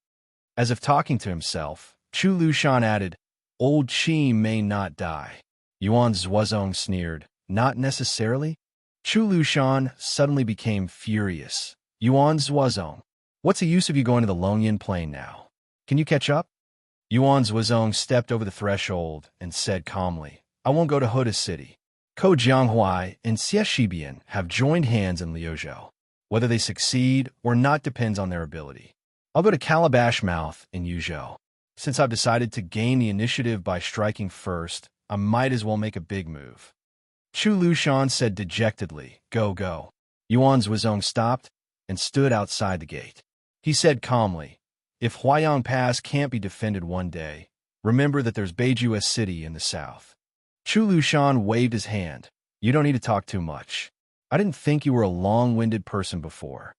As if talking to himself, Chu Lushan added, "Old Qi may not die." Yuan Zuozong sneered, "Not necessarily?" Chu Lushan suddenly became furious. "Yuan Zuozong, what's the use of you going to the Longyan Plain now? Can you catch up?" Yuan Zuozong stepped over the threshold and said calmly, "I won't go to Huda City. Ko Jianghuai and Xie Shibian have joined hands in Liuzhou. Whether they succeed or not depends on their ability. I'll go to Calabash Mouth in Yuzhou. Since I've decided to gain the initiative by striking first, I might as well make a big move. Chu Lushan said dejectedly, "Go, go." Yuan's Wuzong stopped and stood outside the gate. He said calmly, "If Huayang Pass can't be defended one day, remember that there's Beiju City in the south." Chu Lushan waved his hand. "You don't need to talk too much. I didn't think you were a long-winded person before."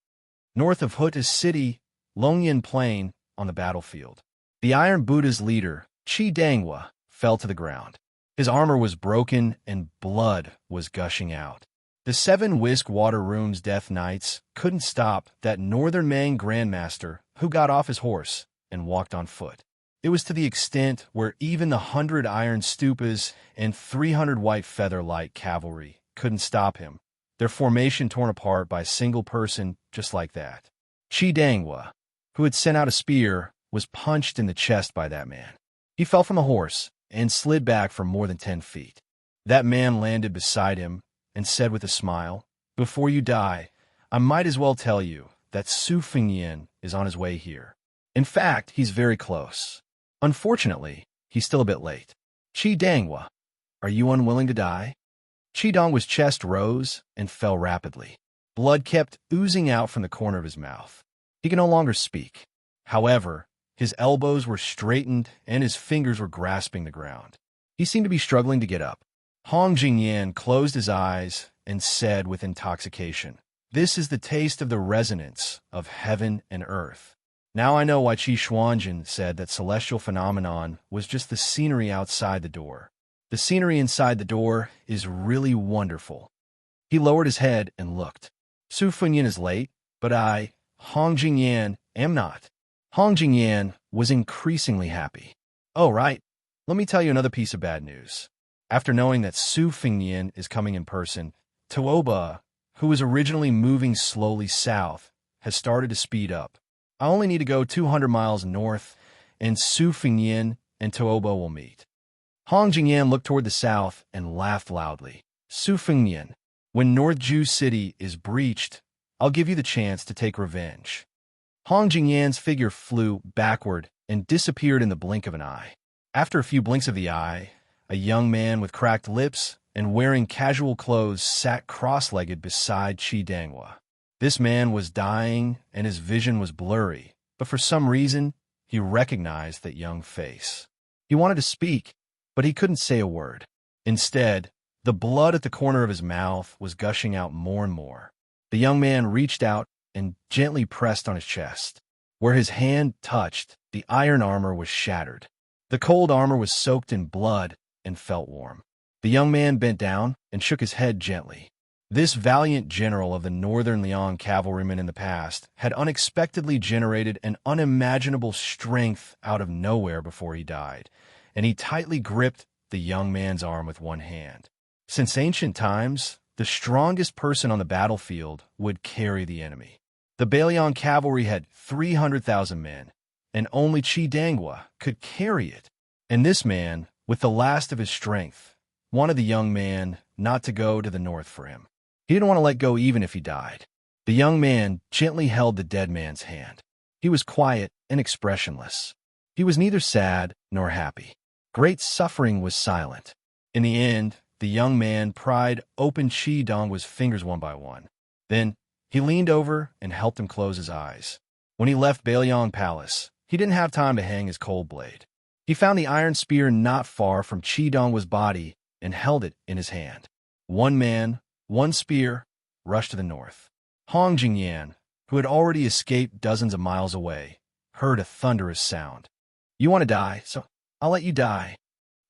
North of Huta City, Longyan Plain, on the battlefield, the Iron Buddha's leader, Qi Danghua, fell to the ground. His armor was broken and blood was gushing out. The 7 Whisk Water Rune's Death Knights couldn't stop that Northern Mang Grandmaster who got off his horse and walked on foot. It was to the extent where even the 100 Iron Stupas and 300 White Feather Light Cavalry couldn't stop him, their formation torn apart by a single person just like that. Qi Danghua, who had sent out a spear, was punched in the chest by that man. He fell from a horse and slid back for more than 10 feet. That man landed beside him and said with a smile, "Before you die, I might as well tell you that Su Fengyan is on his way here. In fact, he's very close. Unfortunately, he's still a bit late." "Qi Danghua, are you unwilling to die?" Qi Donghua's chest rose and fell rapidly. Blood kept oozing out from the corner of his mouth. He could no longer speak. However, his elbows were straightened and his fingers were grasping the ground. He seemed to be struggling to get up. Hong Jingyan closed his eyes and said with intoxication, "This is the taste of the resonance of heaven and earth." Now I know why Qi Xuanjin said that celestial phenomenon was just the scenery outside the door. The scenery inside the door is really wonderful. He lowered his head and looked. Su Fengyan is late, but I, Hong Jingyan, am not. Hong Jingyan was increasingly happy. "Oh, right. Let me tell you another piece of bad news. After knowing that Su Fengyan is coming in person, Tuoba, who was originally moving slowly south, has started to speed up. I only need to go 200 miles north, and Su Fengyan and Tuoba will meet." Hong Jingyan looked toward the south and laughed loudly. "Su Fengyan, when North Ju City is breached, I'll give you the chance to take revenge." Hong Jingyan's figure flew backward and disappeared in the blink of an eye. After a few blinks of the eye, a young man with cracked lips and wearing casual clothes sat cross-legged beside Qi Danghua. This man was dying and his vision was blurry, but for some reason, he recognized that young face. He wanted to speak, but he couldn't say a word. Instead, the blood at the corner of his mouth was gushing out more and more. The young man reached out and gently pressed on his chest. Where his hand touched, the iron armor was shattered. The cold armor was soaked in blood and felt warm. The young man bent down and shook his head gently. This valiant general of the Northern Liang cavalrymen in the past had unexpectedly generated an unimaginable strength out of nowhere before he died, and he tightly gripped the young man's arm with one hand. Since ancient times, the strongest person on the battlefield would carry the enemy. The Bailiang cavalry had 300,000 men, and only Qi Danghua could carry it. And this man, with the last of his strength, wanted the young man not to go to the north for him. He didn't want to let go even if he died. The young man gently held the dead man's hand. He was quiet and expressionless. He was neither sad nor happy. Great suffering was silent. In the end, the young man pried open Qi Donghua's fingers one by one. Then he leaned over and helped him close his eyes. When he left Bailiang Palace, he didn't have time to hang his cold blade. He found the iron spear not far from Qi Donghua's body and held it in his hand. One man, one spear, rushed to the north. Hong Jingyan, who had already escaped dozens of miles away, heard a thunderous sound. "You want to die, so I'll let you die."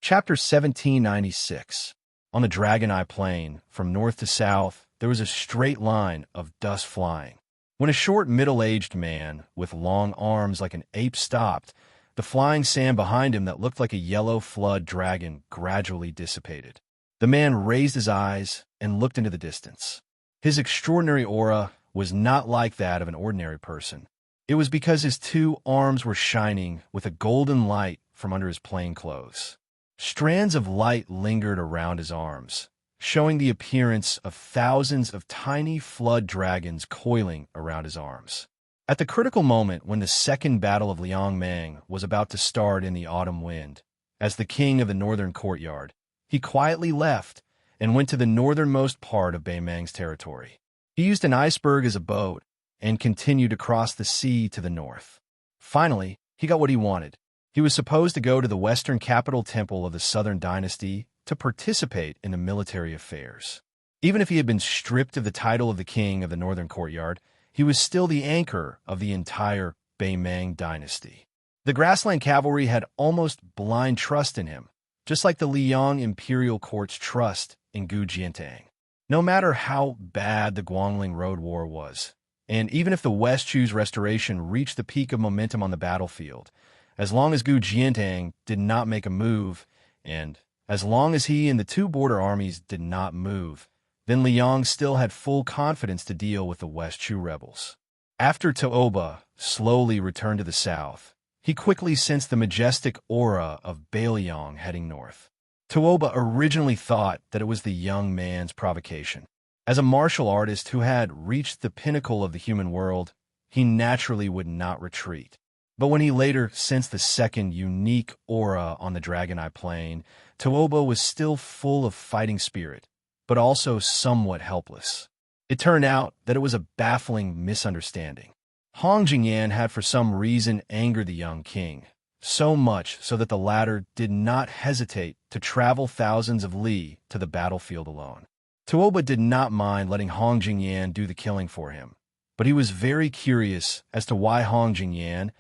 Chapter 1796. On the Dragon Eye Plain, from north to south, there was a straight line of dust flying. When a short, middle-aged man with long arms like an ape stopped, the flying sand behind him that looked like a yellow flood dragon gradually dissipated. The man raised his eyes and looked into the distance. His extraordinary aura was not like that of an ordinary person. It was because his 2 arms were shining with a golden light from under his plain clothes. Strands of light lingered around his arms, showing the appearance of thousands of tiny flood dragons coiling around his arms. At the critical moment when the Second Battle of Liangmang was about to start in the autumn wind, as the king of the northern courtyard, he quietly left and went to the northernmost part of Beimang's territory. He used an iceberg as a boat and continued across the sea to the north. Finally, he got what he wanted. He was supposed to go to the western capital temple of the Southern Dynasty to participate in the military affairs. Even if he had been stripped of the title of the king of the northern courtyard, he was still the anchor of the entire Beimang dynasty. The grassland cavalry had almost blind trust in him, just like the Liang imperial court's trust in Gu Jiantang. No matter how bad the Guangling Road War was, and even if the West Chu's restoration reached the peak of momentum on the battlefield, as long as Gu Jiantang did not make a move, and as long as he and the two border armies did not move, then Liang still had full confidence to deal with the West Chu rebels. After Toba slowly returned to the south, he quickly sensed the majestic aura of Bailiang heading north. Toba originally thought that it was the young man's provocation. As a martial artist who had reached the pinnacle of the human world, he naturally would not retreat. But when he later sensed the second unique aura on the Dragon Eye Plain, Toba was still full of fighting spirit, but also somewhat helpless. It turned out that it was a baffling misunderstanding. Hong Jingyan had for some reason angered the young king, so much so that the latter did not hesitate to travel thousands of li to the battlefield alone. Toba did not mind letting Hong Jingyan do the killing for him, but he was very curious as to why Hong Jingyan,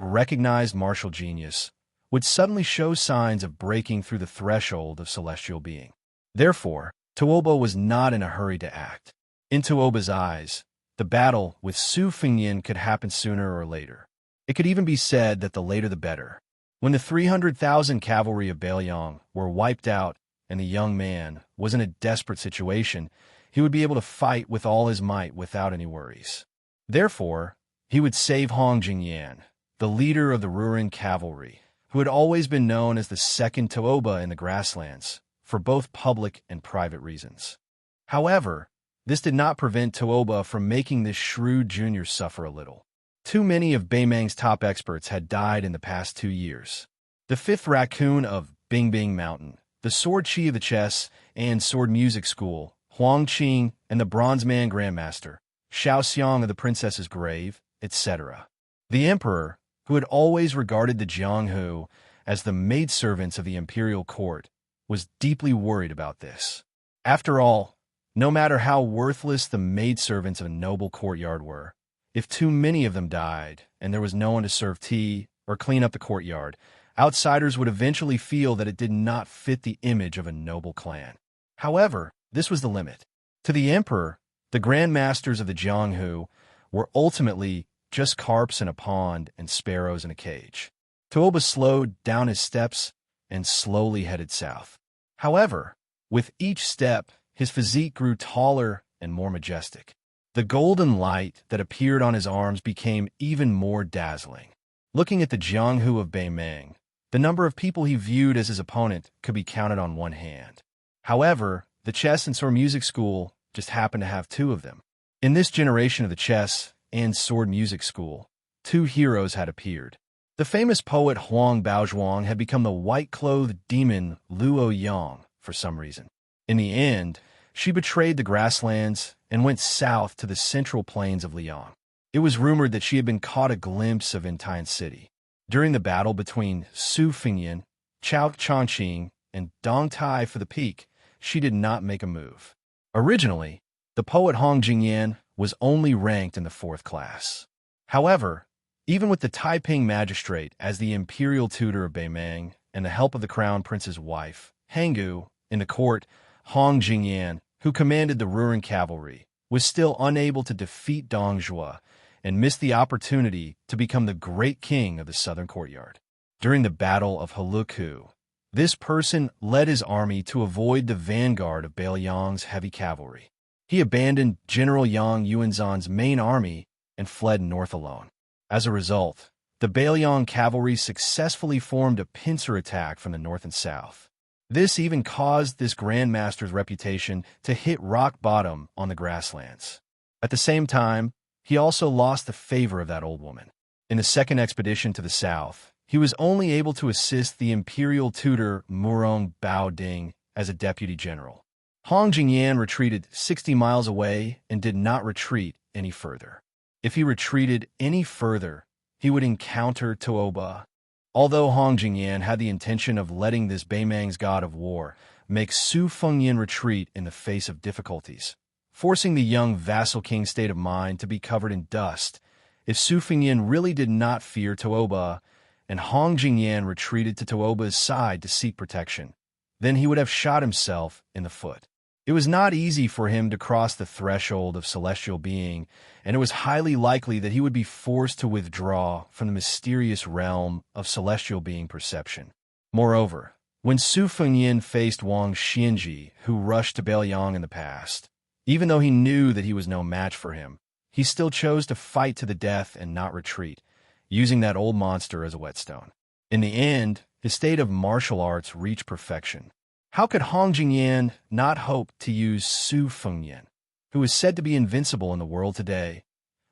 a recognized martial genius, would suddenly show signs of breaking through the threshold of celestial being. Therefore, Toba was not in a hurry to act. In Toba's eyes, the battle with Su Fengyin could happen sooner or later. It could even be said that the later the better. When the 300,000 cavalry of Bailiang were wiped out and the young man was in a desperate situation, he would be able to fight with all his might without any worries. Therefore, he would save Hong Jingyan, the leader of the Ruren cavalry, who had always been known as the second Toba in the grasslands, for both public and private reasons. However, this did not prevent Toba from making this shrewd junior suffer a little. Too many of Beimang's top experts had died in the past 2 years. The fifth raccoon of Bingbing Mountain, the sword chi of the chess and sword music school, Huang Qing, and the bronze man grandmaster, Xiaoxiang of the princess's grave, etc. The emperor, who had always regarded the Jianghu as the maidservants of the imperial court, was deeply worried about this. After all, no matter how worthless the maidservants of a noble courtyard were, if too many of them died and there was no one to serve tea or clean up the courtyard, outsiders would eventually feel that it did not fit the image of a noble clan. However, this was the limit. To the emperor, the grand masters of the Jianghu were ultimately just carps in a pond and sparrows in a cage. Toba slowed down his steps and slowly headed south. However, with each step, his physique grew taller and more majestic. The golden light that appeared on his arms became even more dazzling. Looking at the Jianghu of Beimang, the number of people he viewed as his opponent could be counted on one hand. However, the chess and sword music school just happened to have 2 of them. In this generation of the chess and sword music school, 2 heroes had appeared. The famous poet Huang Baozhuang had become the white-clothed demon Luo Yang for some reason. In the end, she betrayed the grasslands and went south to the central plains of Liang. It was rumored that she had been caught a glimpse of Intian City. During the battle between Su Fengyin, Chao Changqing, and Dong Tai for the peak, she did not make a move. Originally, the poet Hong Jingyan was only ranked in the 4th class. However, even with the Taiping magistrate as the imperial tutor of Beimang and the help of the crown prince's wife, Hangu, in the court, Hong Jingyan, who commanded the Ruren cavalry, was still unable to defeat Dong Zhuo and missed the opportunity to become the great king of the southern courtyard. During the Battle of Heluku, this person led his army to avoid the vanguard of Bailiang's heavy cavalry. He abandoned General Yang Yuanzhan's main army and fled north alone. As a result, the Bailiang cavalry successfully formed a pincer attack from the north and south. This even caused this Grandmaster's reputation to hit rock bottom on the grasslands. At the same time, he also lost the favor of that old woman. In the second expedition to the south, he was only able to assist the imperial tutor Murong Bao Ding as a deputy general. Hong Jingyan retreated 60 miles away and did not retreat any further. If he retreated any further, he would encounter Tuoba. Although Hong Jingyan had the intention of letting this Beimang's god of war make Su Fengyin retreat in the face of difficulties, forcing the young vassal king's state of mind to be covered in dust, if Su Fengyin really did not fear Tuoba and Hong Jingyan retreated to Tuoba's side to seek protection, then he would have shot himself in the foot. It was not easy for him to cross the threshold of celestial being, and it was highly likely that he would be forced to withdraw from the mysterious realm of celestial being perception. Moreover, when Su Fengyin faced Wang Xianji, who rushed to Beiliang in the past, even though he knew that he was no match for him, he still chose to fight to the death and not retreat, using that old monster as a whetstone. In the end, his state of martial arts reached perfection. How could Hong Jingyan not hope to use Su Fengyin, who is said to be invincible in the world today,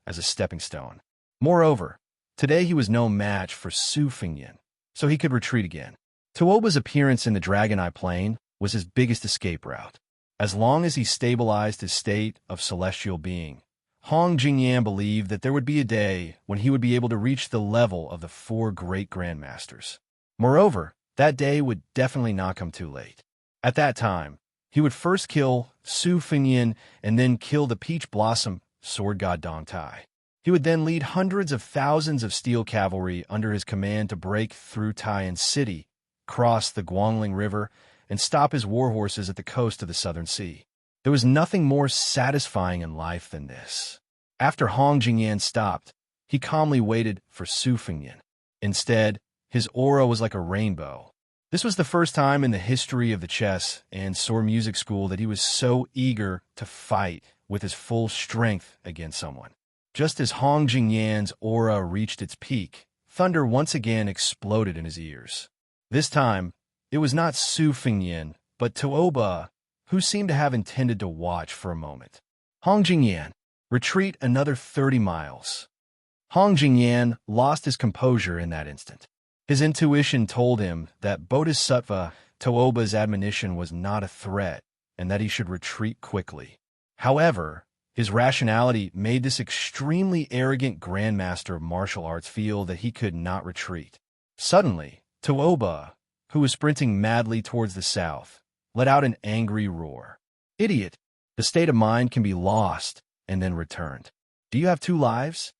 as a stepping stone? Moreover, today he was no match for Su Fengyin, so he could retreat again. Tuoba's appearance in the Dragon Eye Plain was his biggest escape route. As long as he stabilized his state of celestial being, Hong Jingyan believed that there would be a day when he would be able to reach the level of the 4 great grandmasters. Moreover, that day would definitely not come too late. At that time, he would first kill Su Fengyin and then kill the Peach Blossom sword god Dong Tai. He would then lead hundreds of thousands of steel cavalry under his command to break through Taiyan City, cross the Guangling River, and stop his war horses at the coast of the Southern Sea. There was nothing more satisfying in life than this. After Hong Jingyan stopped, he calmly waited for Su Fengyin. Instead, his aura was like a rainbow. This was the first time in the history of the chess and sword music school that he was so eager to fight with his full strength against someone. Just as Hong Jingyan's aura reached its peak, thunder once again exploded in his ears. This time, it was not Su Fengyin, but Tuoba, who seemed to have intended to watch for a moment. Hong Jingyan, retreat another 30 miles. Hong Jingyan lost his composure in that instant. His intuition told him that Bodhisattva Tuoba's admonition was not a threat and that he should retreat quickly. However, his rationality made this extremely arrogant grandmaster of martial arts feel that he could not retreat. Suddenly, Tuoba, who was sprinting madly towards the south, let out an angry roar. Idiot! The state of mind can be lost and then returned. Do you have 2 lives?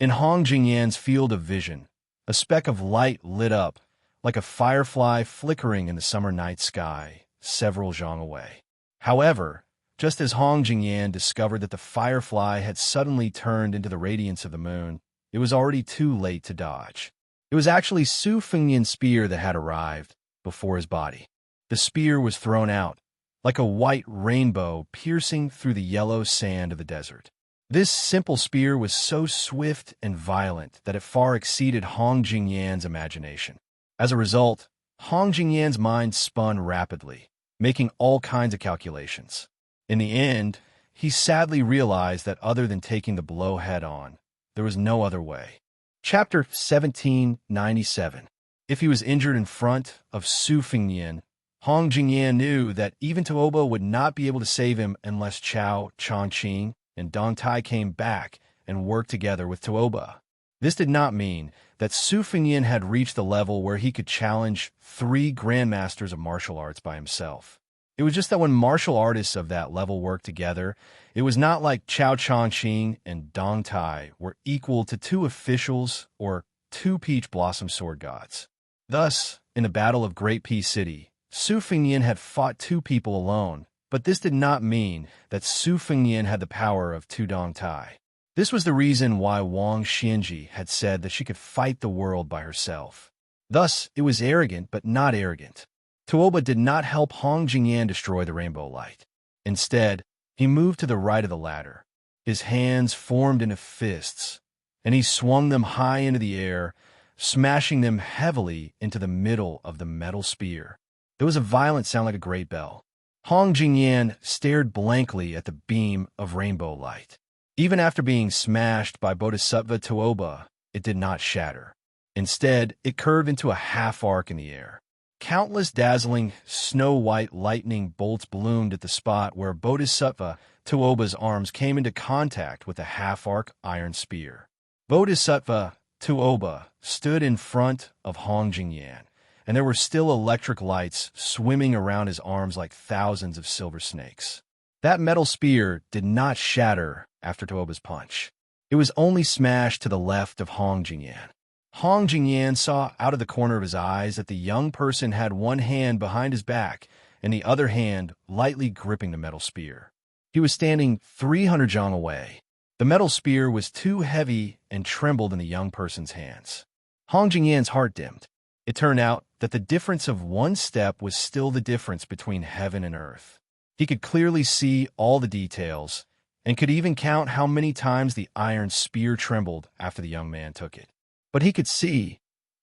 In Hong Jingyan's field of vision, a speck of light lit up, like a firefly flickering in the summer night sky, several zhang away. However, just as Hong Jingyan discovered that the firefly had suddenly turned into the radiance of the moon, it was already too late to dodge. It was actually Su Fengyin's spear that had arrived before his body. The spear was thrown out, like a white rainbow piercing through the yellow sand of the desert. This simple spear was so swift and violent that it far exceeded Hong Jingyan's imagination. As a result, Hong Jingyan's mind spun rapidly, making all kinds of calculations. In the end, he sadly realized that other than taking the blow head-on, there was no other way. Chapter 1797. If he was injured in front of Su Fengyin, Hong Jingyan knew that even Tuoba would not be able to save him unless Chao Chongqing and Dong Tai came back and worked together with Tuoba. This did not mean that Su Fengyin had reached the level where he could challenge 3 grandmasters of martial arts by himself. It was just that when martial artists of that level worked together, it was not like Chao Chongqing and Dong Tai were equal to 2 officials or 2 peach blossom sword gods. Thus, in the Battle of Great Peace City, Su Fengyin had fought 2 people alone, but this did not mean that Su Fengyin had the power of 2 Dong Tai. This was the reason why Wang Xianji had said that she could fight the world by herself. Thus, it was arrogant but not arrogant. Tuoba did not help Hong Jingyan destroy the rainbow light. Instead, he moved to the right of the ladder. His hands formed into fists, and he swung them high into the air, smashing them heavily into the middle of the metal spear. There was a violent sound like a great bell. Hong Jingyan stared blankly at the beam of rainbow light. Even after being smashed by Bodhisattva Tuoba, it did not shatter. Instead, it curved into a half-arc in the air. Countless dazzling, snow-white lightning bolts bloomed at the spot where Bodhisattva Tuoba's arms came into contact with the half-arc iron spear. Bodhisattva Tuoba stood in front of Hong Jingyan, and there were still electric lights swimming around his arms like thousands of silver snakes. That metal spear did not shatter after Tuoba's punch. It was only smashed to the left of Hong Jingyan. Hong Jingyan saw out of the corner of his eyes that the young person had one hand behind his back and the other hand lightly gripping the metal spear. He was standing 300 zhang away. The metal spear was too heavy and trembled in the young person's hands. Hong Jingyan's heart dimmed. It turned out that the difference of one step was still the difference between heaven and earth. He could clearly see all the details and could even count how many times the iron spear trembled after the young man took it. But he could see,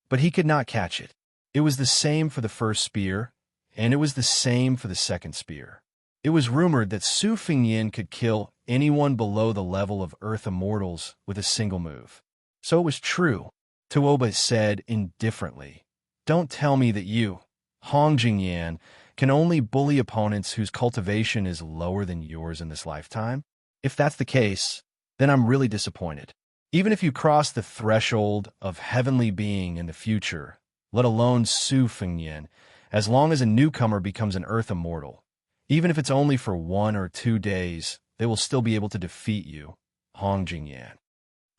but he could not catch it. It was the same for the first spear, and it was the same for the second spear. It was rumored that Su Fengyin could kill anyone below the level of Earth Immortals with a single move. So it was true. Tuoba said indifferently, "Don't tell me that you, Hong Jingyan, can only bully opponents whose cultivation is lower than yours in this lifetime? If that's the case, then I'm really disappointed. Even if you cross the threshold of heavenly being in the future, let alone Su Fengyin, as long as a newcomer becomes an Earth Immortal, even if it's only for 1 or 2 days, they will still be able to defeat you, Hong Jingyan."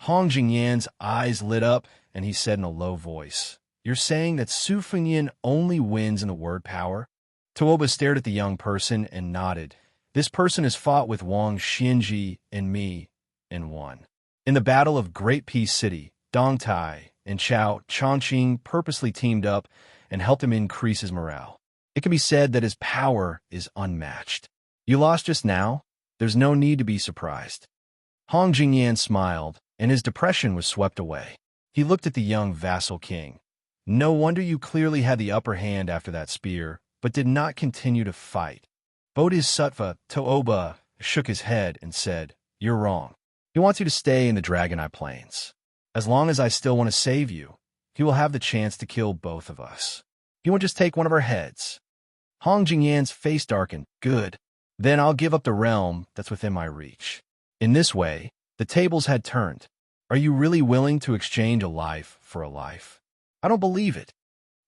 Hong Jingyan's eyes lit up, and he said in a low voice, "You're saying that Su Fengyin only wins in the word power?" Tuoba stared at the young person and nodded. "This person has fought with Wang Xianji and me and won. In the Battle of Great Peace City, Dong Tai and Chao Chongqing purposely teamed up and helped him increase his morale. It can be said that his power is unmatched. You lost just now? There's no need to be surprised." Hong Jingyan smiled, and his depression was swept away. He looked at the young vassal king. "No wonder you clearly had the upper hand after that spear, but did not continue to fight." Bodhisattva Tuoba shook his head and said, "You're wrong. He wants you to stay in the Dragon Eye Plains. As long as I still want to save you, he will have the chance to kill both of us. He won't just take one of our heads." Hong Jingyan's face darkened. "Good. Then I'll give up the realm that's within my reach." In this way, the tables had turned. "Are you really willing to exchange a life for a life?" "I don't believe it."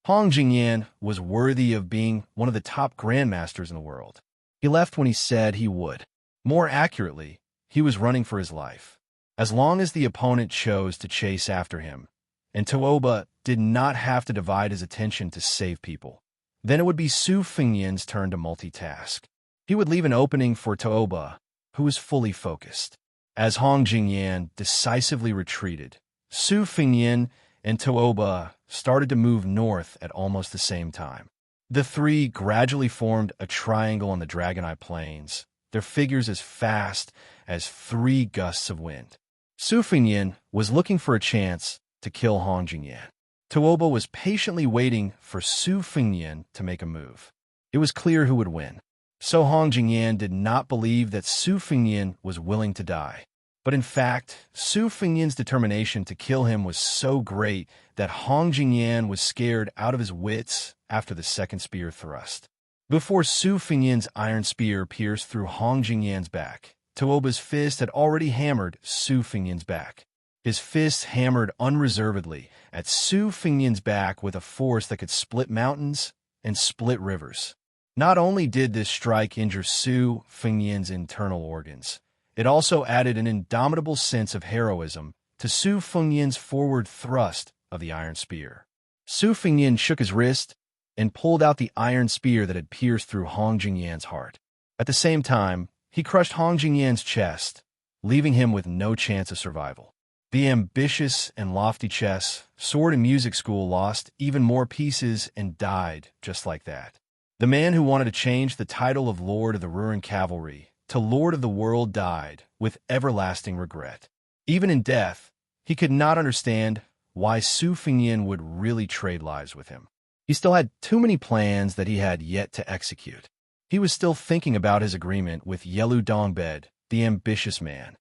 Hong Jingyan was worthy of being one of the top grandmasters in the world. He left when he said he would. More accurately, he was running for his life. As long as the opponent chose to chase after him, and Tuoba did not have to divide his attention to save people, then it would be Su Fengyin's turn to multitask. He would leave an opening for Tuoba, who was fully focused. As Hong Jingyan decisively retreated, Su Fengyin and Tuoba started to move north at almost the same time. The three gradually formed a triangle on the Dragon Eye Plains, their figures as fast as 3 gusts of wind. Su Fengyin was looking for a chance to kill Hong Jingyan. Tuoba was patiently waiting for Su Fengyin to make a move. It was clear who would win. So Hong Jingyan did not believe that Su Fengyin was willing to die. But in fact, Su Fengyin's determination to kill him was so great that Hong Jingyan was scared out of his wits after the second spear thrust. Before Su Fengyin's iron spear pierced through Hong Jingyan's back, Tuoba's fist had already hammered Su Fengyin's back. His fist hammered unreservedly at Su Fengyin's back with a force that could split mountains and split rivers. Not only did this strike injure Su Fengyin's internal organs, it also added an indomitable sense of heroism to Su Fengyin's forward thrust of the iron spear. Su Fengyin shook his wrist and pulled out the iron spear that had pierced through Hong Jingyan's heart. At the same time, he crushed Hong Jingyan's chest, leaving him with no chance of survival. The ambitious and lofty chess sword and music school lost even more pieces and died just like that. The man who wanted to change the title of Lord of the Ruined Cavalry to Lord of the World died with everlasting regret. Even in death, he could not understand why Su Fengyin would really trade lives with him. He still had too many plans that he had yet to execute. He was still thinking about his agreement with Yelu Dongbed, the ambitious man.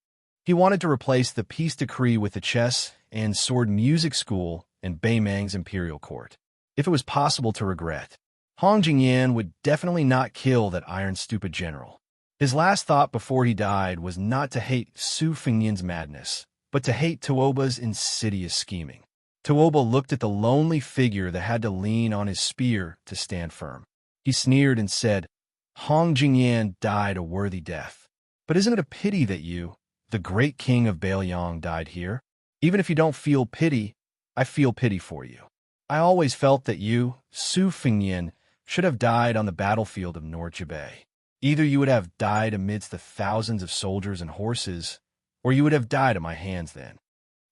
He wanted to replace the peace decree with the chess and sword music school in Beimang's imperial court. If it was possible to regret, Hong Jingyan would definitely not kill that iron-stupid general. His last thought before he died was not to hate Su Fengnian's madness, but to hate Tuoba's insidious scheming. Tuoba looked at the lonely figure that had to lean on his spear to stand firm. He sneered and said, "Hong Jingyan died a worthy death. But isn't it a pity that you, the great king of Bailiang, died here? Even if you don't feel pity, I feel pity for you. I always felt that you, Su Fengnian, should have died on the battlefield of Norjibei. Either you would have died amidst the thousands of soldiers and horses, or you would have died at my hands then."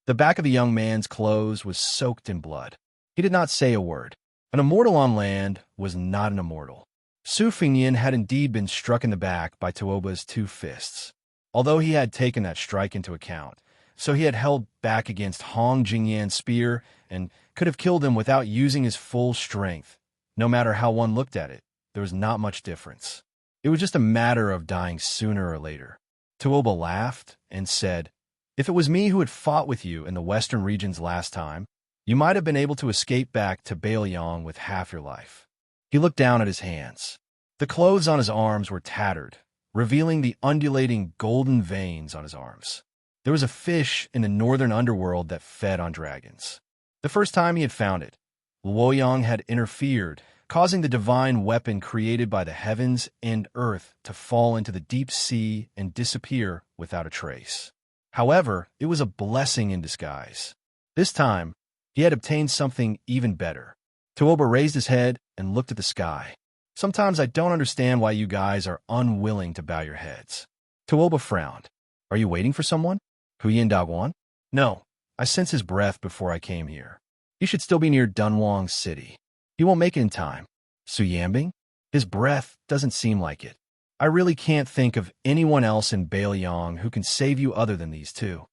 The back of the young man's clothes was soaked in blood. He did not say a word. An immortal on land was not an immortal. Su Fengnian had indeed been struck in the back by Tuoba's two fists. Although he had taken that strike into account, so he had held back against Hong Jingyan's spear and could have killed him without using his full strength. No matter how one looked at it, there was not much difference. It was just a matter of dying sooner or later. Tuoba laughed and said, "If it was me who had fought with you in the western regions last time, you might have been able to escape back to Bailiang with half your life." He looked down at his hands. The clothes on his arms were tattered, revealing the undulating golden veins on his arms. There was a fish in the northern underworld that fed on dragons. The first time he had found it, Luoyang had interfered, causing the divine weapon created by the heavens and earth to fall into the deep sea and disappear without a trace. However, it was a blessing in disguise. This time, he had obtained something even better. Tuoba raised his head and looked at the sky. "Sometimes I don't understand why you guys are unwilling to bow your heads." Tuoba frowned. "Are you waiting for someone? Huyin Daguan?" "No, I sensed his breath before I came here. He should still be near Dunhuang City. He won't make it in time." "Su Yambing? His breath doesn't seem like it. I really can't think of anyone else in Bailiang who can save you other than these two."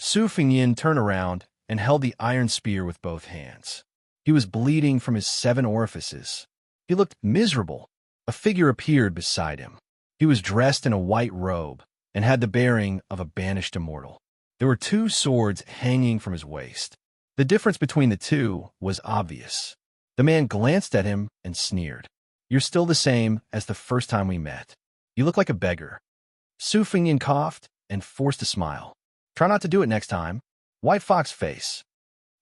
Su Fengnian turned around and held the iron spear with both hands. He was bleeding from his 7 orifices. He looked miserable. A figure appeared beside him. He was dressed in a white robe and had the bearing of a banished immortal. There were 2 swords hanging from his waist. The difference between the two was obvious. The man glanced at him and sneered. "You're still the same as the first time we met. You look like a beggar." Su Fengnian coughed and forced a smile. "Try not to do it next time." White Fox Face.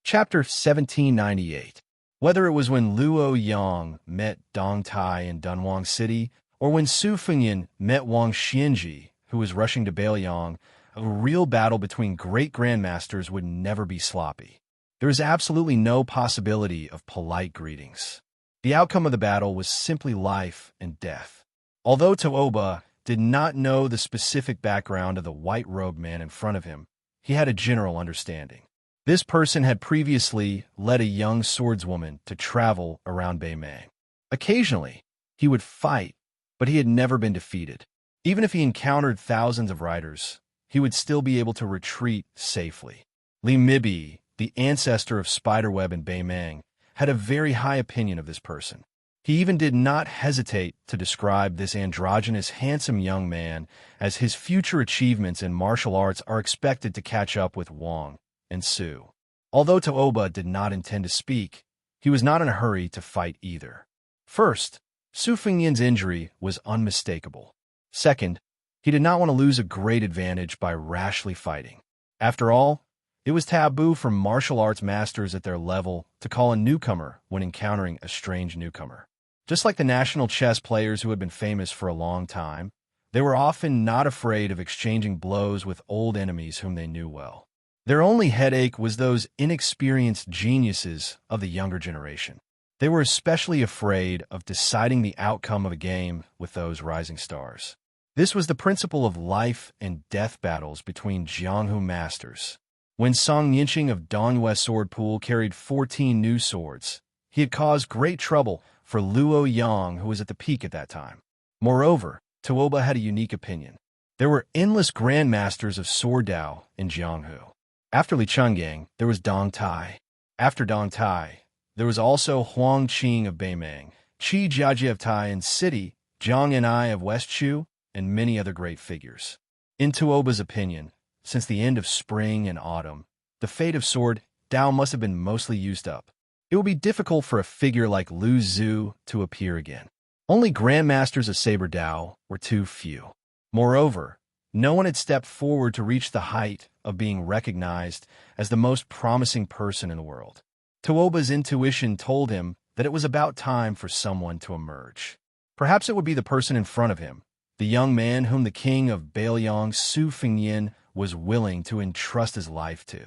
Chapter 1798. Whether it was when Luo Yang met Dong Tai in Dunhuang City, or when Su Fengnian met Wang Xianji, who was rushing to Bailiang, a real battle between great grandmasters would never be sloppy. There is absolutely no possibility of polite greetings. The outcome of the battle was simply life and death. Although Tuoba did not know the specific background of the white-robed man in front of him, he had a general understanding. This person had previously led a young swordswoman to travel around Beimang. Occasionally, he would fight, but he had never been defeated. Even if he encountered thousands of riders, he would still be able to retreat safely. Li Mibi, the ancestor of Spiderweb in Beimang, had a very high opinion of this person. He even did not hesitate to describe this androgynous, handsome young man as his future achievements in martial arts are expected to catch up with Wang and Su. Although Tuoba did not intend to speak, he was not in a hurry to fight either. First, Su Fengnian's injury was unmistakable. Second, he did not want to lose a great advantage by rashly fighting. After all, it was taboo for martial arts masters at their level to call a newcomer when encountering a strange newcomer. Just like the national chess players who had been famous for a long time, they were often not afraid of exchanging blows with old enemies whom they knew well. Their only headache was those inexperienced geniuses of the younger generation. They were especially afraid of deciding the outcome of a game with those rising stars. This was the principle of life and death battles between Jianghu masters. When Song Yinqing of Dongyue Sword Pool carried 14 new swords, he had caused great trouble for Luo Yang, who was at the peak at that time. Moreover, Tuoba had a unique opinion. There were endless grandmasters of sword Dao in Jianghu. After Li Chungang, there was Dong Tai. After Dong Tai, There was also Huang Qing of Beimang, Qi Jiajie of Taiyan City, Zhang Yan'ai of West Chu, and many other great figures. In Tuoba's opinion, since the end of spring and autumn, the fate of Sword Dao must have been mostly used up. It would be difficult for a figure like Lu Zhu to appear again. Only grandmasters of Saber Dao were too few. Moreover, no one had stepped forward to reach the height of being recognized as the most promising person in the world. Tuoba's intuition told him that it was about time for someone to emerge. Perhaps it would be the person in front of him, the young man whom the king of Bailiang, Su Fengnian, was willing to entrust his life to.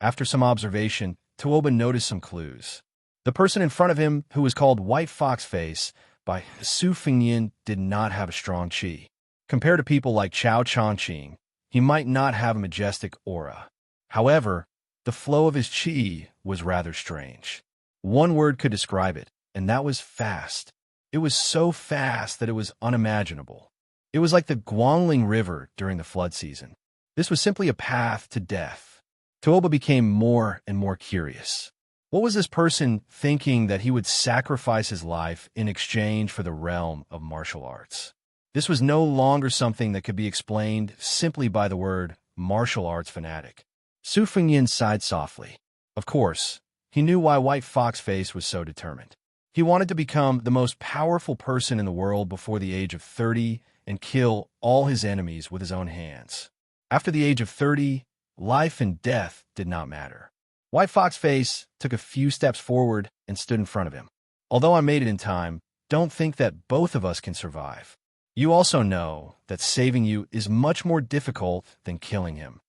After some observation, Tuoba noticed some clues. The person in front of him, who was called White Fox Face by Su Fengnian, did not have a strong qi. Compared to people like Chao Changqing, he might not have a majestic aura. However, the flow of his qi was rather strange. One word could describe it, and that was fast. It was so fast that it was unimaginable. It was like the Guangling River during the flood season. This was simply a path to death. Tuoba became more and more curious. What was this person thinking that he would sacrifice his life in exchange for the realm of martial arts? This was no longer something that could be explained simply by the word martial arts fanatic. Su Fengnian sighed softly. Of course, he knew why White Fox Face was so determined. He wanted to become the most powerful person in the world before the age of 30 and kill all his enemies with his own hands. After the age of 30, life and death did not matter. White Fox Face took a few steps forward and stood in front of him. Although I made it in time, don't think that both of us can survive. You also know that saving you is much more difficult than killing him.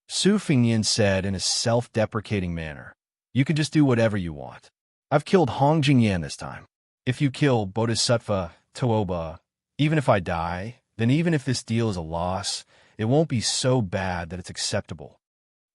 Su Fengnian said in a self-deprecating manner, "You can just do whatever you want. I've killed Hong Jingyan this time. If you kill Bodhisattva Tuoba, even if I die, then even if this deal is a loss, it won't be so bad that it's acceptable."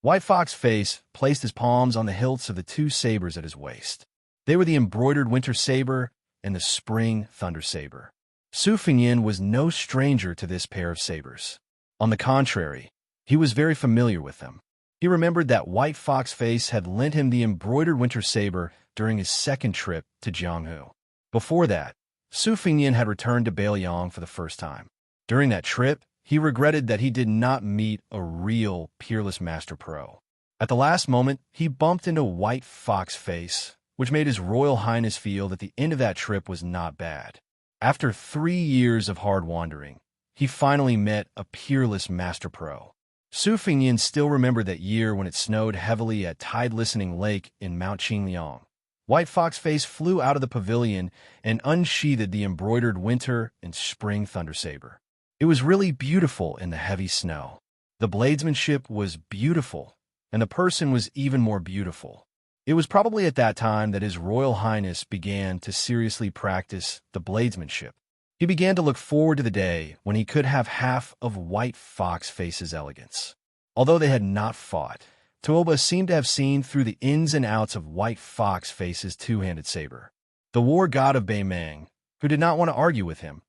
White Fox Face placed his palms on the hilts of the two sabers at his waist. They were the embroidered winter saber and the spring thunder saber. Su Fengnian was no stranger to this pair of sabers. On the contrary, he was very familiar with them. He remembered that White Fox Face had lent him the embroidered winter saber during his second trip to Jianghu. Before that, Su Fengnian had returned to Bailiang for the first time. During that trip, he regretted that he did not meet a real peerless master pro. At the last moment, he bumped into White Fox Face, which made His Royal Highness feel that the end of that trip was not bad. After 3 years of hard wandering, he finally met a peerless master pro. Su Fengnian still remembered that year when it snowed heavily at Tide Listening Lake in Mount Qingliang. White Fox Face flew out of the pavilion and unsheathed the embroidered winter and spring thunder saber. It was really beautiful in the heavy snow. The bladesmanship was beautiful, and the person was even more beautiful. It was probably at that time that His Royal Highness began to seriously practice the bladesmanship. He began to look forward to the day when he could have half of White Fox Face's elegance. Although they had not fought, Tuoba seemed to have seen through the ins and outs of White Fox Face's two-handed saber. The war god of Beimang, who did not want to argue with him,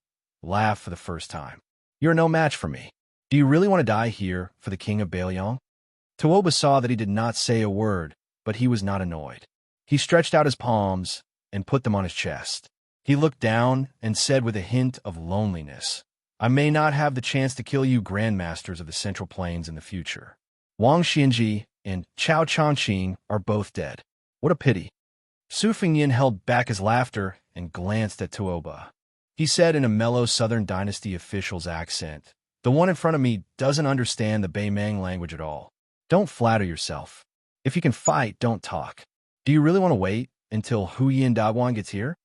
laughed for the first time. "You're no match for me. Do you really want to die here for the king of Bailiang?" Tuoba saw that he did not say a word, but he was not annoyed. He stretched out his palms and put them on his chest. He looked down and said with a hint of loneliness, "I may not have the chance to kill you grandmasters of the Central Plains in the future. Wang Xianji and Chao Changqing are both dead. What a pity." Su Fengnian held back his laughter and glanced at Tuoba. He said in a mellow Southern Dynasty official's accent, "The one in front of me doesn't understand the Beimang language at all. Don't flatter yourself. If you can fight, don't talk. Do you really want to wait until Huyin Daguan gets here?"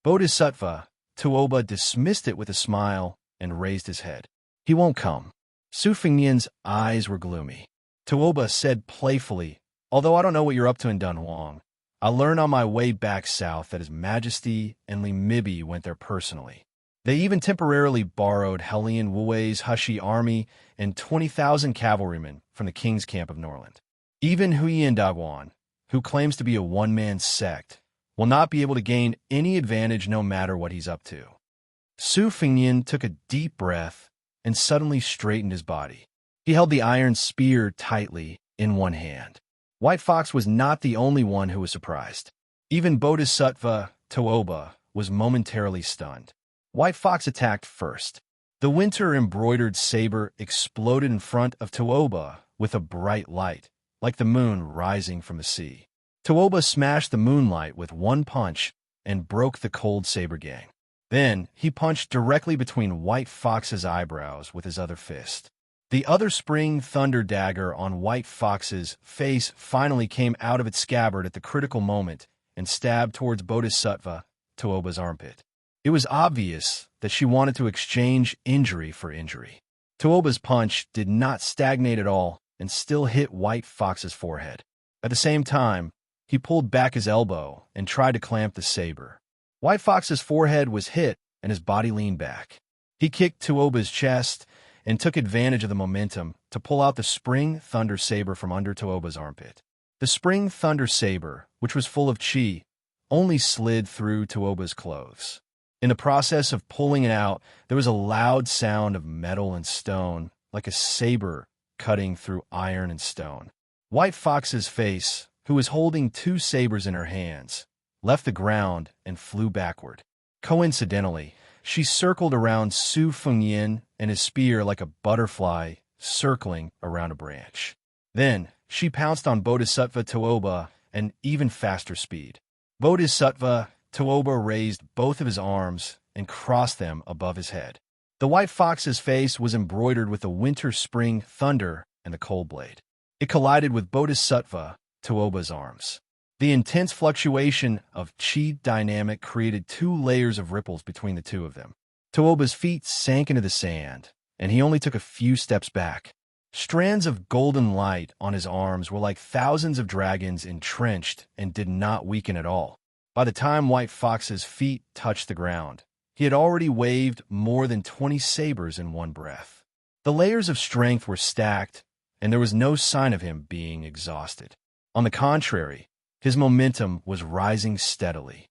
Bodhisattva Tuoba dismissed it with a smile and raised his head. "He won't come." Su Fengnian's eyes were gloomy. Tuoba said playfully, "Although I don't know what you're up to in Dunhuang, I learned on my way back south that His Majesty and Li Mibi went there personally. They even temporarily borrowed Hellion Wuwei's Hushi army and 20,000 cavalrymen from the king's camp of Norland. Even Huyin Daguan, who claims to be a one-man sect, will not be able to gain any advantage no matter what he's up to." Su Fengnian took a deep breath and suddenly straightened his body. He held the iron spear tightly in one hand. White Fox was not the only one who was surprised. Even Bodhisattva Tooba was momentarily stunned. White Fox attacked first. The winter-embroidered saber exploded in front of Tooba with a bright light, like the moon rising from the sea. Tooba smashed the moonlight with one punch and broke the cold saber gang. Then he punched directly between White Fox's eyebrows with his other fist. The other spring thunder dagger on White Fox's face finally came out of its scabbard at the critical moment and stabbed towards Bodhisattva Tooba's armpit. It was obvious that she wanted to exchange injury for injury. Tooba's punch did not stagnate at all and still hit White Fox's forehead. At the same time, he pulled back his elbow and tried to clamp the saber. White Fox's forehead was hit and his body leaned back. He kicked Tooba's chest and took advantage of the momentum to pull out the spring thunder saber from under Tooba's armpit. The spring thunder saber, which was full of chi, only slid through Tooba's clothes. In the process of pulling it out, there was a loud sound of metal and stone, like a saber cutting through iron and stone. White Fox's face, who was holding two sabers in her hands, left the ground and flew backward. Coincidentally, she circled around Su Fengyin and his spear like a butterfly circling around a branch. Then, she pounced on Bodhisattva Tooba at an even faster speed. Bodhisattva Tooba raised both of his arms and crossed them above his head. The White Fox's face was embroidered with the winter-spring thunder and the cold blade. It collided with Bodhisattva Tooba's arms. The intense fluctuation of chi dynamic created two layers of ripples between the two of them. Tooba's feet sank into the sand, and he only took a few steps back. Strands of golden light on his arms were like thousands of dragons entrenched and did not weaken at all. By the time White Fox's feet touched the ground, he had already waved more than 20 sabers in one breath. The layers of strength were stacked, and there was no sign of him being exhausted. On the contrary, his momentum was rising steadily.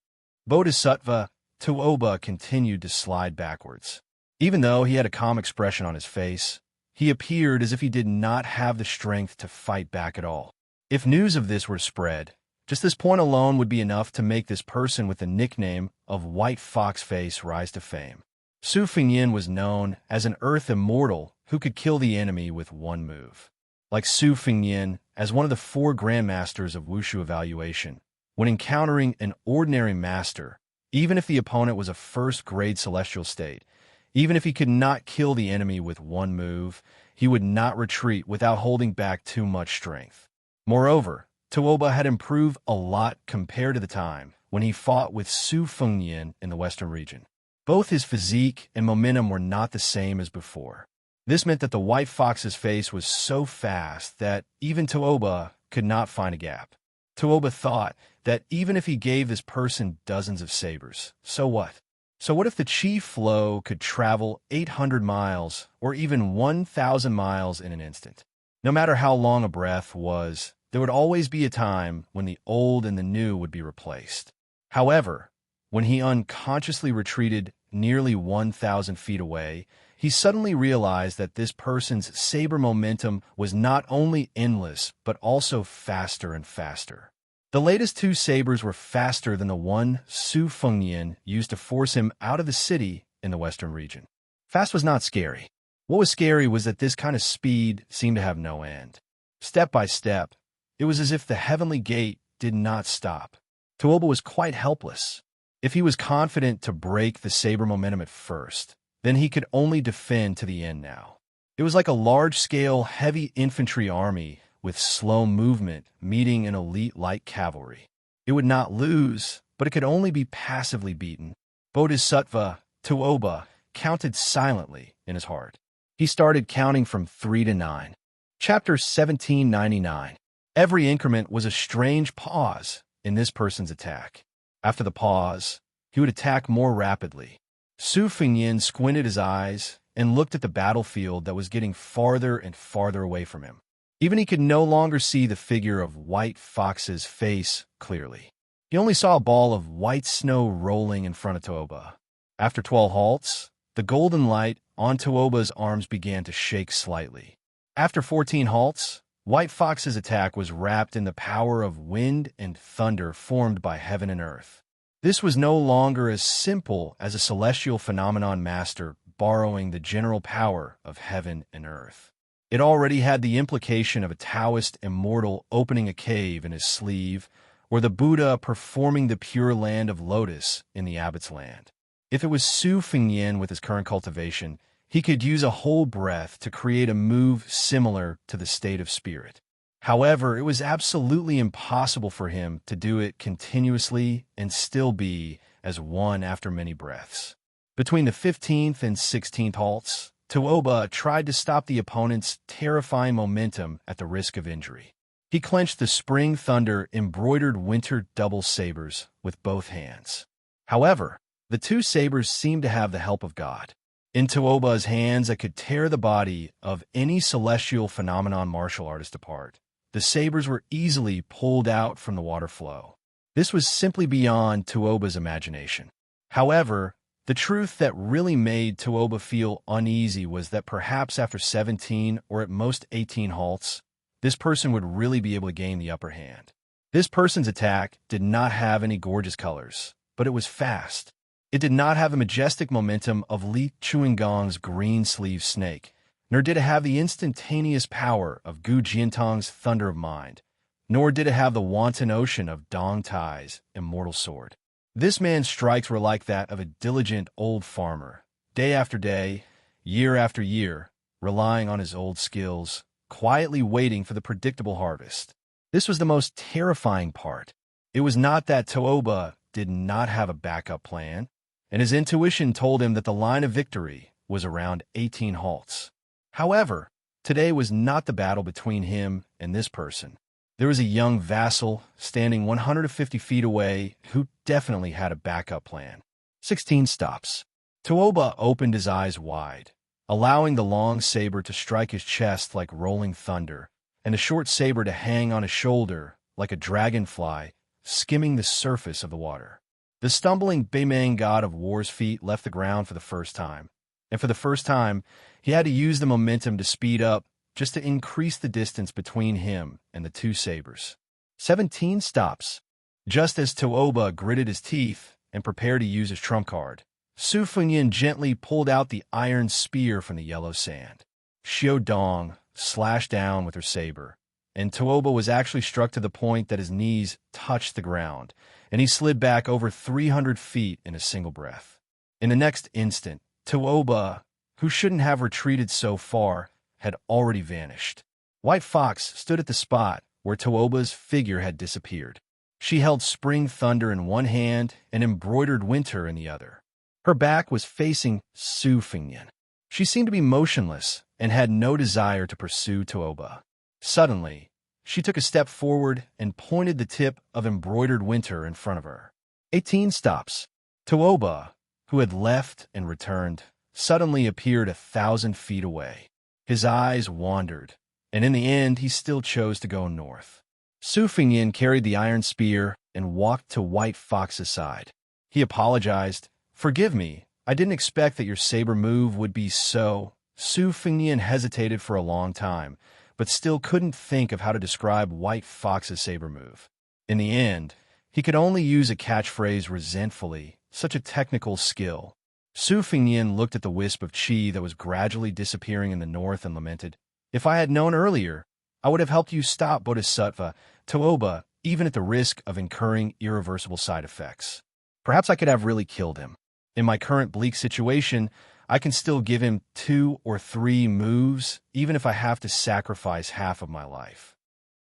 Bodhisattva Tooba continued to slide backwards. Even though he had a calm expression on his face, he appeared as if he did not have the strength to fight back at all. If news of this were spread, just this point alone would be enough to make this person with the nickname of White Fox Face rise to fame. Su Fengyin was known as an earth immortal who could kill the enemy with one move. Like Su Fengyin, as one of the 4 grandmasters of Wushu evaluation, when encountering an ordinary master, even if the opponent was a first-grade celestial state, even if he could not kill the enemy with one move, he would not retreat without holding back too much strength. Moreover, Tooba had improved a lot compared to the time when he fought with Su Fengyin in the Western region. Both his physique and momentum were not the same as before. This meant that the White Fox's face was so fast that even Tooba could not find a gap. Tooba thought that even if he gave this person dozens of sabers, so what? So what if the chi flow could travel 800 miles or even 1,000 miles in an instant? No matter how long a breath was, there would always be a time when the old and the new would be replaced. However, when he unconsciously retreated nearly 1,000 feet away, he suddenly realized that this person's saber momentum was not only endless, but also faster and faster. The latest 2 sabers were faster than the one Su Fengyin used to force him out of the city in the Western region. Fast was not scary. What was scary was that this kind of speed seemed to have no end. Step by step, it was as if the heavenly gate did not stop. Tooba was quite helpless. If he was confident to break the saber momentum at first, then he could only defend to the end now. It was like a large-scale heavy infantry army with slow movement meeting an elite light cavalry. It would not lose, but it could only be passively beaten. Bodhisattva Tooba counted silently in his heart. He started counting from 3 to 9. Chapter 1799. Every increment was a strange pause in this person's attack. After the pause, he would attack more rapidly. Su Fengyin squinted his eyes and looked at the battlefield that was getting farther and farther away from him. Even he could no longer see the figure of White Fox's face clearly. He only saw a ball of white snow rolling in front of Tooba. After 12 halts, the golden light on Tooba's arms began to shake slightly. After 14 halts, White Fox's attack was wrapped in the power of wind and thunder formed by heaven and earth. This was no longer as simple as a celestial phenomenon master borrowing the general power of heaven and earth. It already had the implication of a Taoist immortal opening a cave in his sleeve, or the Buddha performing the Pure Land of Lotus in the Abbot's Land. If it was Su Fengnian with his current cultivation, he could use a whole breath to create a move similar to the state of spirit. However, it was absolutely impossible for him to do it continuously and still be as one after many breaths. Between the 15th and 16th halts, Tuoba tried to stop the opponent's terrifying momentum at the risk of injury. He clenched the spring thunder embroidered winter double sabers with both hands. However, the two sabers seemed to have the help of God. In Tuoba's hands that could tear the body of any celestial phenomenon martial artist apart, the sabers were easily pulled out from the water flow. This was simply beyond Tuoba's imagination. However, the truth that really made Tuoba feel uneasy was that perhaps after 17 or at most 18 halts, this person would really be able to gain the upper hand. This person's attack did not have any gorgeous colors, but it was fast. It did not have the majestic momentum of Li Chuingong's green-sleeved snake, nor did it have the instantaneous power of Gu Jiantong's thunder of mind, nor did it have the wanton ocean of Dong Tai's immortal sword. This man's strikes were like that of a diligent old farmer, day after day, year after year, relying on his old skills, quietly waiting for the predictable harvest. This was the most terrifying part. It was not that Tuoba did not have a backup plan, and his intuition told him that the line of victory was around 18 halts. However, today was not the battle between him and this person. There was a young vassal standing 150 feet away who definitely had a backup plan. 16 stops. Tuoba opened his eyes wide, allowing the long saber to strike his chest like rolling thunder, and the short saber to hang on his shoulder like a dragonfly skimming the surface of the water. The stumbling Beimang god of war's feet left the ground for the first time, and for the first time, he had to use the momentum to speed up just to increase the distance between him and the two sabers. 17 stops. Just as Tuoba gritted his teeth and prepared to use his trump card, Su Fengnian gently pulled out the iron spear from the yellow sand. Xiao Dong slashed down with her saber, and Tuoba was actually struck to the point that his knees touched the ground, and he slid back over 300 feet in a single breath. In the next instant, Tuoba, who shouldn't have retreated so far, had already vanished. White Fox stood at the spot where Tuoba's figure had disappeared. She held spring thunder in one hand and embroidered winter in the other. Her back was facing Su Fengnian. She seemed to be motionless and had no desire to pursue Tuoba. Suddenly, she took a step forward and pointed the tip of embroidered winter in front of her. 18 stops. Tuoba, who had left and returned, suddenly appeared 1,000 feet away. His eyes wandered, and in the end he still chose to go north. Su Fengnian carried the iron spear and walked to White Fox's side. He apologized. "Forgive me, I didn't expect that your saber move would be so..." Su Fengnian hesitated for a long time, but still couldn't think of how to describe White Fox's saber move. In the end, he could only use a catchphrase resentfully, such a technical skill. Su Fengnian looked at the wisp of qi that was gradually disappearing in the north and lamented, "If I had known earlier, I would have helped you stop Bodhisattva Tuoba, even at the risk of incurring irreversible side effects. Perhaps I could have really killed him. In my current bleak situation, I can still give him 2 or 3 moves, even if I have to sacrifice half of my life."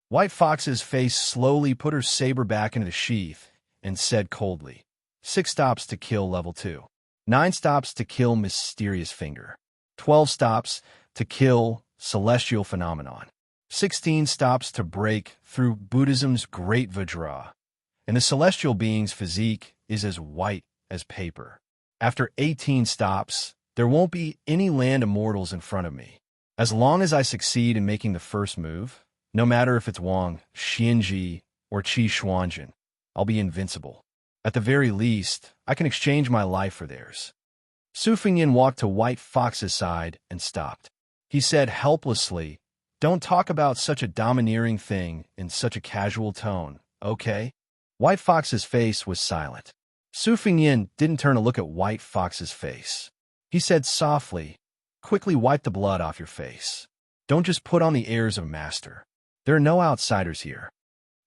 White Fox's face slowly put her saber back into the sheath and said coldly, 6 stops to kill level 2. 9 stops to kill Mysterious Finger. 12 stops to kill Celestial Phenomenon. 16 stops to break through Buddhism's Great Vajra. And the celestial being's physique is as white as paper. After 18 stops, there won't be any land immortals in front of me. As long as I succeed in making the first move, no matter if it's Wang, Xianxia, or Qi Xuanjin, I'll be invincible. At the very least, I can exchange my life for theirs. Su Fengnian walked to White Fox's side and stopped. He said helplessly, Don't talk about such a domineering thing in such a casual tone, okay? White Fox's face was silent. Su Fengyin didn't turn to look at White Fox's face. He said softly, quickly wipe the blood off your face. Don't just put on the airs of master. There are no outsiders here.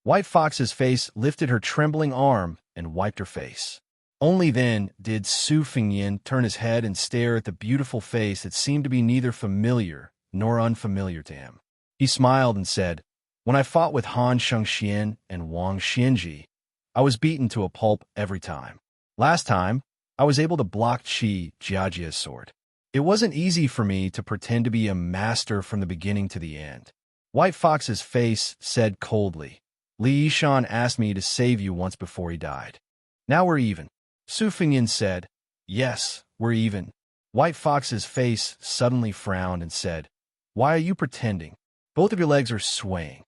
White Fox's face lifted her trembling arm and wiped her face. Only then did Su Fengyin turn his head and stare at the beautiful face that seemed to be neither familiar nor unfamiliar to him. He smiled and said, "When I fought with Han Xianxia and Wang Xianji, I was beaten to a pulp every time. Last time, I was able to block Qi Jiajia's sword. It wasn't easy for me to pretend to be a master from the beginning to the end." White Fox's face said coldly, "Li Yishan asked me to save you once before he died. Now we're even." Su Fengyin said, "Yes, we're even." White Fox's face suddenly frowned and said, "Why are you pretending? Both of your legs are swaying."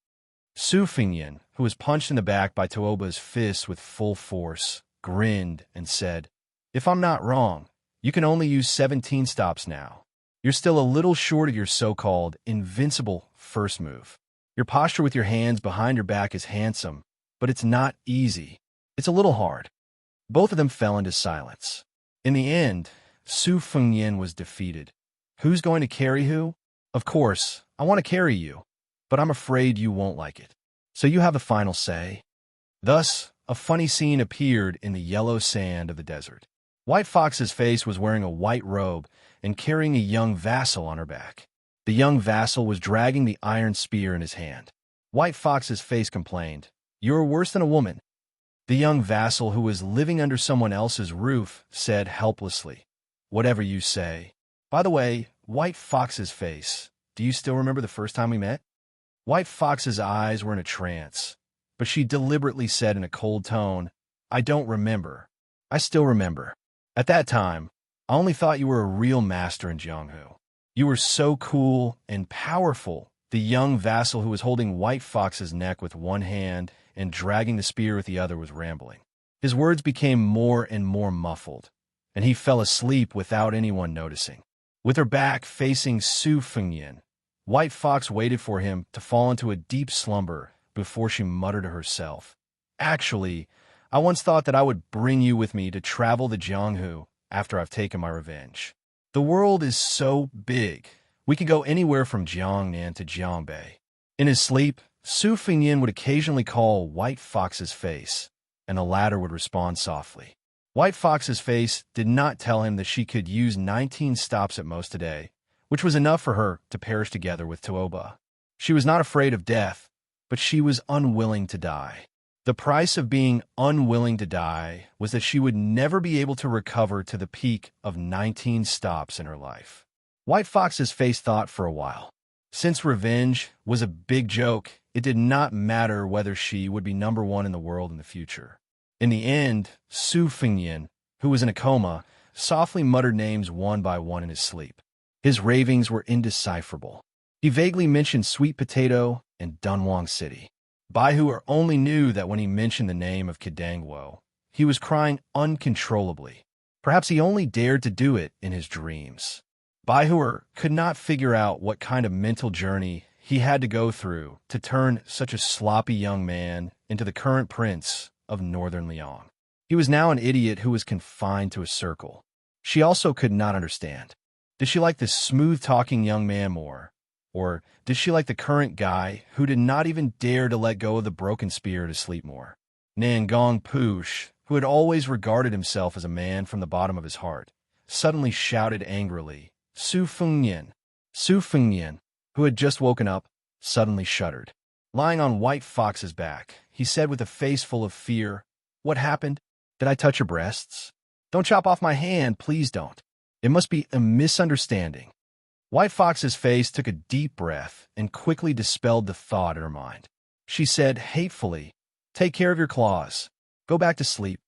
Su Fengyin, who was punched in the back by Tuoba's fist with full force, grinned and said, "If I'm not wrong, you can only use 17 stops now. You're still a little short of your so-called invincible first move. Your posture with your hands behind your back is handsome, but it's not easy. It's a little hard." Both of them fell into silence. In the end, Su Fengyin was defeated. "Who's going to carry who? Of course, I want to carry you, but I'm afraid you won't like it. So you have the final say." Thus, a funny scene appeared in the yellow sand of the desert. White Fox's face was wearing a white robe and carrying a young vassal on her back. The young vassal was dragging the iron spear in his hand. White Fox's face complained, "You're worse than a woman." The young vassal, who was living under someone else's roof, said helplessly, "Whatever you say. By the way, White Fox's face, do you still remember the first time we met?" White Fox's eyes were in a trance, but she deliberately said in a cold tone, "I don't remember. I still remember. At that time, I only thought you were a real master in Jianghu. You were so cool and powerful." The young vassal, who was holding White Fox's neck with one hand and dragging the spear with the other, was rambling. His words became more and more muffled, and he fell asleep without anyone noticing. With her back facing Su Fengyin, White Fox waited for him to fall into a deep slumber before she muttered to herself, "Actually, I once thought that I would bring you with me to travel to Jianghu after I've taken my revenge. The world is so big. We could go anywhere from Jiangnan to Jiangbei." In his sleep, Su Fengyin would occasionally call White Fox's face, and the latter would respond softly. White Fox's face did not tell him that she could use 19 stops at most today, which was enough for her to perish together with Tuoba. She was not afraid of death, but she was unwilling to die. The price of being unwilling to die was that she would never be able to recover to the peak of 19 stops in her life. White Fox's face thought for a while. Since revenge was a big joke, it did not matter whether she would be number one in the world in the future. In the end, Su Fengyin, who was in a coma, softly muttered names one by one in his sleep. His ravings were indecipherable. He vaguely mentioned Sweet Potato and Dunhuang City. Baihu only knew that when he mentioned the name of Kidangwo, he was crying uncontrollably. Perhaps he only dared to do it in his dreams. Baihu could not figure out what kind of mental journey he had to go through to turn such a sloppy young man into the current prince of northern Liang. He was now an idiot who was confined to a circle. She also could not understand. Did she like this smooth-talking young man more? Or did she like the current guy who did not even dare to let go of the broken spear to sleep more? Nangong Push, who had always regarded himself as a man from the bottom of his heart, suddenly shouted angrily, "Su Fengyin!" Su Fengyin, who had just woken up, suddenly shuddered. Lying on White Fox's back, he said with a face full of fear, "What happened? Did I touch your breasts? Don't chop off my hand, please don't. It must be a misunderstanding." White Fox's face took a deep breath and quickly dispelled the thought in her mind. She said hatefully, "Take care of your claws. Go back to sleep.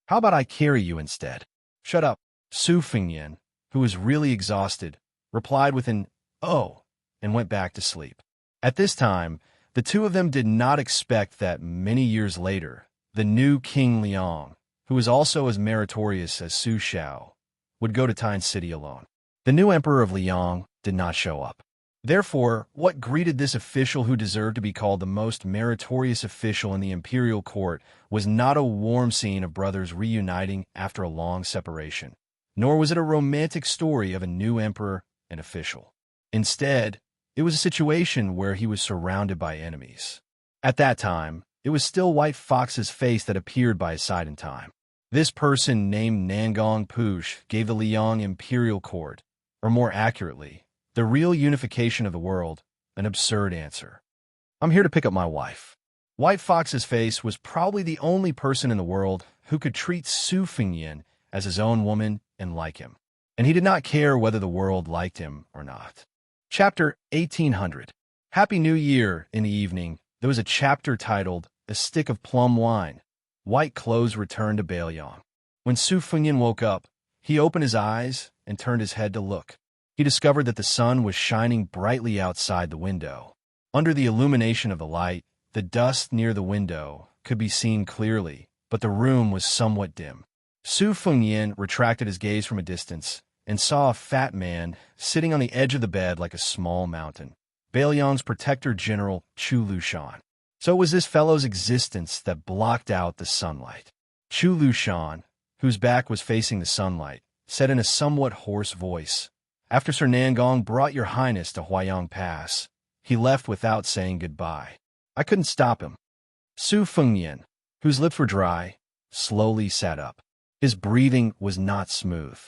How about I carry you instead?" "Shut up." Su Fengyin, who was really exhausted, replied with an "oh," and went back to sleep. At this time, the two of them did not expect that many years later, the new King Liang, who was also as meritorious as Su Xiao, would go to Tyne City alone. The new emperor of Liang did not show up. Therefore, what greeted this official who deserved to be called the most meritorious official in the imperial court was not a warm scene of brothers reuniting after a long separation, nor was it a romantic story of a new emperor and official. Instead, it was a situation where he was surrounded by enemies. At that time, it was still White Fox's face that appeared by his side in time. This person named Nangong Push gave the Liang imperial court, or more accurately, the real unification of the world, an absurd answer. I'm here to pick up my wife. White Fox's face was probably the only person in the world who could treat Su Fengyan as his own woman and like him. And he did not care whether the world liked him or not. Chapter 1800. Happy New Year. In the evening, there was a chapter titled, A Stick of Plum Wine. White clothes returned to Bailiang. When Su Fengyan woke up, he opened his eyes and turned his head to look. He discovered that the sun was shining brightly outside the window. Under the illumination of the light, the dust near the window could be seen clearly, but the room was somewhat dim. Su Fengyan retracted his gaze from a distance and saw a fat man sitting on the edge of the bed like a small mountain. Bailiang's protector general, Chu Lushan. So it was this fellow's existence that blocked out the sunlight. Chu Lushan, whose back was facing the sunlight, said in a somewhat hoarse voice, "After Sir Nangong brought your highness to Huayang Pass, he left without saying goodbye. I couldn't stop him." Su Fengyan, whose lips were dry, slowly sat up. His breathing was not smooth.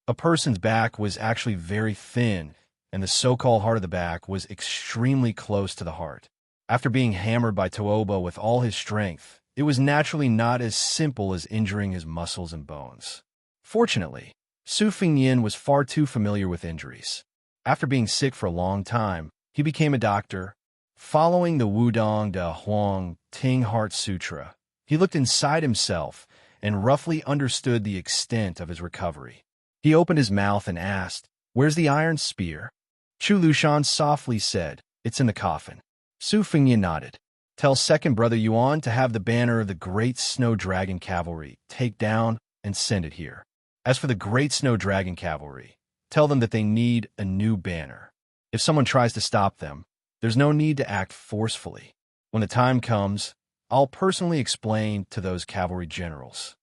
A person's back was actually very thin, and the so-called heart of the back was extremely close to the heart. After being hammered by Toobo with all his strength, it was naturally not as simple as injuring his muscles and bones. Fortunately, Su Fengyan was far too familiar with injuries. After being sick for a long time, he became a doctor. Following the Wudong de Huang Ting Heart Sutra, he looked inside himself and roughly understood the extent of his recovery. He opened his mouth and asked, "Where's the iron spear?" Chu Lushan softly said, "It's in the coffin." Su Fengyan nodded. "Tell second brother Yuan to have the banner of the Great Snow Dragon Cavalry take down and send it here. As for the Great Snow Dragon Cavalry, tell them that they need a new banner. If someone tries to stop them, there's no need to act forcefully. When the time comes, I'll personally explain to those cavalry generals."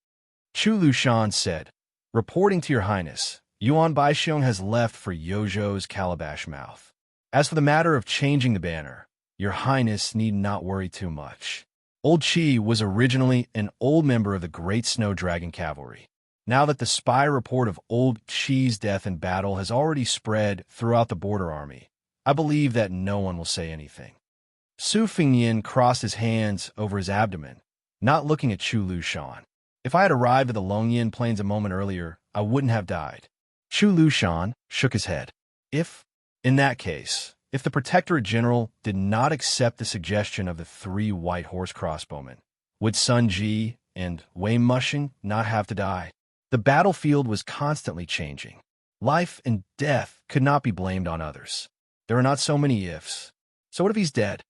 Chu Lushan said, "Reporting to your highness, Yuan Baixiong has left for Yojo's Calabash Mouth. As for the matter of changing the banner, your highness need not worry too much. Old Qi was originally an old member of the Great Snow Dragon Cavalry. Now that the spy report of Old Qi's death in battle has already spread throughout the border army, I believe that no one will say anything." Su Fengyan crossed his hands over his abdomen, not looking at Chu Lushan. "If I had arrived at the Longyan Plains a moment earlier, I wouldn't have died." Chu Lushan shook his head. In that case, if the Protectorate General did not accept the suggestion of the 3 white horse crossbowmen, would Sun Ji and Wei Mushing not have to die? The battlefield was constantly changing. Life and death could not be blamed on others. There are not so many ifs. So what if he's dead?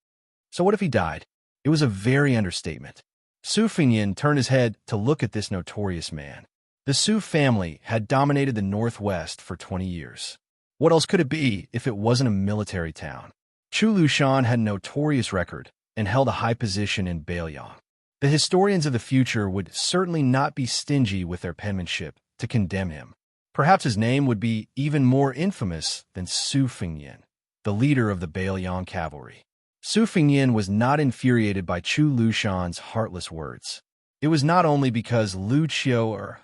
So what if he died? It was a very understatement. Su Fengyan turned his head to look at this notorious man. The Su family had dominated the Northwest for 20 years. What else could it be if it wasn't a military town? Chu Lushan had a notorious record and held a high position in Bailiang. The historians of the future would certainly not be stingy with their penmanship to condemn him. Perhaps his name would be even more infamous than Su Fengyan, the leader of the Bailiang cavalry. Su Fengyan was not infuriated by Chu Lushan's heartless words. It was not only because Lu Qiu,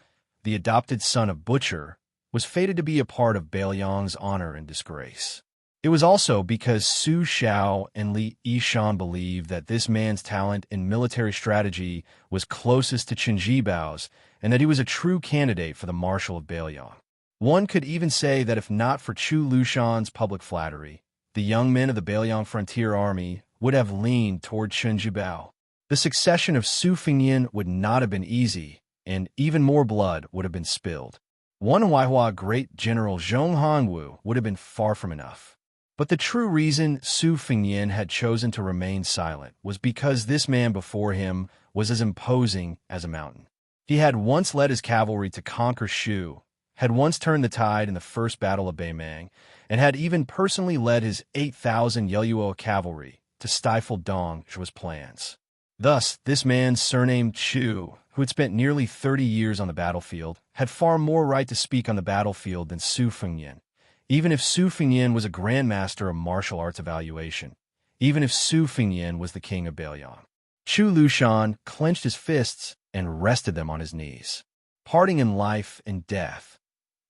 the adopted son of Butcher, was fated to be a part of Bailiang's honor and disgrace. It was also because Su Xiao and Li Yishan believed that this man's talent in military strategy was closest to Chen Jibao's and that he was a true candidate for the Marshal of Bailiang. One could even say that if not for Chu Lushan's public flattery, the young men of the Bailiang Frontier Army would have leaned toward Chen Jibao. The succession of Su Fengyan would not have been easy, and even more blood would have been spilled. One Huaihua great general Zhong Hongwu would have been far from enough. But the true reason Su Fengyan had chosen to remain silent was because this man before him was as imposing as a mountain. He had once led his cavalry to conquer Shu, had once turned the tide in the First Battle of Beimang, and had even personally led his 8,000 Yelluo cavalry to stifle Dong Zhuo's plans. Thus, this man, surnamed Chu, who had spent nearly 30 years on the battlefield, had far more right to speak on the battlefield than Su Fengnian, even if Su Fengnian was a grandmaster of martial arts evaluation, even if Su Fengnian was the king of Beiliang. Chu Lushan clenched his fists and rested them on his knees. Parting in life and death,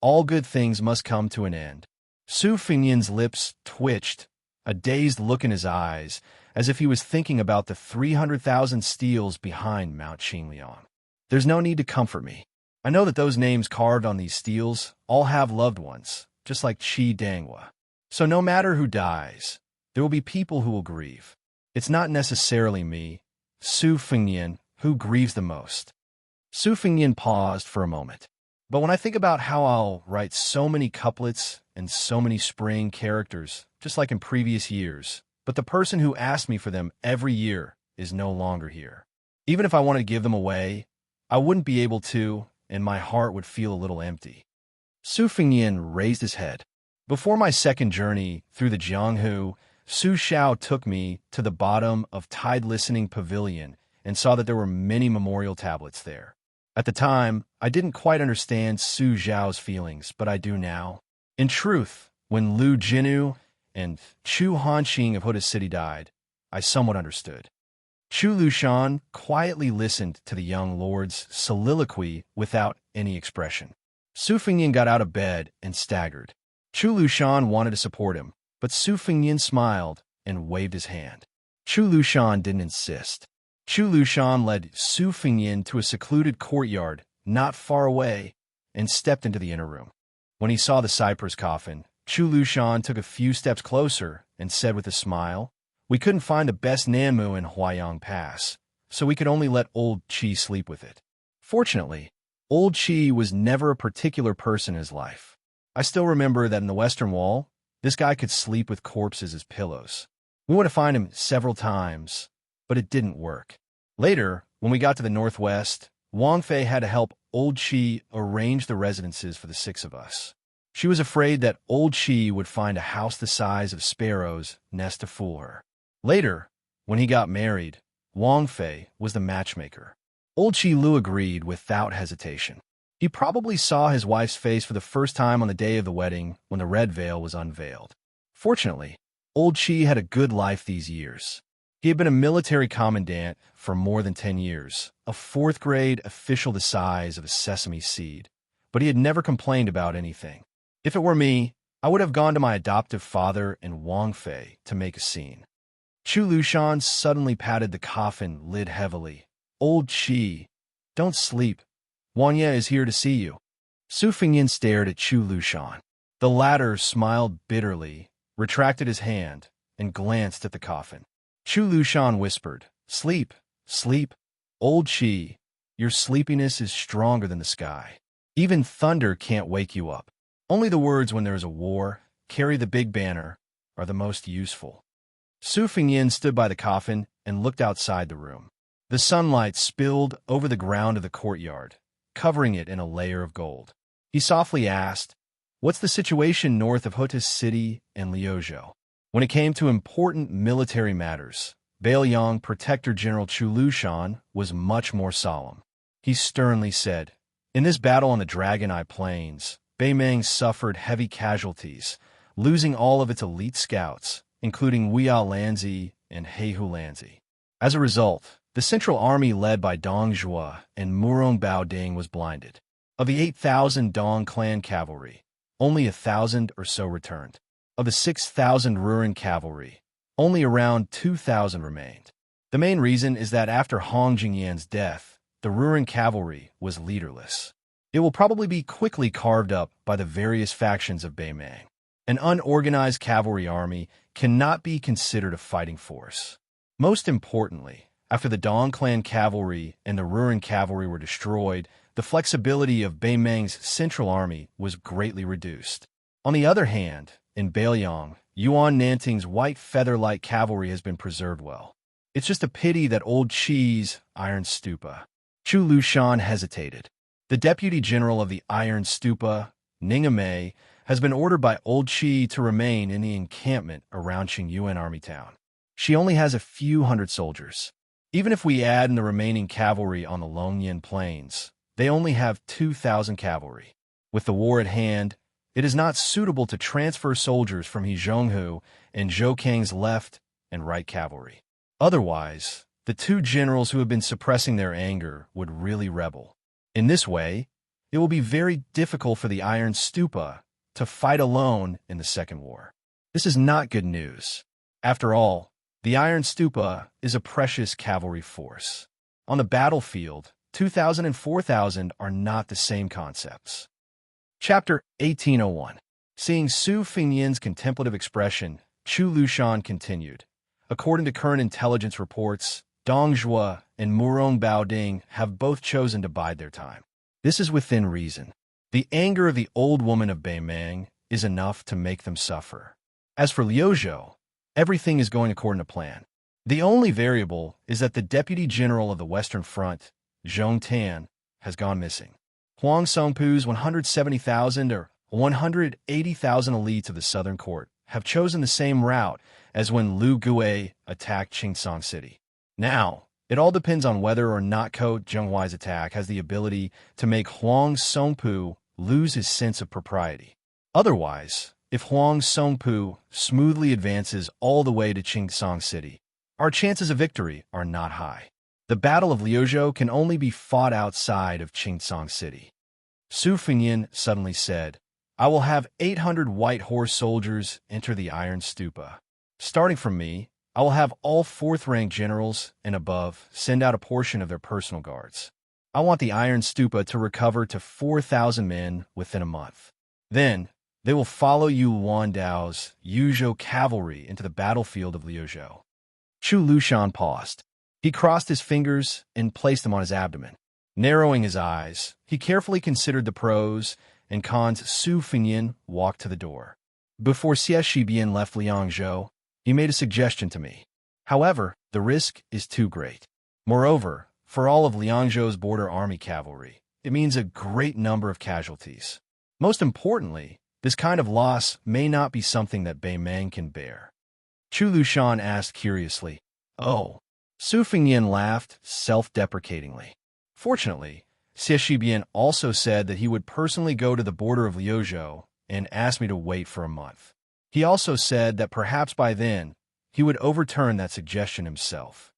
all good things must come to an end. Su Fengnian's lips twitched, a dazed look in his eyes, as if he was thinking about the 300,000 steels behind Mount Xingliang. There's no need to comfort me. I know that those names carved on these steels all have loved ones, just like Qi Danghua. So no matter who dies, there will be people who will grieve. It's not necessarily me, Su Fengnian, who grieves the most. Su Fengnian paused for a moment. But when I think about how I'll write so many couplets and so many spring characters, just like in previous years, but the person who asked me for them every year is no longer here. Even if I wanted to give them away, I wouldn't be able to, and my heart would feel a little empty. Su Fengnian raised his head. Before my second journey through the Jianghu, Su Xiao took me to the bottom of Tide Listening Pavilion and saw that there were many memorial tablets there. At the time, I didn't quite understand Su Xiao's feelings, but I do now. In truth, when Lu Jinu and Chu Hanqing of Huda City died, I somewhat understood. Chu Lushan quietly listened to the young lord's soliloquy without any expression. Su Fengnian got out of bed and staggered. Chu Lushan wanted to support him, but Su Fengnian smiled and waved his hand. Chu Lushan didn't insist. Chu Lushan led Su Fengnian to a secluded courtyard not far away and stepped into the inner room. When he saw the cypress coffin, Chu Lushan took a few steps closer and said with a smile, "We couldn't find the best Nanmu in Huayang Pass, so we could only let old Qi sleep with it. Fortunately, old Qi was never a particular person in his life. I still remember that in the Western Wall, this guy could sleep with corpses as pillows. We went to find him several times, but it didn't work. Later, when we got to the Northwest, Wang Fei had to help old Qi arrange the residences for the 6 of us. She was afraid that old Qi would find a house the size of sparrows nest to fool her. Later, when he got married, Wang Fei was the matchmaker. Old Qi Lu agreed without hesitation. He probably saw his wife's face for the first time on the day of the wedding when the red veil was unveiled. Fortunately, old Qi had a good life these years. He had been a military commandant for more than 10 years, a 4th-grade official the size of a sesame seed, but he had never complained about anything. If it were me, I would have gone to my adoptive father and Wang Fei to make a scene. Chu Lushan suddenly patted the coffin lid heavily. "Old Qi, don't sleep. Wang Ye is here to see you." Su Fengnian stared at Chu Lushan. The latter smiled bitterly, retracted his hand, and glanced at the coffin. Chu Lushan whispered, "Sleep, sleep. Old Qi, your sleepiness is stronger than the sky. Even thunder can't wake you up. Only the words when there is a war, carry the big banner, are the most useful." Su Fengnian stood by the coffin and looked outside the room. The sunlight spilled over the ground of the courtyard, covering it in a layer of gold. He softly asked, "What's the situation north of Huda City and Liuzhou?" When it came to important military matters, Beiliang Protector General Chu Lushan was much more solemn. He sternly said, "In this battle on the Dragon Eye Plains, Beimang suffered heavy casualties, losing all of its elite scouts, including Wuya Lanzi and Heihu Lanzi. As a result, the Central Army led by Dong Zhuo and Murong Baoding was blinded. Of the 8,000 Dong clan cavalry, only 1,000 or so returned. Of the 6,000 Ruren cavalry, only around 2,000 remained. The main reason is that after Hong Jingyan's death, the Ruren cavalry was leaderless. It will probably be quickly carved up by the various factions of Beimang. An unorganized cavalry army cannot be considered a fighting force. Most importantly, after the Dong clan cavalry and the Ruren cavalry were destroyed, the flexibility of Beimang's central army was greatly reduced. On the other hand, in Beiliang, Yuan Nanting's white feather-light cavalry has been preserved well. It's just a pity that old Qi's Iron Stupa." Chu Lushan hesitated. The deputy general of the Iron Stupa, Ningame, has been ordered by Old Qi to remain in the encampment around Qingyuan Army Town. She only has a few hundred soldiers. Even if we add in the remaining cavalry on the Longyan Plains, they only have 2,000 cavalry. With the war at hand, it is not suitable to transfer soldiers from Hezhonghu and Zhoukang's left and right cavalry. Otherwise, the two generals who have been suppressing their anger would really rebel. In this way, it will be very difficult for the Iron Stupa to fight alone in the Second War. This is not good news. After all, the Iron Stupa is a precious cavalry force. On the battlefield, 2,000 and 4,000 are not the same concepts. Chapter 1801. Seeing Su Fengyan's contemplative expression, Chu Lushan continued. According to current intelligence reports, Dong Zhuo and Murong Baoding have both chosen to bide their time. This is within reason. The anger of the old woman of Beimang is enough to make them suffer. As for Liuzhou, everything is going according to plan. The only variable is that the Deputy General of the Western Front, Zhong Tan, has gone missing. Huang Songpu's 170,000 or 180,000 elites of the Southern Court have chosen the same route as when Lu Gui attacked Qingsong City. Now, it all depends on whether or not Ko Zhenghuai's attack has the ability to make Huang Songpu lose his sense of propriety. Otherwise, if Huang Songpu smoothly advances all the way to Qingsong City, our chances of victory are not high. The Battle of Liuzhou can only be fought outside of Qingsong City. Su Fengyan suddenly said, I will have 800 white horse soldiers enter the Iron Stupa. Starting from me, I will have all fourth-rank generals and above send out a portion of their personal guards. I want the Iron Stupa to recover to 4,000 men within a month. Then, they will follow Yu Wandao's Yuzhou cavalry into the battlefield of Liuzhou. Chu Lushan paused. He crossed his fingers and placed them on his abdomen. Narrowing his eyes, he carefully considered the pros and cons. Su Fengyan walked to the door. Before Xie Shibian left Liangzhou, he made a suggestion to me. However, the risk is too great. Moreover, for all of Liangzhou's border army cavalry, it means a great number of casualties. Most importantly, this kind of loss may not be something that Beimang can bear. Chu Lushan asked curiously, Oh. Su Fengyan laughed self-deprecatingly. Fortunately, Xie Shibian also said that he would personally go to the border of Liuzhou and ask me to wait for a month. He also said that perhaps by then, he would overturn that suggestion himself.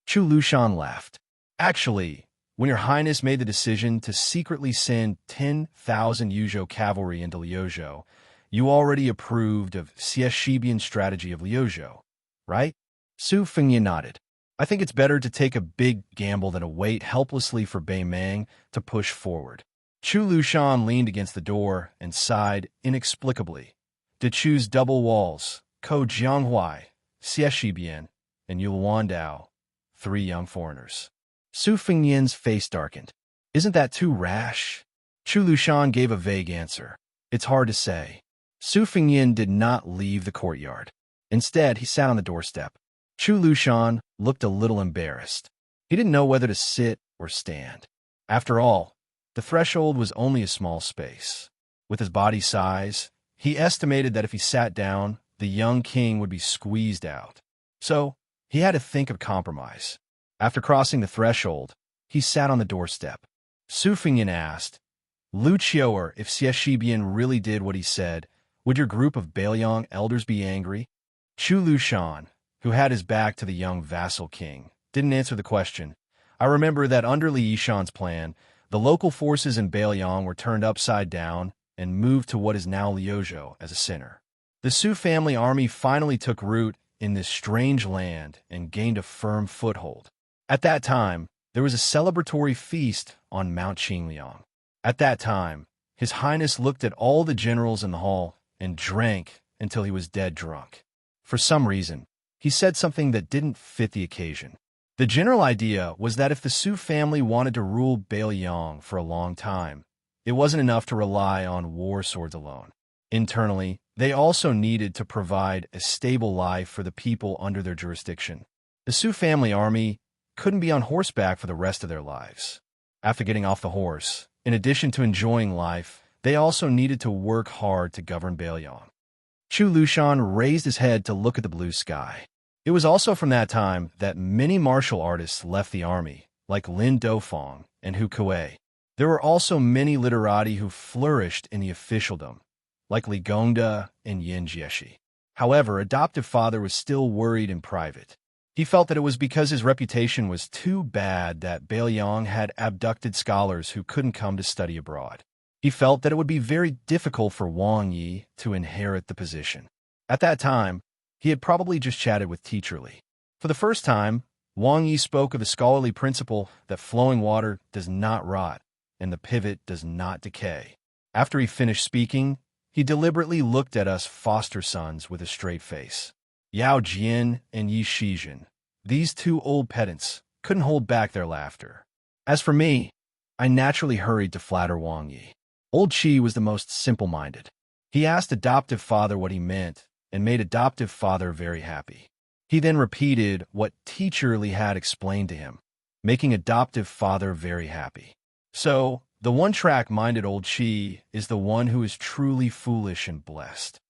Chu Lushan laughed. Actually, when Your Highness made the decision to secretly send 10,000 Yuzhou cavalry into Liuzhou, you already approved of Xie Shibian's strategy of Liuzhou, right? Su Fengyan nodded. I think it's better to take a big gamble than to wait helplessly for Beimang to push forward. Chu Lushan leaned against the door and sighed inexplicably. To choose double walls, Ko Zhenghuai, Xie Shibian, and Yu Wandao, 3 young foreigners. Su Fengyan's face darkened. Isn't that too rash? Chu Lushan gave a vague answer. It's hard to say. Su Fengyan did not leave the courtyard. Instead, he sat on the doorstep. Chu Lushan looked a little embarrassed. He didn't know whether to sit or stand. After all, the threshold was only a small space. With his body size, he estimated that if he sat down, the young king would be squeezed out. So, he had to think of compromise. After crossing the threshold, he sat on the doorstep. Su Fengyan asked, Lu Qiu'er, if Xie Shibian really did what he said, would your group of Bailiang elders be angry? Chu Lushan, who had his back to the young vassal king, didn't answer the question. I remember that under Li Yishan's plan, the local forces in Bailiang were turned upside down and moved to what is now Liuzhou as a center. The Su family army finally took root in this strange land and gained a firm foothold. At that time, there was a celebratory feast on Mount Qingliang. At that time, His Highness looked at all the generals in the hall and drank until he was dead drunk. For some reason, he said something that didn't fit the occasion. The general idea was that if the Su family wanted to rule Bailiang for a long time, it wasn't enough to rely on war swords alone. Internally, they also needed to provide a stable life for the people under their jurisdiction. The Su family army couldn't be on horseback for the rest of their lives. After getting off the horse, in addition to enjoying life, they also needed to work hard to govern Bailiang. Chu Lushan raised his head to look at the blue sky. It was also from that time that many martial artists left the army, like Lin Dofeng and Hu Kuei. There were also many literati who flourished in the officialdom, like Li Gongda and Yin Jieshi. However, adoptive father was still worried in private. He felt that it was because his reputation was too bad that Bailiang had abducted scholars who couldn't come to study abroad. He felt that it would be very difficult for Wang Yi to inherit the position. At that time, he had probably just chatted with Teacher Li. For the first time, Wang Yi spoke of the scholarly principle that flowing water does not rot and the pivot does not decay. After he finished speaking, he deliberately looked at us foster sons with a straight face. Yao Jian and Yi Shizhen, these two old pedants, couldn't hold back their laughter. As for me, I naturally hurried to flatter Wang Yi. Old Qi was the most simple-minded. He asked adoptive father what he meant and made adoptive father very happy. He then repeated what Teacher Li had explained to him, making adoptive father very happy. So, the one-track-minded old Qi is the one who is truly foolish and blessed.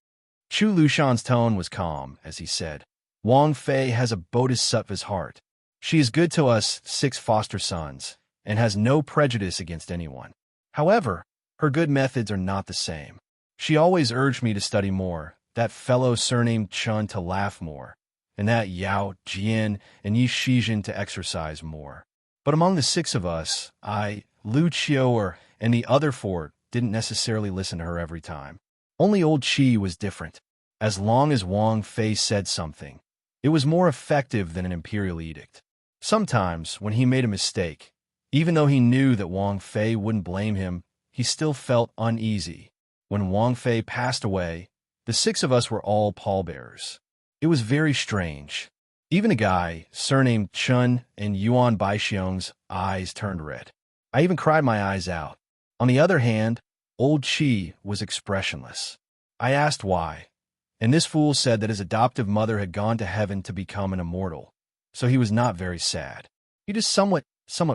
Chu Lushan's tone was calm as he said, Wang Fei has a bodhisattva's heart. She is good to us 6 foster sons and has no prejudice against anyone. However, her good methods are not the same. She always urged me to study more, that fellow surnamed Chun to laugh more, and that Yao, Jian, and Yi Shizhen to exercise more. But among the 6 of us, I, Lu Qiu'er, and the other 4 didn't necessarily listen to her every time. Only old Qi was different. As long as Wang Fei said something, it was more effective than an imperial edict. Sometimes, when he made a mistake, even though he knew that Wang Fei wouldn't blame him, he still felt uneasy. When Wang Fei passed away, the 6 of us were all pallbearers. It was very strange. Even a guy, surnamed Chun and Yuan Baixiong's eyes turned red. I even cried my eyes out. On the other hand, old Qi was expressionless. I asked why, and this fool said that his adoptive mother had gone to heaven to become an immortal, so he was not very sad. He just somewhat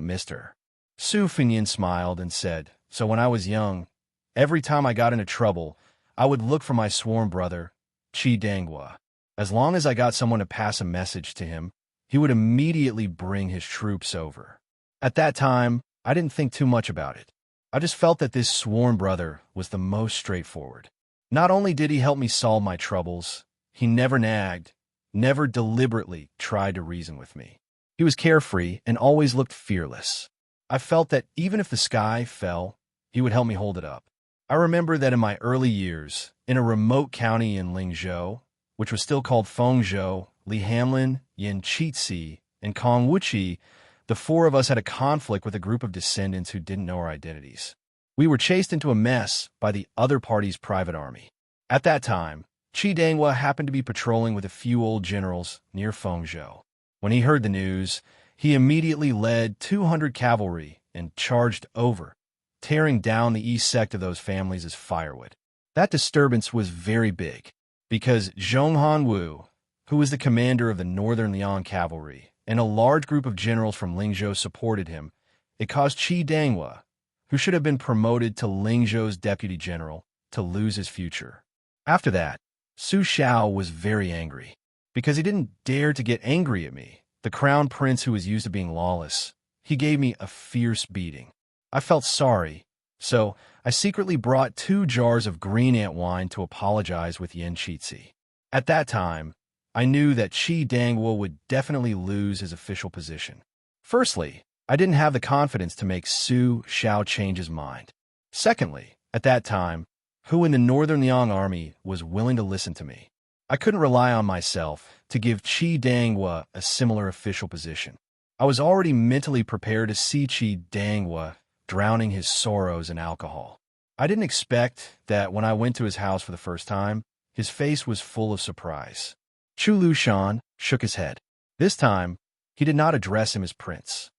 missed her. Su Fengyan smiled and said, so when I was young, every time I got into trouble, I would look for my sworn brother, Qi Danghua. As long as I got someone to pass a message to him, he would immediately bring his troops over. At that time, I didn't think too much about it. I just felt that this sworn brother was the most straightforward. Not only did he help me solve my troubles, he never nagged, never deliberately tried to reason with me. He was carefree and always looked fearless. I felt that even if the sky fell, he would help me hold it up. I remember that in my early years, in a remote county in Lingzhou, which was still called Fengzhou, Li Hamlin, Yin Qixi, and Kong Wuxi, the 4 of us had a conflict with a group of descendants who didn't know our identities. We were chased into a mess by the other party's private army. At that time, Qi Danghua happened to be patrolling with a few old generals near Fengzhou. When he heard the news, he immediately led 200 cavalry and charged over, tearing down the east sect of those families as firewood. That disturbance was very big, because Zhong Hanwu, who was the commander of the Northern Liang Cavalry, and a large group of generals from Lingzhou supported him, it caused Qi Danghua, who should have been promoted to Lingzhou's deputy general, to lose his future. After that, Su Xiao was very angry, because he didn't dare to get angry at me, the crown prince who was used to being lawless. He gave me a fierce beating. I felt sorry, so I secretly brought 2 jars of green ant wine to apologize with Yin Qixi. At that time, I knew that Qi Danghua would definitely lose his official position. Firstly, I didn't have the confidence to make Su Xiao change his mind. Secondly, at that time, who in the Northern Liang army was willing to listen to me? I couldn't rely on myself to give Qi Danghua a similar official position. I was already mentally prepared to see Qi Danghua drowning his sorrows in alcohol. I didn't expect that when I went to his house for the first time, his face was full of surprise. Chu Lushan shook his head. This time, he did not address him as prince.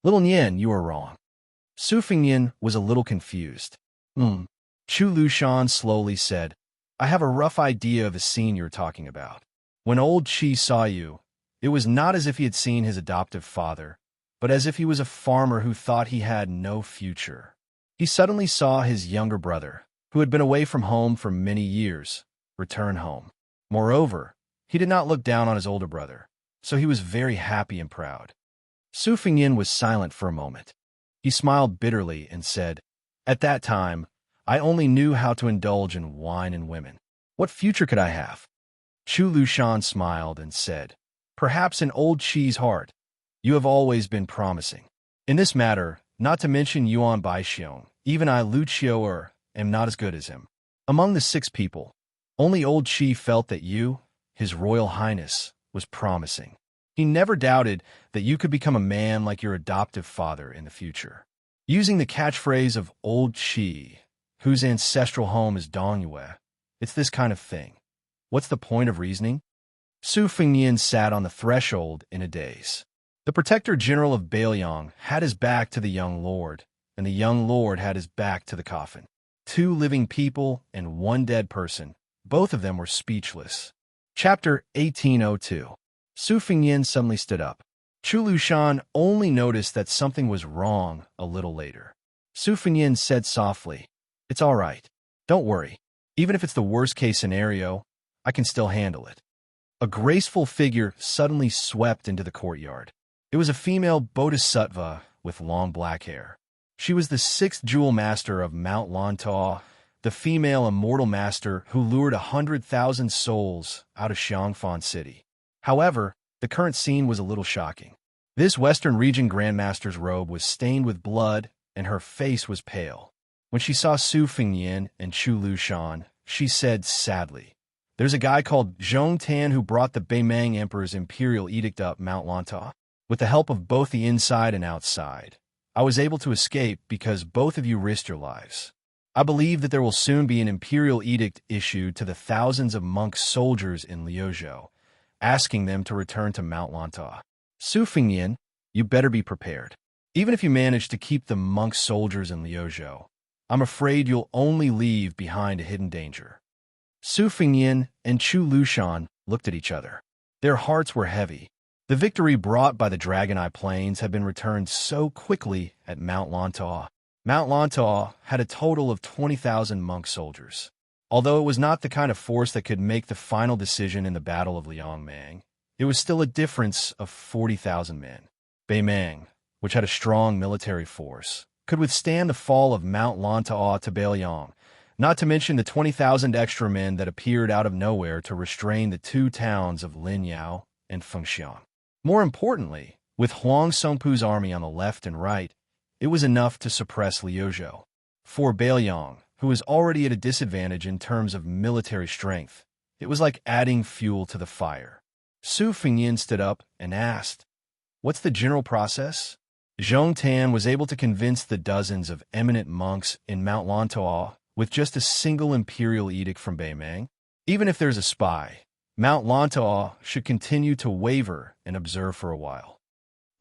Little Nian, you are wrong. Su Fengyan was a little confused. Chu Lushan slowly said, I have a rough idea of the scene you're talking about. When old Qi saw you, it was not as if he had seen his adoptive father, but as if he was a farmer who thought he had no future. He suddenly saw his younger brother, who had been away from home for many years, return home. Moreover, he did not look down on his older brother, so he was very happy and proud. Su Fengnian was silent for a moment. He smiled bitterly and said, "At that time, I only knew how to indulge in wine and women. What future could I have?" Chu Lushan smiled and said, "Perhaps an old Qi's heart. You have always been promising. In this matter, not to mention Yuan Baixiong, even I, Lu Qiu'er, am not as good as him. Among the 6 people, only old Qi felt that you, His Royal Highness, was promising. He never doubted that you could become a man like your adoptive father in the future." Using the catchphrase of old Qi, whose ancestral home is Dongyue, it's this kind of thing. What's the point of reasoning? Su Fengnian sat on the threshold in a daze. The Protector General of Bailiang had his back to the young lord, and the young lord had his back to the coffin. 2 living people and 1 dead person. Both of them were speechless. Chapter 1802. Su Fengnian suddenly stood up. Chu Lushan only noticed that something was wrong a little later. Su Fengnian said softly, "It's all right. Don't worry. Even if it's the worst-case scenario, I can still handle it." A graceful figure suddenly swept into the courtyard. It was a female bodhisattva with long black hair. She was the 6th jewel master of Mount Lantaw, the female immortal master who lured 100,000 souls out of Xianxia City. However, the current scene was a little shocking. This Western region Grandmaster's robe was stained with blood, and her face was pale. When she saw Su Fengnian and Chu Lushan, she said sadly, "There's a guy called Zhong Tan who brought the Beimang Emperor's imperial edict up Mount Lantaw. With the help of both the inside and outside, I was able to escape because both of you risked your lives. I believe that there will soon be an imperial edict issued to the thousands of monk soldiers in Liuzhou, asking them to return to Mount Lantaw. Su Fengnian, you better be prepared. Even if you manage to keep the monk soldiers in Liuzhou, I'm afraid you'll only leave behind a hidden danger." Su Fengnian and Chu Lushan looked at each other. Their hearts were heavy. The victory brought by the Dragon Eye Plains had been returned so quickly at Mount Lantaw. Mount Lantaw had a total of 20,000 monk soldiers. Although it was not the kind of force that could make the final decision in the Battle of Liangmang, it was still a difference of 40,000 men. Beimang, which had a strong military force, could withstand the fall of Mount Lantaw to Bailiang, not to mention the 20,000 extra men that appeared out of nowhere to restrain the 2 towns of Linyao and Fengxiang. More importantly, with Huang Songpu's army on the left and right, it was enough to suppress Liuzhou. For Bailiang, who was already at a disadvantage in terms of military strength, it was like adding fuel to the fire. Su Fengnian stood up and asked, "What's the general process?" Zhong Tan was able to convince the dozens of eminent monks in Mount Lantaw with just a single imperial edict from Beimang. Even if there's a spy, Mount Lantaw should continue to waver and observe for a while.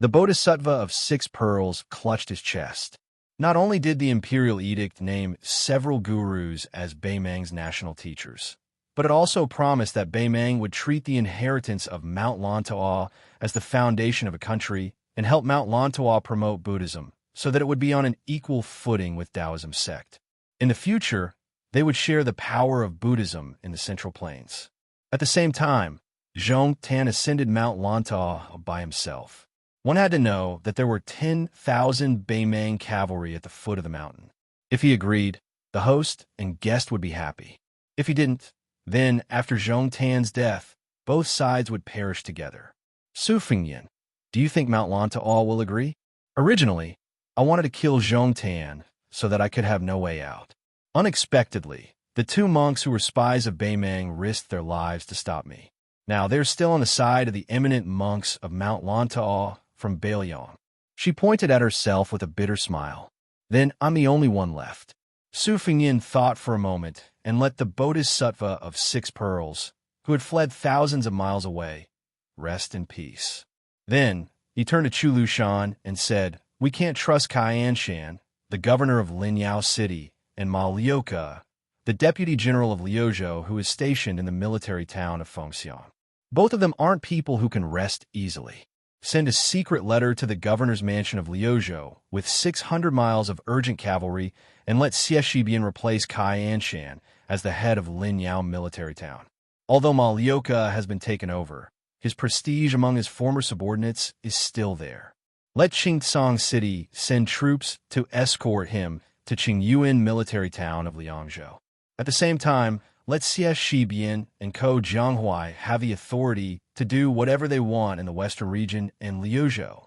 The Bodhisattva of 6 pearls clutched his chest. Not only did the imperial edict name several gurus as Beimang's national teachers, but it also promised that Beimang would treat the inheritance of Mount Lantaw as the foundation of a country and help Mount Lantaw promote Buddhism so that it would be on an equal footing with Taoism sect. In the future, they would share the power of Buddhism in the Central Plains. At the same time, Zhong Tan ascended Mount Lantaw by himself. One had to know that there were 10,000 Beimang cavalry at the foot of the mountain. If he agreed, the host and guest would be happy. If he didn't, then, after Zhong Tan's death, both sides would perish together. Su Fengnian, do you think Mount Lantaw will agree? Originally, I wanted to kill Zhong Tan so that I could have no way out. Unexpectedly, the 2 monks who were spies of Beimang risked their lives to stop me. Now they're still on the side of the eminent monks of Mount Lantaw from Bailiang. She pointed at herself with a bitter smile. Then I'm the only one left. Su Fengnian thought for a moment and let the Bodhisattva of 6 pearls, who had fled thousands of miles away, rest in peace. Then he turned to Chu Lushan and said, "We can't trust Xianxia, the governor of Linyao City, and Ma Liuka, the deputy general of Liuzhou, who is stationed in the military town of Fengxiang. Both of them aren't people who can rest easily. Send a secret letter to the governor's mansion of Liuzhou with 600 miles of urgent cavalry and let Xianxia replace Kai Anshan as the head of Linyao military town. Although Malyoka has been taken over, his prestige among his former subordinates is still there. Let Xingsong City send troops to escort him to Qingyuan military town of Liangzhou. At the same time, let Xie Shibian and Ko Jianghuai have the authority to do whatever they want in the western region and Liuzhou.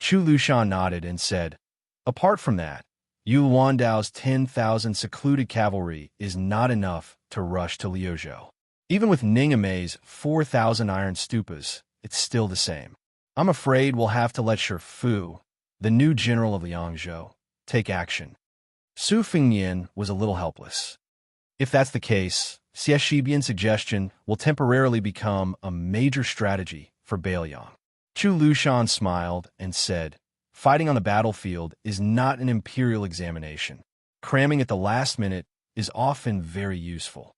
Chu Lushan nodded and said, apart from that, Yu Wandao's 10,000 secluded cavalry is not enough to rush to Liuzhou. Even with Ningamei's 4,000 iron stupas, it's still the same. I'm afraid we'll have to let Shifu, the new general of Liangzhou, take action. Su Fengnian was a little helpless. If that's the case, Xie Shibian's suggestion will temporarily become a major strategy for Bailiang. Chu Lushan smiled and said, fighting on the battlefield is not an imperial examination. Cramming at the last minute is often very useful.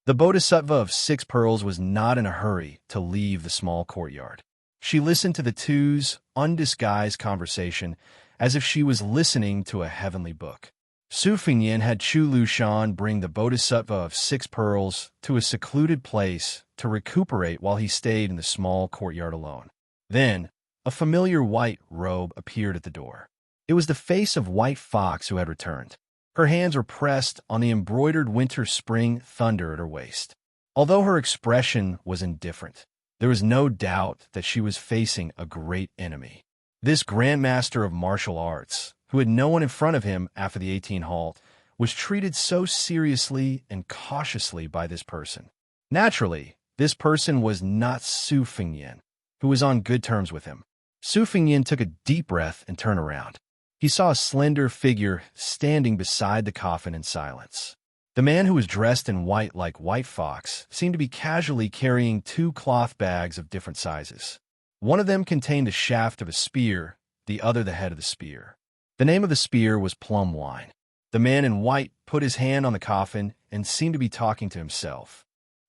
The Bodhisattva of 6 Pearls was not in a hurry to leave the small courtyard. She listened to the two's undisguised conversation as if she was listening to a heavenly book. Su Fengnian had Chu Lushan bring the Bodhisattva of 6 Pearls to a secluded place to recuperate while he stayed in the small courtyard alone. Then, a familiar white robe appeared at the door. It was the face of White Fox who had returned. Her hands were pressed on the embroidered winter-spring thunder at her waist. Although her expression was indifferent, there was no doubt that she was facing a great enemy. This grandmaster of martial arts, who had no one in front of him after the 18 halt, was treated so seriously and cautiously by this person. Naturally, this person was not Su Fengnian, who was on good terms with him. Su Fengnian took a deep breath and turned around. He saw a slender figure standing beside the coffin in silence. The man who was dressed in white like White Fox seemed to be casually carrying 2 cloth bags of different sizes. One of them contained the shaft of a spear, the other the head of the spear. The name of the spear was Plum Wine. The man in white put his hand on the coffin and seemed to be talking to himself.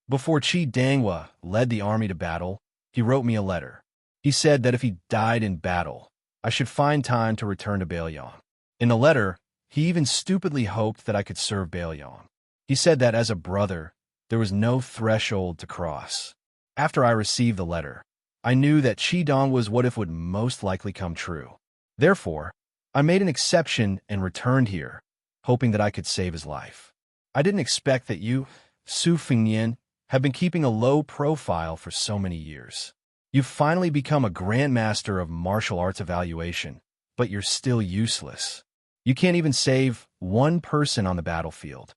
Before Qi Dangwa led the army to battle, he wrote me a letter. He said that if he died in battle, I should find time to return to Bailiang. In the letter, he even stupidly hoped that I could serve Bailiang. He said that as a brother, there was no threshold to cross. After I received the letter, I knew that Qidong was what if would most likely come true. Therefore, I made an exception and returned here, hoping that I could save his life. I didn't expect that you, Su Fengnian, have been keeping a low profile for so many years. You've finally become a grandmaster of martial arts evaluation, but you're still useless. You can't even save one person on the battlefield.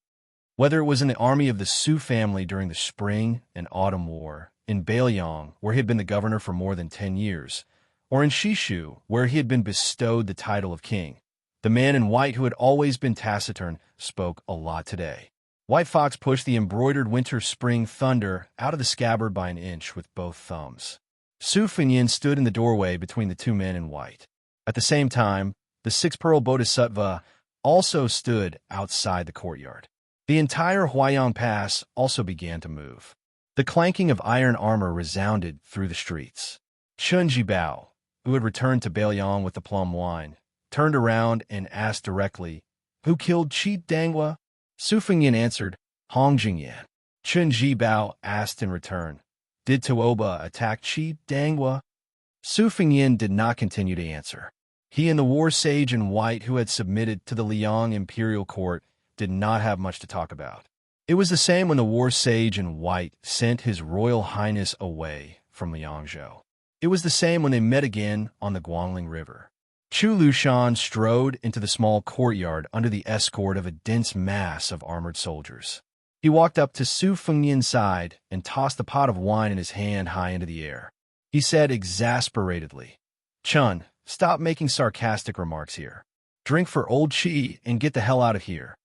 Whether it was in the army of the Su family during the Spring and Autumn War, in Bailiang, where he had been the governor for more than 10 years, or in Shishu, where he had been bestowed the title of king, the man in white who had always been taciturn spoke a lot today. White Fox pushed the embroidered winter-spring thunder out of the scabbard by an inch with both thumbs. Su Fengnian stood in the doorway between the 2 men in white. At the same time, the 6-pearl Bodhisattva also stood outside the courtyard. The entire Huaiyang Pass also began to move. The clanking of iron armor resounded through the streets. Chun Jibao, who had returned to Bailiang with the plum wine, turned around and asked directly, "Who killed Qi Dangwa?" Su Fengnian answered, "Hong Jingyan." Chun Jibao asked in return, "Did Tuoba attack Qi Dangwa?" Su Fengnian did not continue to answer. He and the war sage in white who had submitted to the Liang imperial court did not have much to talk about. It was the same when the war sage in white sent his royal highness away from Liangzhou. It was the same when they met again on the Guangling River. Chu Lushan strode into the small courtyard under the escort of a dense mass of armored soldiers. He walked up to Su Fengnian's side and tossed a pot of wine in his hand high into the air. He said exasperatedly, "Chun, stop making sarcastic remarks here. Drink for old Qi and get the hell out of here."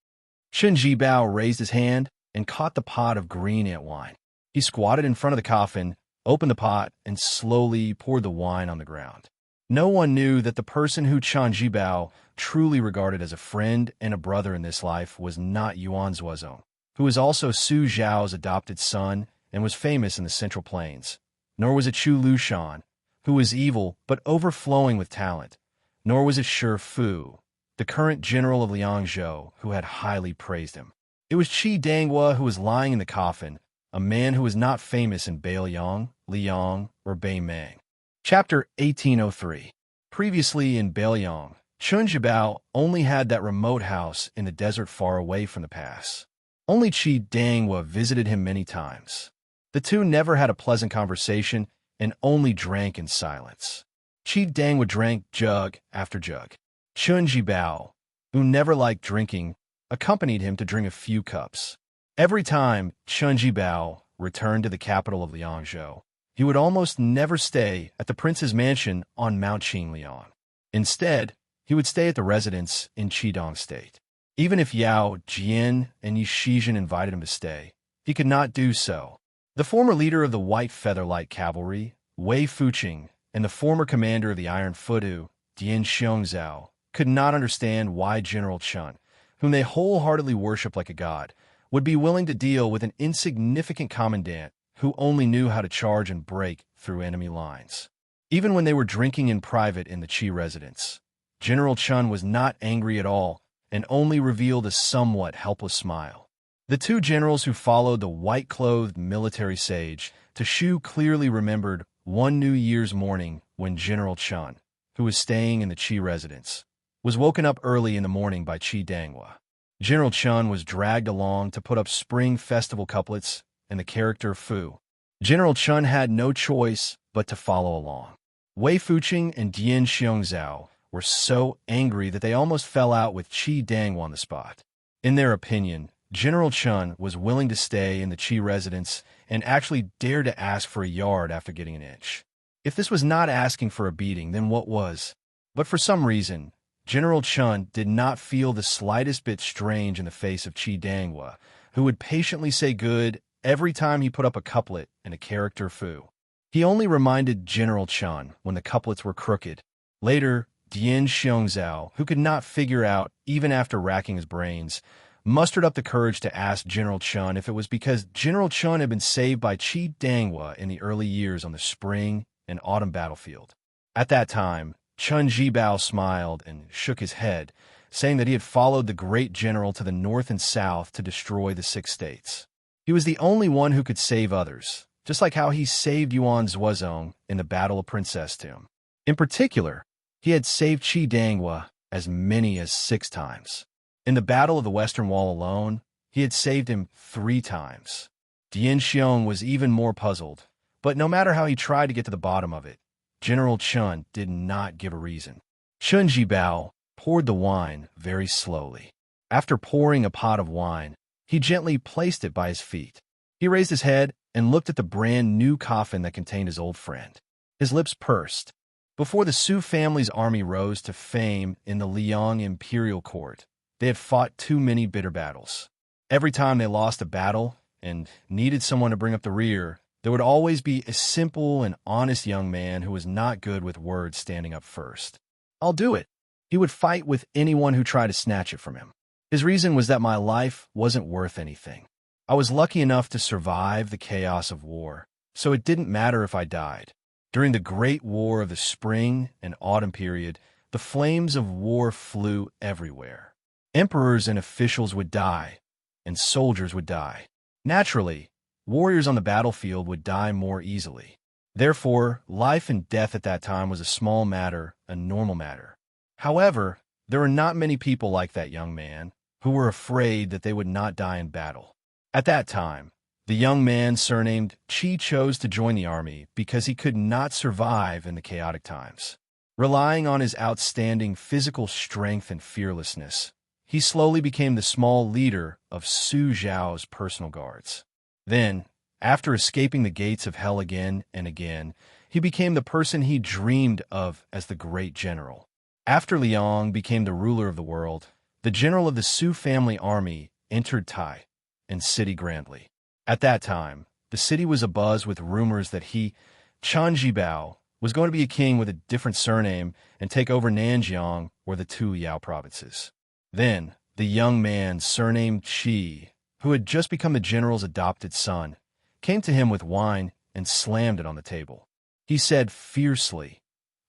Chun Jibao raised his hand and caught the pot of green ant wine. He squatted in front of the coffin, opened the pot, and slowly poured the wine on the ground. No one knew that the person who Chun Jibao truly regarded as a friend and a brother in this life was not Yuan Zuozong, who was also Su Zhao's adopted son and was famous in the Central Plains, nor was it Chu Lushan, who was evil but overflowing with talent, nor was it Shi Fu, the current general of Liangzhou, who had highly praised him. It was Qi Danghua who was lying in the coffin, a man who was not famous in Beiliang, Liang, or Beimang. Chapter 1803. Previously in Beiliang, Chun Jibao only had that remote house in the desert far away from the pass. Only Qi Danghua visited him many times. The two never had a pleasant conversation and only drank in silence. Qi Danghua drank jug after jug. Chun Jibao, who never liked drinking, accompanied him to drink a few cups. Every time Chun Jibao returned to the capital of Liangzhou, he would almost never stay at the prince's mansion on Mount Qingliang. Instead, he would stay at the residence in Qidong State. Even if Yao, Jian, and Yishizhen invited him to stay, he could not do so. The former leader of the White Featherlight Cavalry, Wei Fuqing, and the former commander of the Iron Fudu, Dian Xiongzhao, could not understand why General Chun, whom they wholeheartedly worshipped like a god, would be willing to deal with an insignificant commandant who only knew how to charge and break through enemy lines. Even when they were drinking in private in the Qi residence, General Chun was not angry at all and only revealed a somewhat helpless smile. The two generals who followed the white-clothed military sage to Shu clearly remembered one New Year's morning when General Chun, who was staying in the Qi residence, was woken up early in the morning by Qi Danghua. General Chun was dragged along to put up spring festival couplets and the character Fu. General Chun had no choice but to follow along. Wei Fuqing and Dian Xiongzhao were so angry that they almost fell out with Qi Danghua on the spot. In their opinion, General Chun was willing to stay in the Qi residence and actually dared to ask for a yard after getting an inch. If this was not asking for a beating, then what was? But for some reason, General Chun did not feel the slightest bit strange in the face of Qi Danghua, who would patiently say good every time he put up a couplet and a character Fu. He only reminded General Chun when the couplets were crooked. Later, Dian Xiongzhao, who could not figure out even after racking his brains, mustered up the courage to ask General Chun if it was because General Chun had been saved by Qi Danghua in the early years on the spring and autumn battlefield. At that time, Chun Jibao smiled and shook his head, saying that he had followed the great general to the north and south to destroy the 6 states. He was the only one who could save others, just like how he saved Yuan Zuozong in the Battle of Princess Tomb. In particular, he had saved Qi Danghua as many as 6 times. In the Battle of the Western Wall alone, he had saved him 3 times. Dian Xiong was even more puzzled, but no matter how he tried to get to the bottom of it, General Chun did not give a reason. Chun Jibao poured the wine very slowly. After pouring a pot of wine, he gently placed it by his feet. He raised his head and looked at the brand new coffin that contained his old friend. His lips pursed. Before the Su family's army rose to fame in the Liang imperial court, they had fought too many bitter battles. Every time they lost a battle and needed someone to bring up the rear, there would always be a simple and honest young man who was not good with words standing up first. "I'll do it." He would fight with anyone who tried to snatch it from him. His reason was that my life wasn't worth anything. I was lucky enough to survive the chaos of war, so it didn't matter if I died. During the Great War of the Spring and Autumn period, the flames of war flew everywhere. Emperors and officials would die, and soldiers would die. Naturally, warriors on the battlefield would die more easily. Therefore, life and death at that time was a small matter, a normal matter. However, there were not many people like that young man who were afraid that they would not die in battle. At that time, the young man surnamed Qi chose to join the army because he could not survive in the chaotic times. Relying on his outstanding physical strength and fearlessness, he slowly became the small leader of Su Zhao's personal guards. Then, after escaping the gates of hell again and again, he became the person he dreamed of as the great general. After Liang became the ruler of the world, the general of the Su family army entered Tai and city grandly. At that time, the city was abuzz with rumors that he, Chun Jibao, was going to be a king with a different surname and take over Nanjiang or the 2 Yao provinces. Then, the young man surnamed Qi, who had just become the general's adopted son, came to him with wine and slammed it on the table. He said fiercely,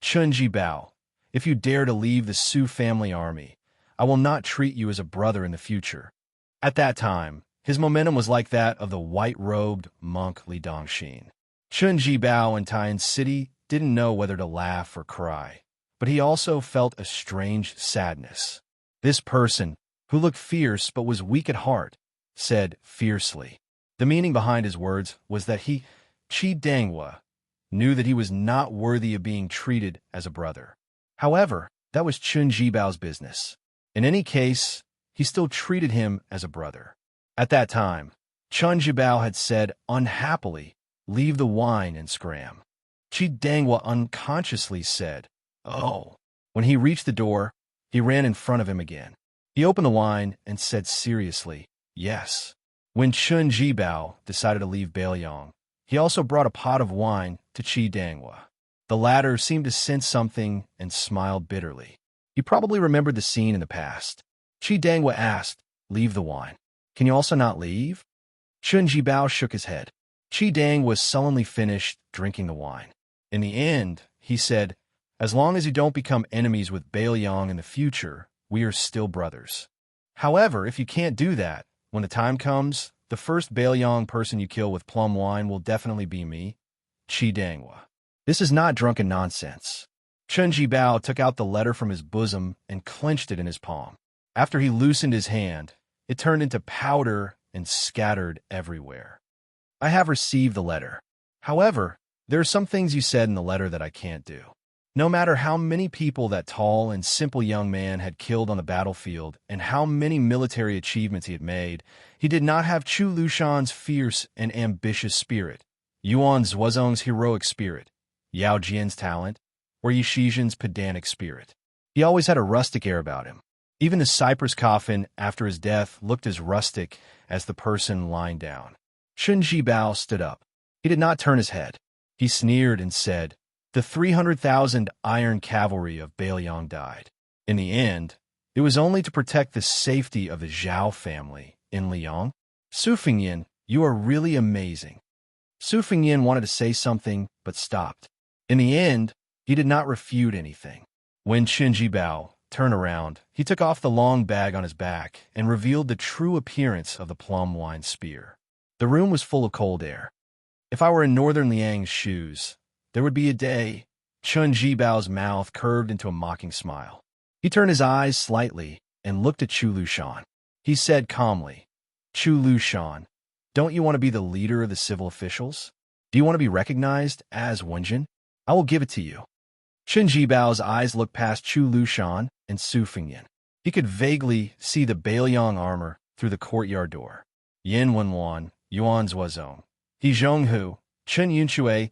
"Chun Bao, if you dare to leave the Su family army, I will not treat you as a brother in the future." At that time, his momentum was like that of the white-robed monk Li Dongxin. Chun Bao in Tian City didn't know whether to laugh or cry, but he also felt a strange sadness. This person, who looked fierce but was weak at heart, said fiercely. The meaning behind his words was that he, Qi Danghua, knew that he was not worthy of being treated as a brother. However, that was Chun Bao's business. In any case, he still treated him as a brother. At that time, Chun Bao had said unhappily, "Leave the wine and scram." Qi Danghua unconsciously said, "Oh." When he reached the door, he ran in front of him again. He opened the wine and said seriously, "Yes." When Chun Bao decided to leave Bailiang, he also brought a pot of wine to Qi Danghua. The latter seemed to sense something and smiled bitterly. He probably remembered the scene in the past. Qi Danghua asked, "Leave the wine. Can you also not leave?" Chun Bao shook his head. Qi Danghua sullenly finished drinking the wine. In the end, he said, "As long as you don't become enemies with Bailiang in the future, we are still brothers. However, if you can't do that, when the time comes, the first Bailiang person you kill with plum wine will definitely be me, Qi Danghua." This is not drunken nonsense. Chun Bao took out the letter from his bosom and clenched it in his palm. After he loosened his hand, it turned into powder and scattered everywhere. "I have received the letter. However, there are some things you said in the letter that I can't do." No matter how many people that tall and simple young man had killed on the battlefield and how many military achievements he had made, he did not have Chu Lushan's fierce and ambitious spirit, Yuan Zuozong's heroic spirit, Yao Jian's talent, or Yi Shizhen's pedantic spirit. He always had a rustic air about him. Even the cypress coffin after his death looked as rustic as the person lying down. Chun Bao stood up. He did not turn his head. He sneered and said, "The 300,000 iron cavalry of Bailiang died. In the end, it was only to protect the safety of the Zhao family in Liang." "Su Fengyan, you are really amazing." Su Fengyan wanted to say something, but stopped. In the end, he did not refute anything. When Chun Bao turned around, he took off the long bag on his back and revealed the true appearance of the plum wine spear. The room was full of cold air. If I were in Northern Liang's shoes, there would be a day. Chun Bao's mouth curved into a mocking smile. He turned his eyes slightly and looked at Chu Lushan. He said calmly, "Chu Lushan, don't you want to be the leader of the civil officials? Do you want to be recognized as Wenjin? I will give it to you." Chun Bao's eyes looked past Chu Lushan and Su Fengyan. He could vaguely see the Bailiang armor through the courtyard door. Yin Wenwan, Yuan Zuozong, He Zhonghu, Chen Yunxue,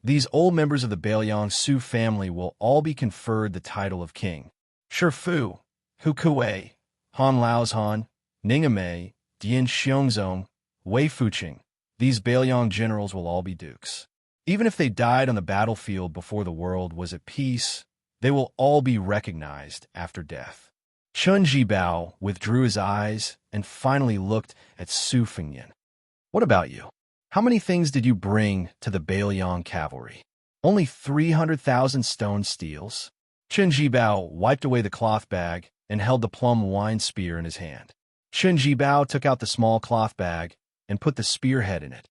these old members of the Bailiang Su family will all be conferred the title of king. Shifu, Hu Kuei, Han Laozhan, Ningamei, Dian Xiongzong, Wei Fuqing, these Bailiang generals will all be dukes. Even if they died on the battlefield before the world was at peace, they will all be recognized after death. Chun Bao withdrew his eyes and finally looked at Su Fengyan. "What about you? How many things did you bring to the Bailiang cavalry?" "Only 300,000 stone steels." Chun Bao wiped away the cloth bag and held the plum wine spear in his hand. Chun Bao took out the small cloth bag and put the spearhead in it.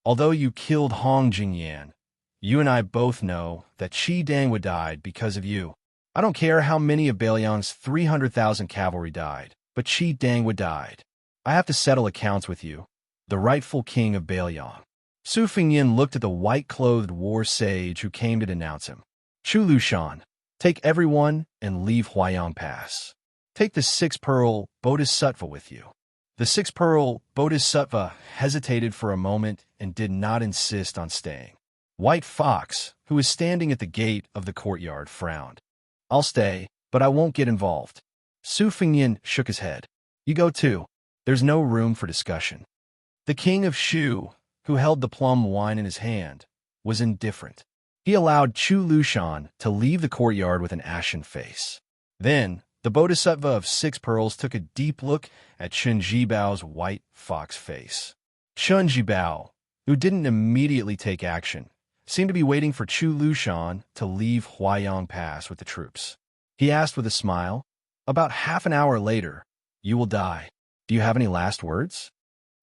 "Although you killed Hong Jingyan, you and I both know that Qi Danghua died because of you. I don't care how many of Bailiang's 300,000 cavalry died, but Qi Danghua died. I have to settle accounts with you, the rightful king of Bailiang." Su Fengyan looked at the white-clothed war sage who came to denounce him. "Chu Lushan, take everyone and leave Huayang Pass. Take the six-pearl Bodhisattva with you." The six-pearl Bodhisattva hesitated for a moment and did not insist on staying. White Fox, who was standing at the gate of the courtyard, frowned. "I'll stay, but I won't get involved." Su Fengyan shook his head. "You go too. There's no room for discussion." The king of Shu, who held the plum wine in his hand, was indifferent. He allowed Chu Lushan to leave the courtyard with an ashen face. Then, the Bodhisattva of Six Pearls took a deep look at Chun Bao's white fox face. Chun Bao, who didn't immediately take action, seemed to be waiting for Chu Lushan to leave Huayang Pass with the troops. He asked with a smile, "About half an hour later, you will die. Do you have any last words?"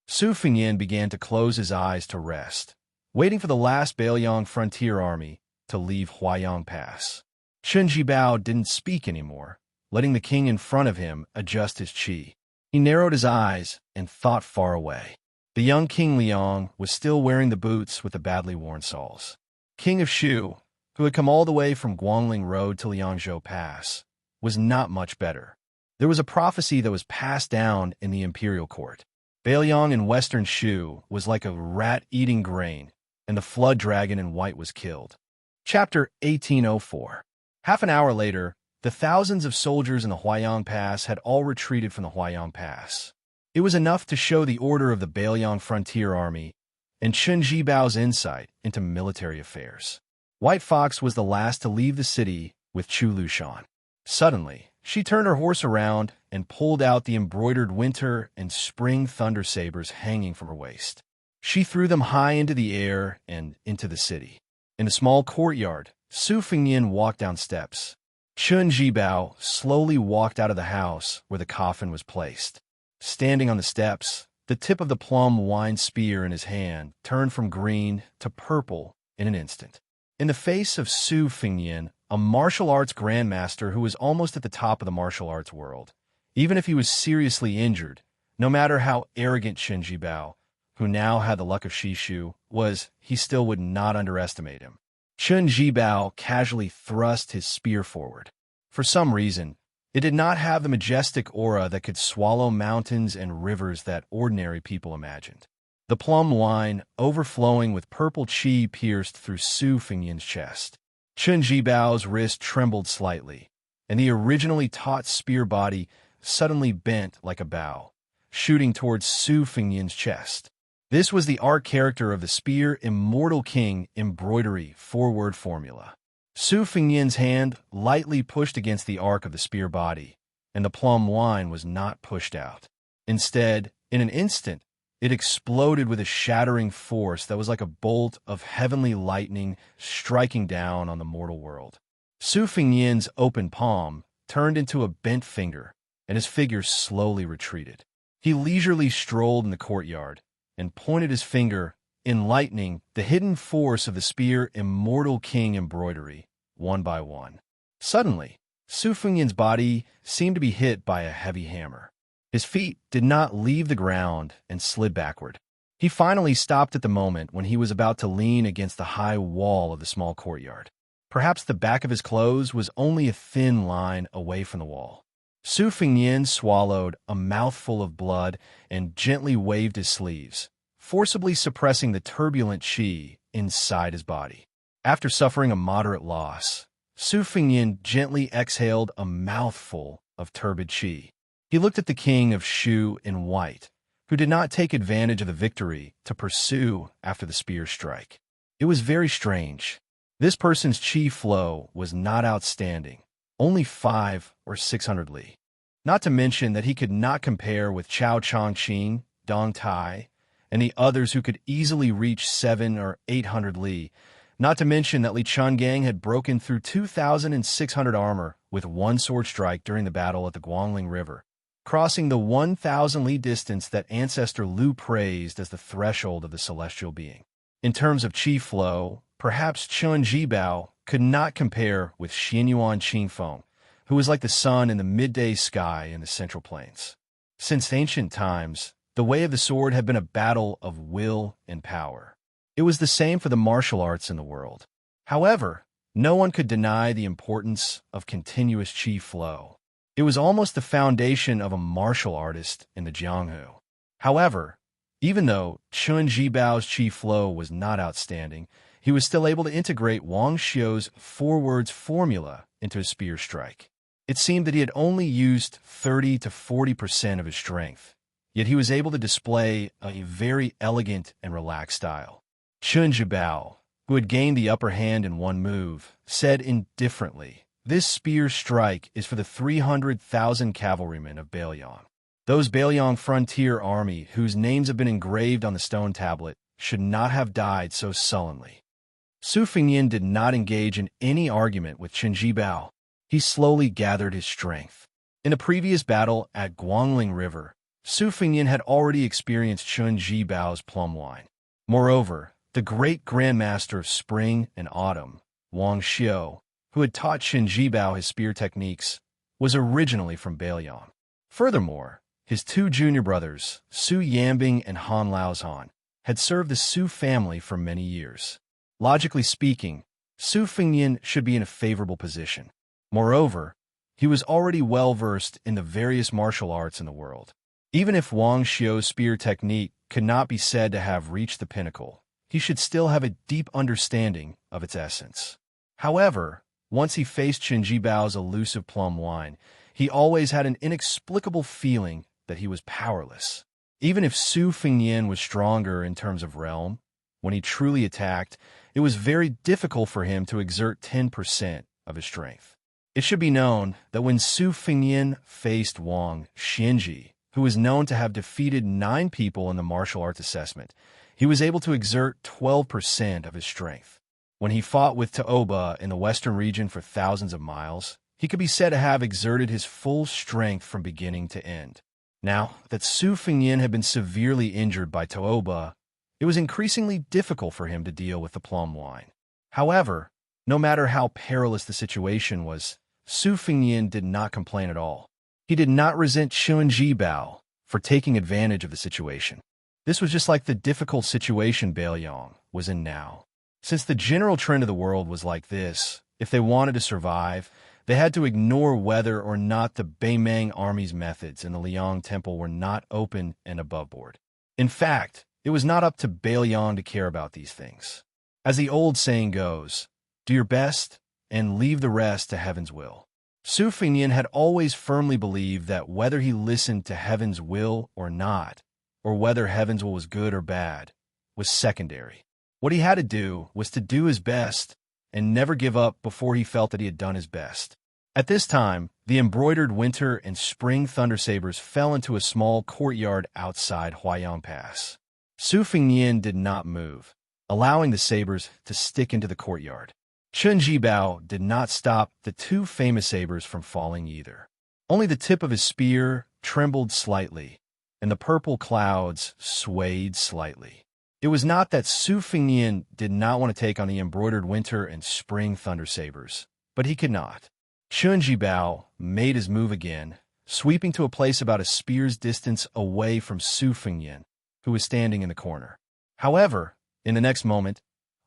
Su Fengyan began to close his eyes to rest, waiting for the last Bailiang frontier army to leave Huayang Pass. Chen Jibao didn't speak anymore, letting the king in front of him adjust his qi. He narrowed his eyes and thought far away. The young King Liang was still wearing the boots with the badly worn soles. King of Shu, who had come all the way from Guangling Road to Liangzhou Pass, was not much better. There was a prophecy that was passed down in the imperial court. Bailiang in western Shu was like a rat eating grain, and the flood dragon in white was killed. Chapter 1804. Half an hour later, the thousands of soldiers in the Huayang Pass had all retreated from the Huayang Pass. It was enough to show the order of the Bailiang Frontier Army and Chen Jibao's insight into military affairs. White Fox was the last to leave the city with Chu Lushan. Suddenly, she turned her horse around and pulled out the embroidered winter and spring thunder sabers hanging from her waist. She threw them high into the air and into the city. In a small courtyard, Su Fengyan walked down steps. Chen Jibao slowly walked out of the house where the coffin was placed. Standing on the steps, the tip of the plum wine spear in his hand turned from green to purple in an instant. In the face of Su Fengyan, a martial arts grandmaster who was almost at the top of the martial arts world, even if he was seriously injured, no matter how arrogant Chen Jibao, who now had the luck of Shishu, was, he still would not underestimate him. Chen Jibao casually thrust his spear forward. For some reason, it did not have the majestic aura that could swallow mountains and rivers that ordinary people imagined. The plum wine, overflowing with purple qi, pierced through Su Fengyan's chest. Chen Jibao's wrist trembled slightly, and the originally taut spear body suddenly bent like a bow, shooting towards Su Fengyan's chest. This was the art character of the spear Immortal King embroidery forward formula. Su Fengyan's hand lightly pushed against the arc of the spear body, and the plum wine was not pushed out. Instead, in an instant, it exploded with a shattering force that was like a bolt of heavenly lightning striking down on the mortal world. Su Fengyan's open palm turned into a bent finger, and his figure slowly retreated. He leisurely strolled in the courtyard and pointed his finger, enlightening the hidden force of the spear Immortal King embroidery, one by one. Suddenly, Su Fengyan's body seemed to be hit by a heavy hammer. His feet did not leave the ground and slid backward. He finally stopped at the moment when he was about to lean against the high wall of the small courtyard. Perhaps the back of his clothes was only a thin line away from the wall. Su Fengyan swallowed a mouthful of blood and gently waved his sleeves, forcibly suppressing the turbulent qi inside his body. After suffering a moderate loss, Su Fengyan gently exhaled a mouthful of turbid qi. He looked at the king of Shu in white, who did not take advantage of the victory to pursue after the spear strike. It was very strange. This person's qi flow was not outstanding, only 500 or 600 li. Not to mention that he could not compare with Chao Chongqing, Dong Tai, and the others who could easily reach 700 or 800 li. Not to mention that Li Chungang had broken through 2,600 armor with one sword strike during the battle at the Guangling River, crossing the 1,000 li distance that Ancestor Lu praised as the threshold of the celestial being. In terms of qi flow, perhaps Chen Jibao could not compare with Xianyuan Qingfeng, who was like the sun in the midday sky in the Central Plains. Since ancient times, the way of the sword had been a battle of will and power. It was the same for the martial arts in the world. However, no one could deny the importance of continuous qi flow. It was almost the foundation of a martial artist in the Jianghu. However, even though Chen Jibao's qi flow was not outstanding, he was still able to integrate Wang Xiu's forwards formula into his spear strike. It seemed that he had only used 30 to 40% of his strength, yet he was able to display a very elegant and relaxed style. Chen Jibao, who had gained the upper hand in one move, said indifferently, "This spear strike is for the 300,000 cavalrymen of Bailiang. Those Bailiang frontier army whose names have been engraved on the stone tablet should not have died so sullenly." Su Fengnian did not engage in any argument with Chen Jibao. He slowly gathered his strength. In a previous battle at Guangling River, Su Fengnian had already experienced Chen Jibao's plum wine. Moreover, the great grandmaster of spring and autumn, Wang Xiao, who had taught Chen Jibao his spear techniques, was originally from Beiliang. Furthermore, his two junior brothers, Su Yambing and Han Laozhan, had served the Su family for many years. Logically speaking, Su Fengnian should be in a favorable position. Moreover, he was already well-versed in the various martial arts in the world. Even if Wang Xiao's spear technique could not be said to have reached the pinnacle, he should still have a deep understanding of its essence. However, once he faced Chen Jibao's elusive plum wine, he always had an inexplicable feeling that he was powerless. Even if Su Fengnian was stronger in terms of realm, when he truly attacked, it was very difficult for him to exert 10% of his strength. It should be known that when Su Fengnian faced Wang Xianxia, who was known to have defeated 9 people in the martial arts assessment, he was able to exert 12% of his strength. When he fought with Taoba in the western region for thousands of miles, he could be said to have exerted his full strength from beginning to end. Now that Su Fengnian had been severely injured by Taoba, it was increasingly difficult for him to deal with the plum wine. However, no matter how perilous the situation was, Su Fengnian did not complain at all. He did not resent Chen Jibao for taking advantage of the situation. This was just like the difficult situation Beiliang was in now. Since the general trend of the world was like this, if they wanted to survive, they had to ignore whether or not the Beimang army's methods in the Liang Temple were not open and above board. In fact, it was not up to Beiliang to care about these things. As the old saying goes, do your best and leave the rest to heaven's will. Su Fengnian had always firmly believed that whether he listened to heaven's will or not, or whether heaven's will was good or bad, was secondary. What he had to do was to do his best and never give up before he felt that he had done his best. At this time, the embroidered winter and spring thunder sabers fell into a small courtyard outside Huaiyang Pass. Su Fengnian did not move, allowing the sabers to stick into the courtyard. Chen Jibao did not stop the 2 famous sabers from falling either. Only the tip of his spear trembled slightly, and the purple clouds swayed slightly. It was not that Su Fengnian did not want to take on the embroidered winter and spring thunder sabers, but he could not. Chen Jibao made his move again, sweeping to a place about a spear's distance away from Su Fengnian, who was standing in the corner. However, in the next moment,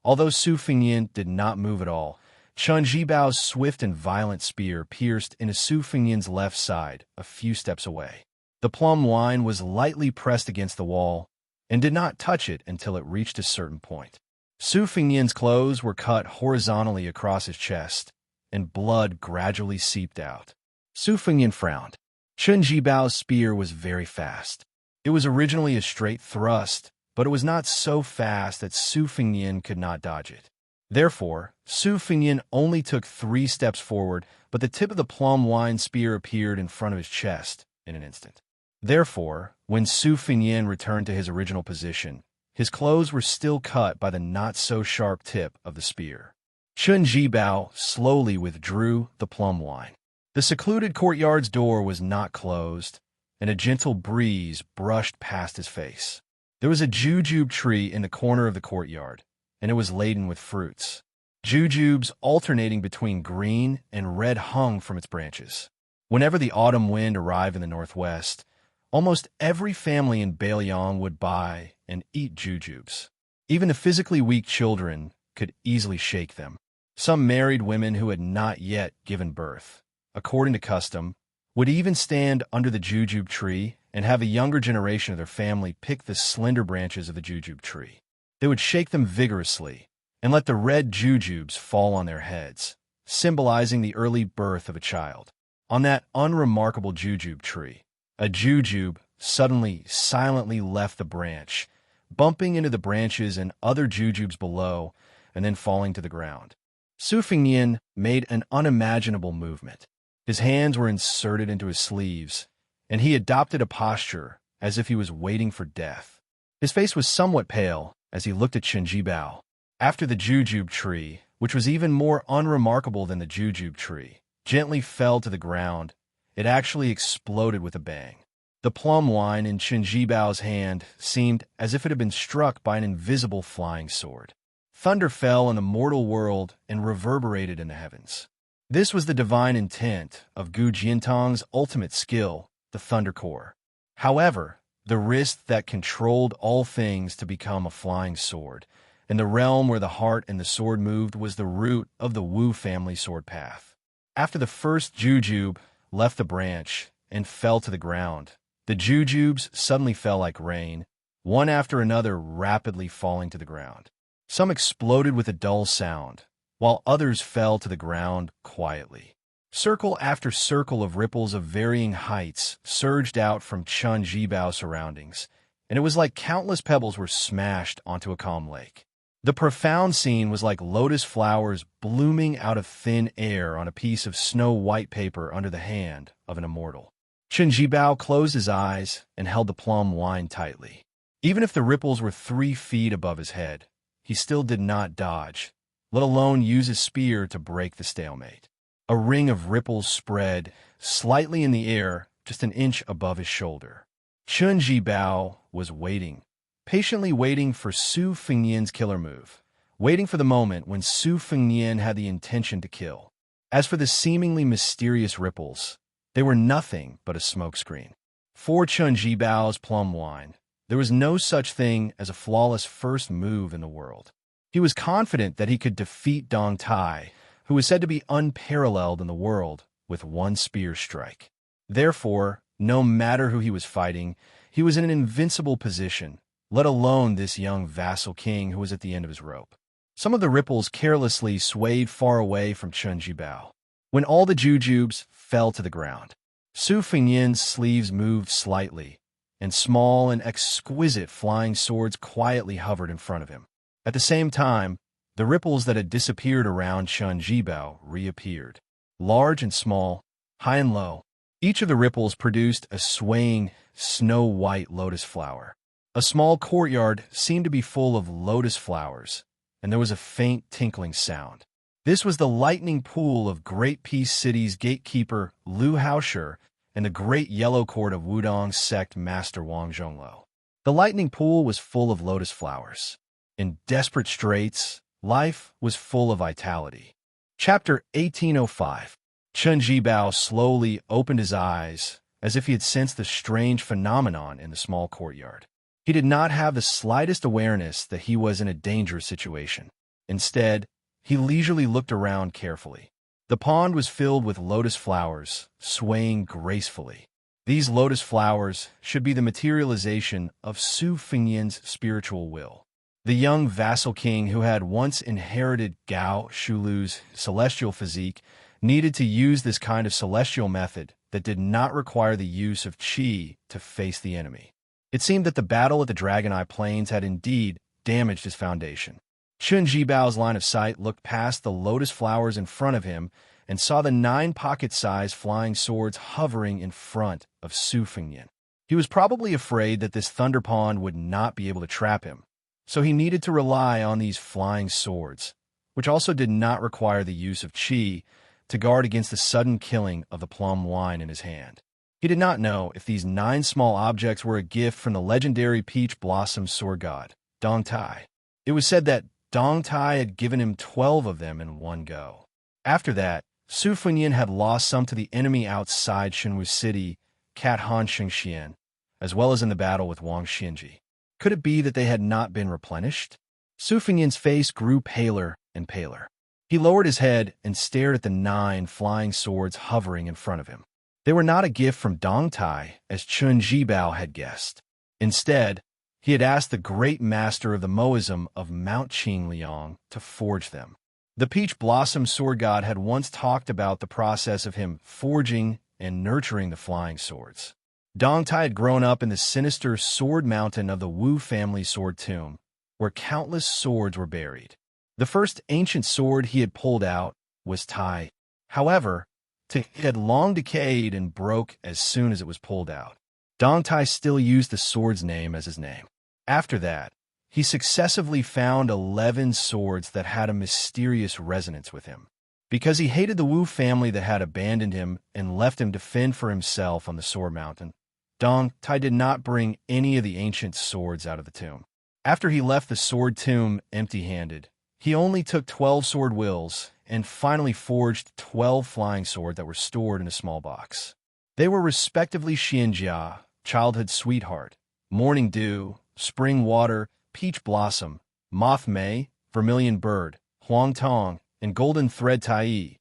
although Su Fengnian did not move at all, Chen Jibao's swift and violent spear pierced into Su Fengnian's left side a few steps away. The plum wine was lightly pressed against the wall and did not touch it until it reached a certain point. Su Fengnian's clothes were cut horizontally across his chest, and blood gradually seeped out. Su Fengnian frowned. Chen Jibao's spear was very fast. It was originally a straight thrust, but it was not so fast that Su Fengnian could not dodge it. Therefore, Su Fengnian only took 3 steps forward, but the tip of the plum wine spear appeared in front of his chest in an instant. Therefore, when Su Fengnian returned to his original position, his clothes were still cut by the not-so-sharp tip of the spear. Chen Jibao slowly withdrew the plum wine. The secluded courtyard's door was not closed, and a gentle breeze brushed past his face. There was a jujube tree in the corner of the courtyard, and it was laden with fruits. Jujubes alternating between green and red hung from its branches. Whenever the autumn wind arrived in the northwest, almost every family in Beiliang would buy and eat jujubes. Even the physically weak children could easily shake them. Some married women who had not yet given birth, according to custom, would even stand under the jujube tree and have a younger generation of their family pick the slender branches of the jujube tree. They would shake them vigorously and let the red jujubes fall on their heads, symbolizing the early birth of a child. On that unremarkable jujube tree, a jujube suddenly silently left the branch, bumping into the branches and other jujubes below and then falling to the ground. Su Fengnian made an unimaginable movement. His hands were inserted into his sleeves, and he adopted a posture as if he was waiting for death. His face was somewhat pale as he looked at Chen Jibao. After the jujube tree, which was even more unremarkable than the jujube tree, gently fell to the ground, it actually exploded with a bang. The plum wine in Chen Jibao's hand seemed as if it had been struck by an invisible flying sword. Thunder fell on the mortal world and reverberated in the heavens. This was the divine intent of Gu Jiantong's ultimate skill, the Thunder Core. However, the wrist that controlled all things to become a flying sword, and the realm where the heart and the sword moved was the root of the Wu family sword path. After the first jujube left the branch and fell to the ground, the jujubes suddenly fell like rain, one after another rapidly falling to the ground. Some exploded with a dull sound, while others fell to the ground quietly. Circle after circle of ripples of varying heights surged out from Chen Jibao's surroundings, and it was like countless pebbles were smashed onto a calm lake. The profound scene was like lotus flowers blooming out of thin air on a piece of snow-white paper under the hand of an immortal. Chen Jibao closed his eyes and held the plum wine tightly. Even if the ripples were 3 feet above his head, he still did not dodge, let alone use his spear to break the stalemate. A ring of ripples spread slightly in the air, just an inch above his shoulder. Chen Jibao was waiting, patiently waiting for Su Fengnian's killer move, waiting for the moment when Su Fengnian had the intention to kill. As for the seemingly mysterious ripples, they were nothing but a smokescreen. For Chen Jibao's plum wine, there was no such thing as a flawless first move in the world. He was confident that he could defeat Dong Tai, who was said to be unparalleled in the world, with one spear strike. Therefore, no matter who he was fighting, he was in an invincible position, let alone this young vassal king who was at the end of his rope. Some of the ripples carelessly swayed far away from Chen Jibao. When all the jujubes fell to the ground, Su Fengnian's sleeves moved slightly, and small and exquisite flying swords quietly hovered in front of him. At the same time, the ripples that had disappeared around Chen Jibao reappeared, large and small, high and low. Each of the ripples produced a swaying, snow-white lotus flower. A small courtyard seemed to be full of lotus flowers, and there was a faint tinkling sound. This was the lightning pool of Great Peace City's gatekeeper Lu Haoshi and the great yellow court of Wudong's sect master Wang Zhongluo. The lightning pool was full of lotus flowers. In desperate straits, life was full of vitality. Chapter 1805. Chen Jibao slowly opened his eyes, as if he had sensed the strange phenomenon in the small courtyard. He did not have the slightest awareness that he was in a dangerous situation. Instead, he leisurely looked around carefully. The pond was filled with lotus flowers, swaying gracefully. These lotus flowers should be the materialization of Su Fengnian's spiritual will. The young vassal king who had once inherited Gao Shulu's celestial physique needed to use this kind of celestial method that did not require the use of qi to face the enemy. It seemed that the battle at the Dragon Eye Plains had indeed damaged his foundation. Chen Jibao's line of sight looked past the lotus flowers in front of him and saw the 9 pocket-sized flying swords hovering in front of Su Fengnian. He was probably afraid that this thunder pond would not be able to trap him, so he needed to rely on these flying swords, which also did not require the use of qi, to guard against the sudden killing of the plum wine in his hand. He did not know if these 9 small objects were a gift from the legendary peach blossom sword god, Dong Tai. It was said that Dong Tai had given him 12 of them in one go. After that, Su Fengnian had lost some to the enemy outside Shenwu City, Cat Han Xianxia, as well as in the battle with Wang Xinji. Could it be that they had not been replenished? Su Fengnian's face grew paler and paler. He lowered his head and stared at the 9 flying swords hovering in front of him. They were not a gift from Dong Tai, as Chen Jibao had guessed. Instead, he had asked the great master of the Moism of Mount Qingliang to forge them. The Peach Blossom Sword God had once talked about the process of him forging and nurturing the flying swords. Dong Tai had grown up in the sinister sword mountain of the Wu family sword tomb, where countless swords were buried. The first ancient sword he had pulled out was Tai. However, it had long decayed and broke as soon as it was pulled out. Dong Tai still used the sword's name as his name. After that, he successively found 11 swords that had a mysterious resonance with him. Because he hated the Wu family that had abandoned him and left him to fend for himself on the Sword Mountain, Dong Tai did not bring any of the ancient swords out of the tomb. After he left the sword tomb empty-handed, he only took 12 sword wills and finally forged 12 flying swords that were stored in a small box. They were respectively Xianxia, childhood sweetheart, morning dew, spring water, peach blossom, moth May, vermilion bird, huang tong, and golden thread Tai.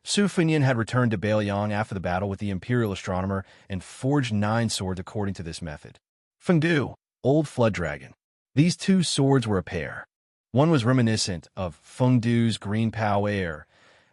Su Fengnian had returned to Beiliang after the battle with the imperial astronomer and forged 9 swords according to this method. Fengdu, old flood dragon. These 2 swords were a pair. One was reminiscent of Fengdu's green Pao air,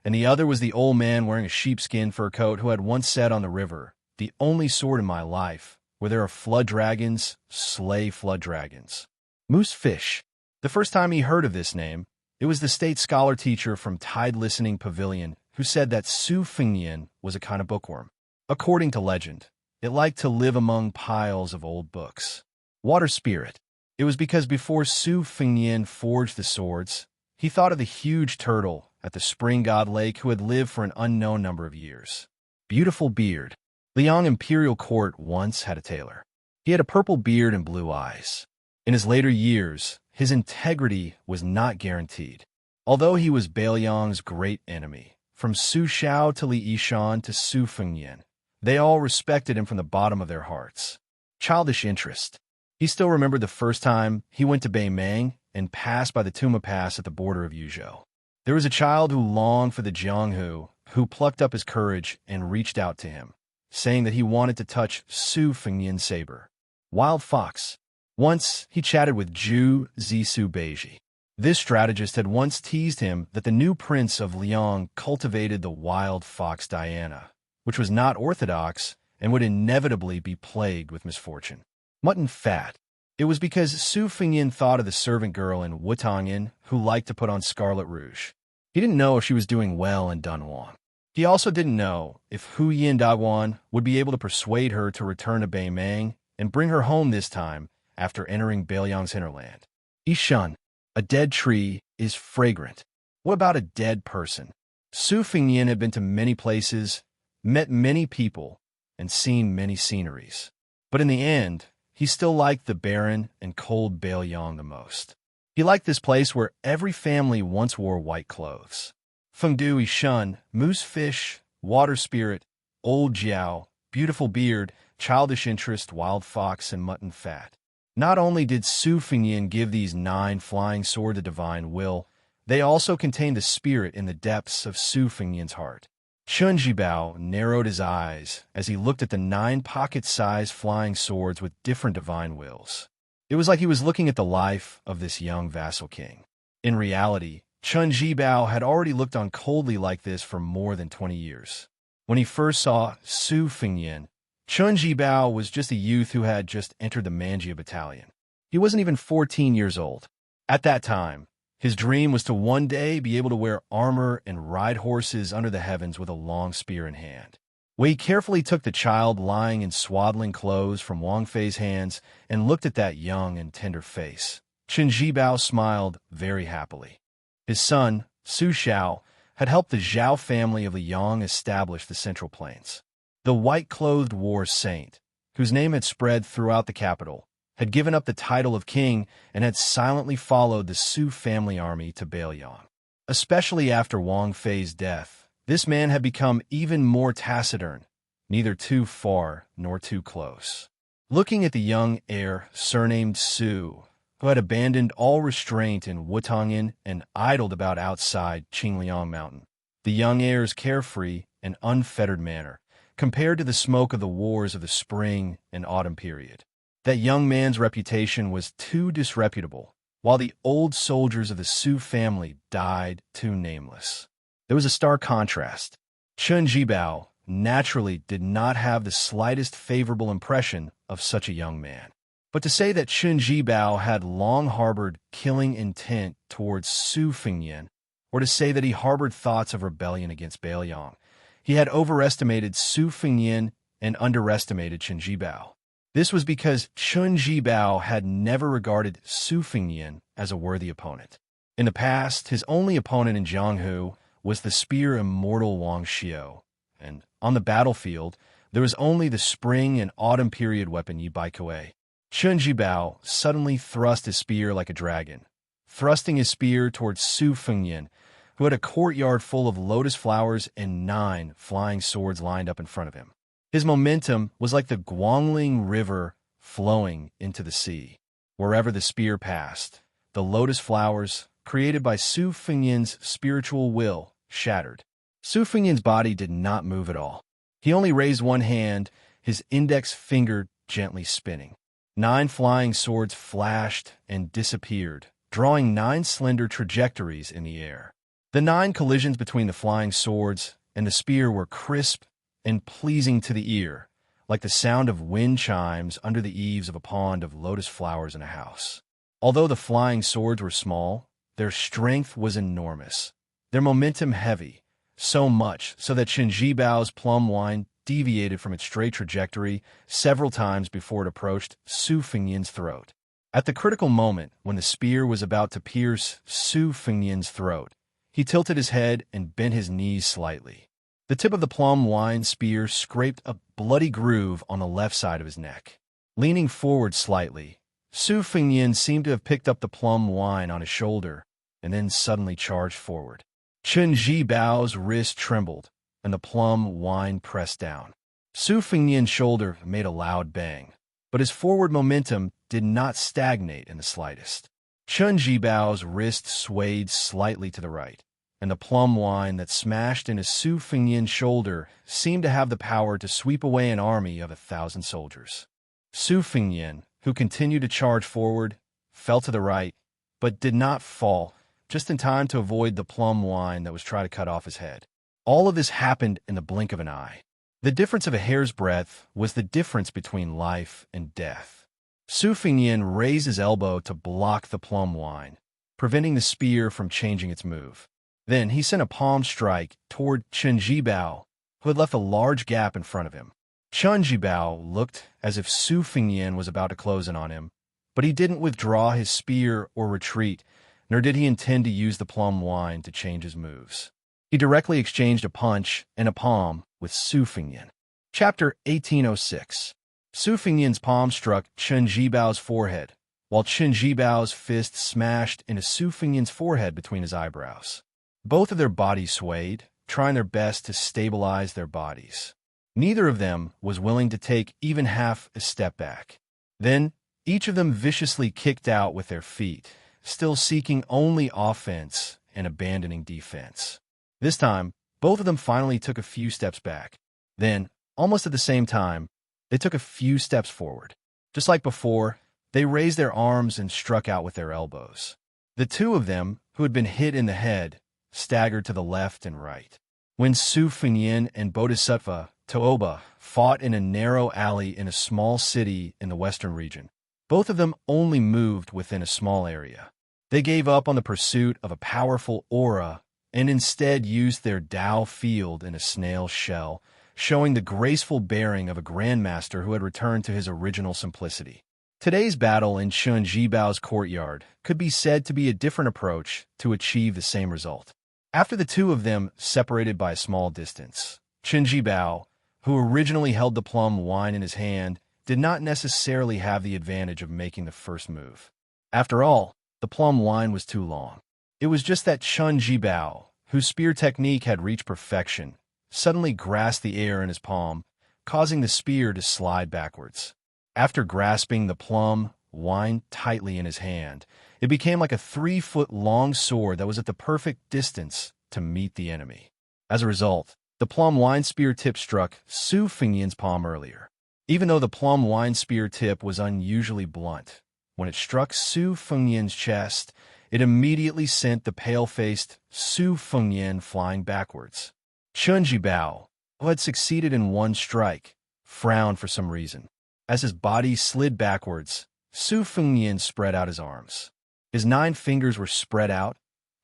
and the other was the old man wearing a sheepskin fur coat who had once said on the river, "The only sword in my life, where there are flood dragons, slay flood dragons." Moose Fish. The first time he heard of this name, it was the state scholar teacher from Tide Listening Pavilion who said that Su Fengnian was a kind of bookworm. According to legend, it liked to live among piles of old books. Water Spirit. It was because before Su Fengnian forged the swords, he thought of the huge turtle at the Spring God Lake who had lived for an unknown number of years. Beautiful Beard. Liang Imperial Court once had a tailor. He had a purple beard and blue eyes. In his later years, his integrity was not guaranteed. Although he was Beiliang's great enemy, from Su Xiao to Li Yishan to Su Fengnian, they all respected him from the bottom of their hearts. Childish interest. He still remembered the first time he went to Beimang and passed by the Tuma Pass at the border of Yuzhou. There was a child who longed for the Jianghu, who plucked up his courage and reached out to him, saying that he wanted to touch Su Fengnian's saber. Wild Fox. Once, he chatted with Zhu Zisu Beiji. This strategist had once teased him that the new prince of Liang cultivated the wild fox Diana, which was not orthodox and would inevitably be plagued with misfortune. Mutton Fat. It was because Su Fengnian thought of the servant girl in Wutongyan who liked to put on scarlet rouge. He didn't know if she was doing well in Dunhuang. He also didn't know if Hu Yin Daguan would be able to persuade her to return to Beimang and bring her home this time after entering Beiliang's hinterland. Yishun. A dead tree is fragrant. What about a dead person? Su Fengnian had been to many places, met many people, and seen many sceneries. But in the end, he still liked the barren and cold Beiliang the most. He liked this place where every family once wore white clothes. Fengdu Yishun, Moose Fish, Water Spirit, Old Jiao, Beautiful Beard, Childish Interest, Wild Fox, and Mutton Fat. Not only did Su Fengnian give these 9 flying swords a divine will, they also contained the spirit in the depths of Su Fengnian's heart. Chun Jibao narrowed his eyes as he looked at the 9 pocket-sized flying swords with different divine wills. It was like he was looking at the life of this young vassal king. In reality, Chun Jibao had already looked on coldly like this for more than 20 years. When he first saw Su Fengnian, Chun Jibao was just a youth who had just entered the Manjia battalion. He wasn't even 14 years old. At that time, his dream was to one day be able to wear armor and ride horses under the heavens with a long spear in hand. Wei carefully took the child lying in swaddling clothes from Wang Fei's hands and looked at that young and tender face. Chun Jibao smiled very happily. His son, Su Xiao, had helped the Zhao family of Liang establish the Central Plains. The white-clothed war saint, whose name had spread throughout the capital, had given up the title of king and had silently followed the Su family army to Beiliang. Especially after Wang Fei's death, this man had become even more taciturn, neither too far nor too close. Looking at the young heir surnamed Su, who had abandoned all restraint in Wutongyan and idled about outside Qingliang Mountain, the young heir's carefree and unfettered manner, compared to the smoke of the wars of the spring and autumn period. That young man's reputation was too disreputable, while the old soldiers of the Su family died too nameless. There was a stark contrast. Chun Jibao naturally did not have the slightest favorable impression of such a young man. But to say that Chun Jibao had long harbored killing intent towards Su Fengnian, or to say that he harbored thoughts of rebellion against Beiliang, he had overestimated Su Fengnian and underestimated Chun Jibao. This was because Chun Jibao had never regarded Su Fengnian as a worthy opponent. In the past, his only opponent in Jianghu was the spear immortal Wuxia, and on the battlefield, there was only the spring and autumn period weapon Yi Bai Kuei. Chun Jibao suddenly thrust his spear like a dragon, thrusting his spear towards Su Fengnian, who had a courtyard full of lotus flowers and 9 flying swords lined up in front of him. His momentum was like the Guangling River flowing into the sea. Wherever the spear passed, the lotus flowers, created by Su Fengnian's spiritual will, shattered. Su Fengnian's body did not move at all. He only raised one hand, his index finger gently spinning. 9 flying swords flashed and disappeared, drawing 9 slender trajectories in the air. The 9 collisions between the flying swords and the spear were crisp and pleasing to the ear, like the sound of wind chimes under the eaves of a pond of lotus flowers in a house. Although the flying swords were small, their strength was enormous, their momentum heavy, so much so that Chun Jibao's plum wine deviated from its straight trajectory several times before it approached Su Fengnian's throat. At the critical moment, when the spear was about to pierce Su Fengnian's throat, he tilted his head and bent his knees slightly. The tip of the plum wine spear scraped a bloody groove on the left side of his neck. Leaning forward slightly, Su Fengnian seemed to have picked up the plum wine on his shoulder and then suddenly charged forward. Chun Jibao's wrist trembled, and the plum wine pressed down. Su Fengnian's shoulder made a loud bang, but his forward momentum did not stagnate in the slightest. Chun Jibao's wrist swayed slightly to the right, and the plum wine that smashed into Su Fengnian's shoulder seemed to have the power to sweep away an army of 1,000 soldiers. Su Fengnian, who continued to charge forward, fell to the right, but did not fall, just in time to avoid the plum wine that was trying to cut off his head. All of this happened in the blink of an eye. The difference of a hair's breadth was the difference between life and death. Su Fengnian raised his elbow to block the plum wine, preventing the spear from changing its move. Then he sent a palm strike toward Chun Jibao, who had left a large gap in front of him. Chun Jibao looked as if Su Fengnian was about to close in on him, but he didn't withdraw his spear or retreat, nor did he intend to use the plum wine to change his moves. He directly exchanged a punch and a palm with Su Fengnian. Chapter 1806. Su Fengnian's palm struck Chun Jibao's forehead, while Chun Jibao's fist smashed into Su Fengnian's forehead between his eyebrows. Both of their bodies swayed, trying their best to stabilize their bodies. Neither of them was willing to take even half a step back. Then, each of them viciously kicked out with their feet, still seeking only offense and abandoning defense. This time, both of them finally took a few steps back. Then, almost at the same time, they took a few steps forward. Just like before, they raised their arms and struck out with their elbows. The two of them, who had been hit in the head, staggered to the left and right. When Su Fengnian and Bodhisattva Toba fought in a narrow alley in a small city in the western region, both of them only moved within a small area. They gave up on the pursuit of a powerful aura and instead used their Dao field in a snail shell, showing the graceful bearing of a grandmaster who had returned to his original simplicity. Today's battle in Chun Jibao's courtyard could be said to be a different approach to achieve the same result. After the two of them separated by a small distance, Chun Jibao, who originally held the plum wine in his hand, did not necessarily have the advantage of making the first move. After all, the plum wine was too long. It was just that Chun Jibao, whose spear technique had reached perfection, suddenly grasped the air in his palm, causing the spear to slide backwards. After grasping the plum wine tightly in his hand, it became like a 3-foot-long sword that was at the perfect distance to meet the enemy. As a result, the plum wine spear tip struck Su Fengnian's palm earlier. Even though the plum wine spear tip was unusually blunt, when it struck Su Fengnian's chest, it immediately sent the pale-faced Su Fengnian flying backwards. Chun Jibao, who had succeeded in one strike, frowned for some reason. As his body slid backwards, Su Fengnian spread out his arms. His 9 fingers were spread out,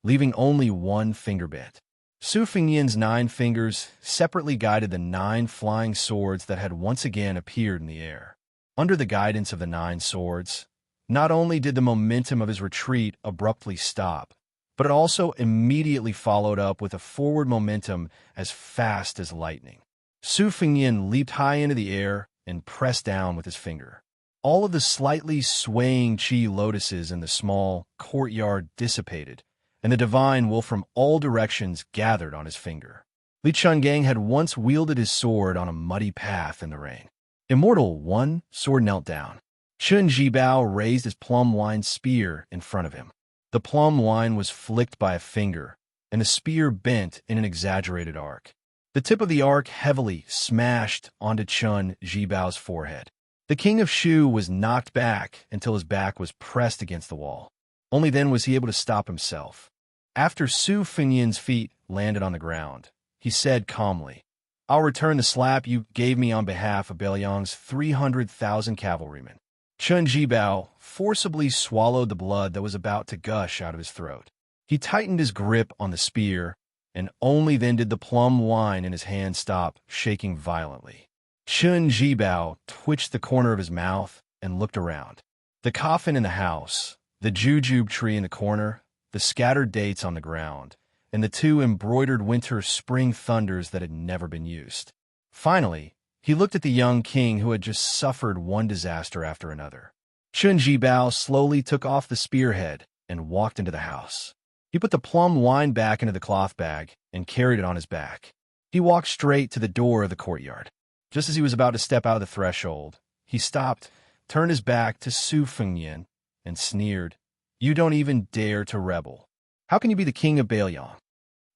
leaving only one finger bent. Su Fengnian's 9 fingers separately guided the 9 flying swords that had once again appeared in the air. Under the guidance of the 9 swords, not only did the momentum of his retreat abruptly stop, but it also immediately followed up with a forward momentum as fast as lightning. Su Fengyin leaped high into the air and pressed down with his finger. All of the slightly swaying qi lotuses in the small courtyard dissipated, and the divine wolf from all directions gathered on his finger. Li Chungang had once wielded his sword on a muddy path in the rain. Immortal One sword knelt down. Chun Jibao raised his plum wine spear in front of him. The plum wine was flicked by a finger, and the spear bent in an exaggerated arc. The tip of the arc heavily smashed onto Chun Jibao's forehead. The king of Shu was knocked back until his back was pressed against the wall. Only then was he able to stop himself. After Su Fengyin's feet landed on the ground, he said calmly, "I'll return the slap you gave me on behalf of Beiliang's 300,000 cavalrymen." Chun Jibao forcibly swallowed the blood that was about to gush out of his throat. He tightened his grip on the spear, and only then did the plum wine in his hand stop shaking violently. Chun Jibao twitched the corner of his mouth and looked around. The coffin in the house, the jujube tree in the corner, the scattered dates on the ground, and the 2 embroidered winter-spring thunders that had never been used. Finally, he looked at the young king who had just suffered one disaster after another. Chun Jibao slowly took off the spearhead and walked into the house. He put the plum wine back into the cloth bag and carried it on his back. He walked straight to the door of the courtyard. Just as he was about to step out of the threshold, he stopped, turned his back to Su Fengyin, and sneered, "You don't even dare to rebel. How can you be the king of Beiliang?"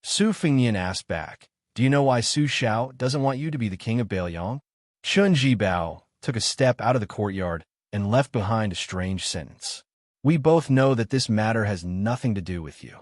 Su Fengyin asked back, "Do you know why Su Xiao doesn't want you to be the king of Beiliang?" Chun Jibao took a step out of the courtyard and left behind a strange sentence. "We both know that this matter has nothing to do with you."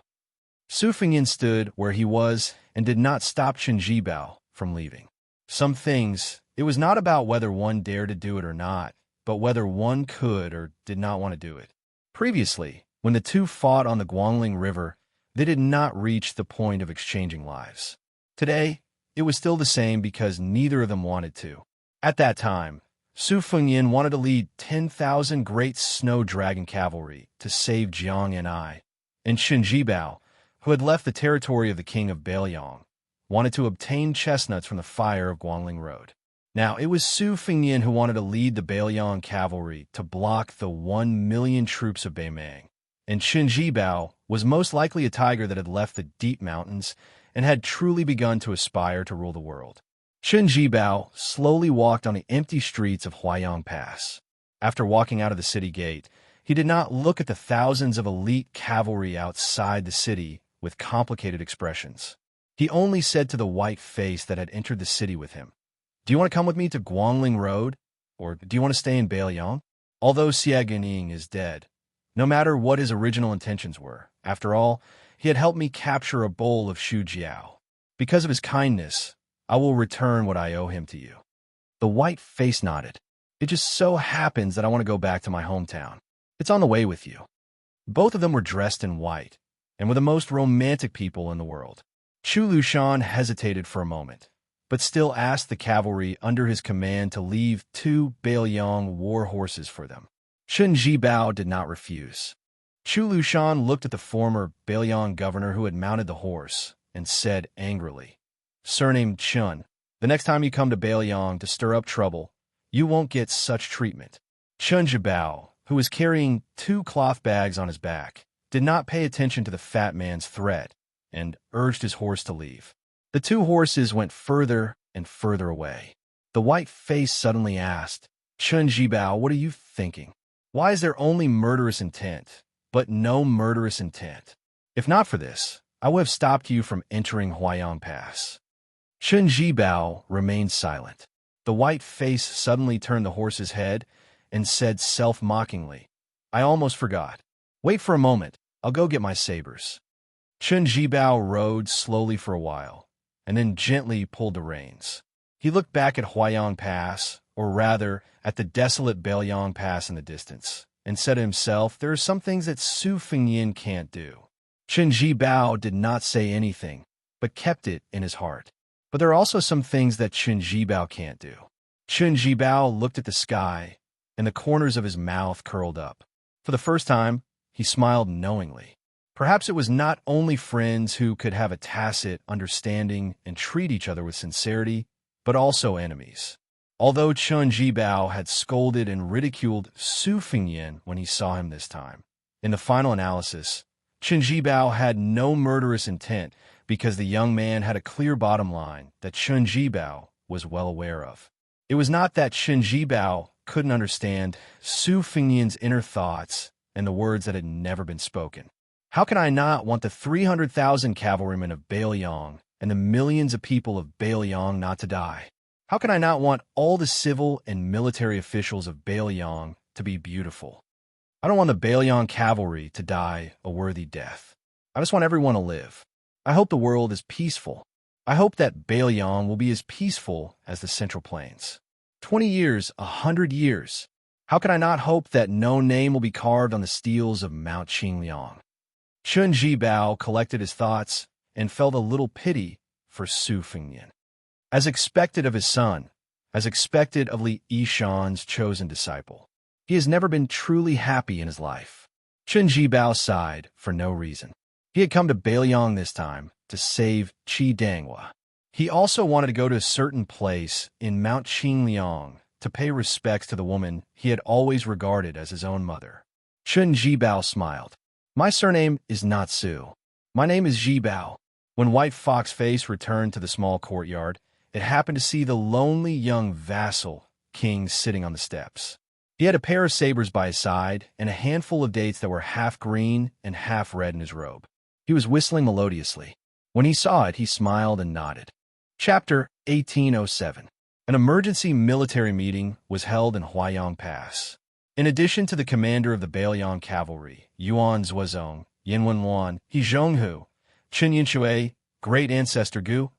Su Fengyin stood where he was and did not stop Chun Jibao from leaving. Some things, it was not about whether one dared to do it or not, but whether one could or did not want to do it. Previously, when the 2 fought on the Guangling River, they did not reach the point of exchanging lives. Today, it was still the same because neither of them wanted to. At that time, Su Fengyin wanted to lead 10,000 great snow dragon cavalry to save Jiang and I, and Chun Jibao, who had left the territory of the king of Beiliang, wanted to obtain chestnuts from the fire of Guangling Road. Now, it was Su Fengyin who wanted to lead the Beiliang cavalry to block the 1 million troops of Beimang, and Chun Jibao was most likely a tiger that had left the deep mountains and had truly begun to aspire to rule the world. Chun Jibao slowly walked on the empty streets of Huayang Pass. After walking out of the city gate, he did not look at the thousands of elite cavalry outside the city with complicated expressions. He only said to the white face that had entered the city with him, "Do you want to come with me to Guangling Road, or do you want to stay in Beiliang?" Although Xie Guining is dead, no matter what his original intentions were, after all, he had helped me capture a bowl of Shu Jiao. Because of his kindness, I will return what I owe him to you. The white face nodded. "It just so happens that I want to go back to my hometown. It's on the way with you." Both of them were dressed in white, and were the most romantic people in the world. Chu Lushan hesitated for a moment, but still asked the cavalry under his command to leave 2 Beiliang war horses for them. Chun Jibao did not refuse. Chu Lushan looked at the former Beiliang governor who had mounted the horse and said angrily, "Surnamed Chun, the next time you come to Beiliang to stir up trouble, you won't get such treatment." Chun Jibao, who was carrying 2 cloth bags on his back, did not pay attention to the fat man's threat and urged his horse to leave. The 2 horses went further and further away. The white face suddenly asked, "Chun Jibao, what are you thinking? Why is there only murderous intent, but no murderous intent? If not for this, I would have stopped you from entering Huayang Pass." Chun Jibao remained silent. The white face suddenly turned the horse's head and said self-mockingly, "I almost forgot. Wait for a moment, I'll go get my sabers." Chun Jibao rode slowly for a while, and then gently pulled the reins. He looked back at Huayang Pass, or rather, at the desolate Beiliang Pass in the distance, and said to himself, "There are some things that Su Fengyin can't do." Chun Jibao did not say anything, but kept it in his heart. But there are also some things that Chun Jibao can't do. Chun Jibao looked at the sky and the corners of his mouth curled up. For the first time, he smiled knowingly. Perhaps it was not only friends who could have a tacit understanding and treat each other with sincerity, but also enemies. Although Chen Jibao had scolded and ridiculed Su Fengyan when he saw him this time, in the final analysis, Chen Jibao had no murderous intent because the young man had a clear bottom line that Chen Jibao was well aware of. It was not that Chen Jibao couldn't understand Su Fengyan's inner thoughts and the words that had never been spoken. How can I not want the 300,000 cavalrymen of Bailiang and the millions of people of Bailiang not to die? How can I not want all the civil and military officials of Bailiang to be beautiful? I don't want the Bailiang cavalry to die a worthy death. I just want everyone to live. I hope the world is peaceful. I hope that Bailiang will be as peaceful as the Central Plains. 20 years, 100 years. How can I not hope that no name will be carved on the steels of Mount Qingliang? Chen Jibao collected his thoughts and felt a little pity for Su Fengyan. As expected of his son, as expected of Li Yishan's chosen disciple, he has never been truly happy in his life. Chen Jibao sighed for no reason. He had come to Bailiang this time to save Qi Danghua. He also wanted to go to a certain place in Mount Qingliang to pay respects to the woman he had always regarded as his own mother. Chen Jibao smiled. My surname is not Su. My name is Jibao. When White Fox Face returned to the small courtyard, it happened to see the lonely young vassal king sitting on the steps. He had a pair of sabers by his side and a handful of dates that were half green and half red in his robe. He was whistling melodiously. When he saw it, he smiled and nodded. Chapter 1807. An emergency military meeting was held in Huaiyang Pass. In addition to the commander of the Bailiang cavalry, Yuan Zuozong, Yin Wenwan, He Zhonghu, Chen Yinshui, Great Ancestor Gu,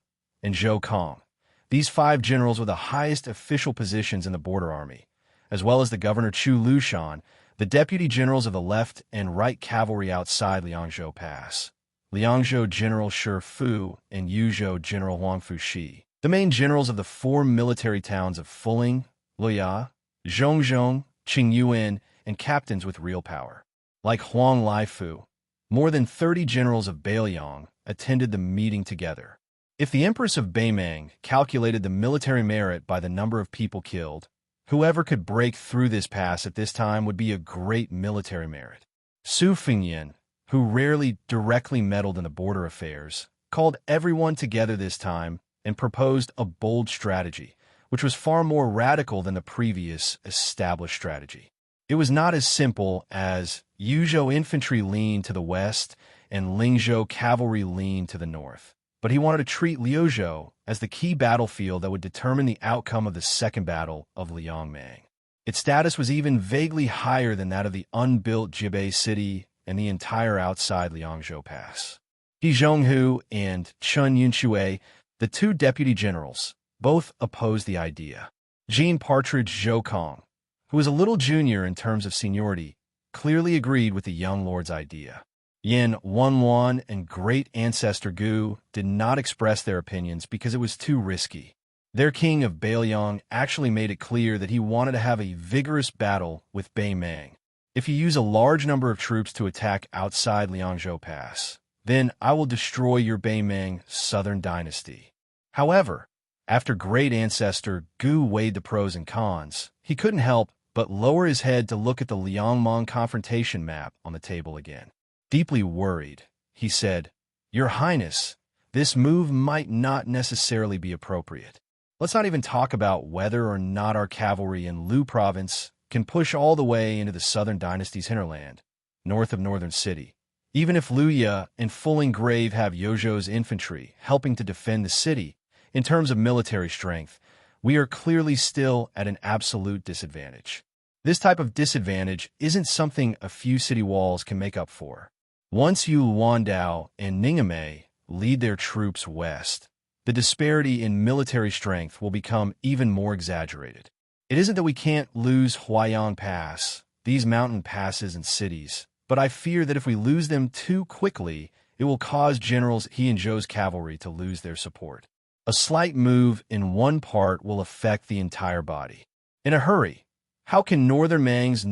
and Zhou Kong, these 5 generals were the highest official positions in the border army, as well as the governor Chu Lushan, the deputy generals of the left and right cavalry outside Liangzhou Pass, Liangzhou General Shi Fu and Yuzhou General Huang Fuxi, the main generals of the 4 military towns of Fuling, Luya, Zhongzhong, Qingyuan, and captains with real power. Like Huang Laifu, more than 30 generals of Bailiang attended the meeting together. If the Empress of Beimang calculated the military merit by the number of people killed, whoever could break through this pass at this time would be a great military merit. Su Fengyan, who rarely directly meddled in the border affairs, called everyone together this time and proposed a bold strategy, which was far more radical than the previous established strategy. It was not as simple as Yuzhou infantry leaned to the west and Lingzhou cavalry leaned to the north, but he wanted to treat Liuzhou as the key battlefield that would determine the outcome of the Second Battle of Liangmang. Its status was even vaguely higher than that of the unbuilt Jibei city and the entire outside Liangzhou Pass. He Zhonghu and Chen Yinshui, the 2 deputy generals, both opposed the idea. Jean Partridge Zhou Kong, who was a little junior in terms of seniority, clearly agreed with the young lord's idea. Yin Wenwan and Great Ancestor Gu did not express their opinions because it was too risky. Their king of Bailiang actually made it clear that he wanted to have a vigorous battle with Beimang. If you use a large number of troops to attack outside Liangzhou Pass, then I will destroy your Beimang southern dynasty. However, after Great Ancestor Gu weighed the pros and cons, he couldn't help but lower his head to look at the Liangmang confrontation map on the table again. Deeply worried, he said, Your Highness, this move might not necessarily be appropriate. Let's not even talk about whether or not our cavalry in Lu Province can push all the way into the southern dynasty's hinterland, north of Northern City. Even if Luya and Fuling Grave have Yozhou's infantry helping to defend the city, in terms of military strength, we are clearly still at an absolute disadvantage. This type of disadvantage isn't something a few city walls can make up for. Once Yu Wandao and Ningame lead their troops west, the disparity in military strength will become even more exaggerated. It isn't that we can't lose Huaiyang Pass, these mountain passes and cities, but I fear that if we lose them too quickly, it will cause Generals He and Zhou's cavalry to lose their support. A slight move in one part will affect the entire body. In a hurry, How can Northern Mang's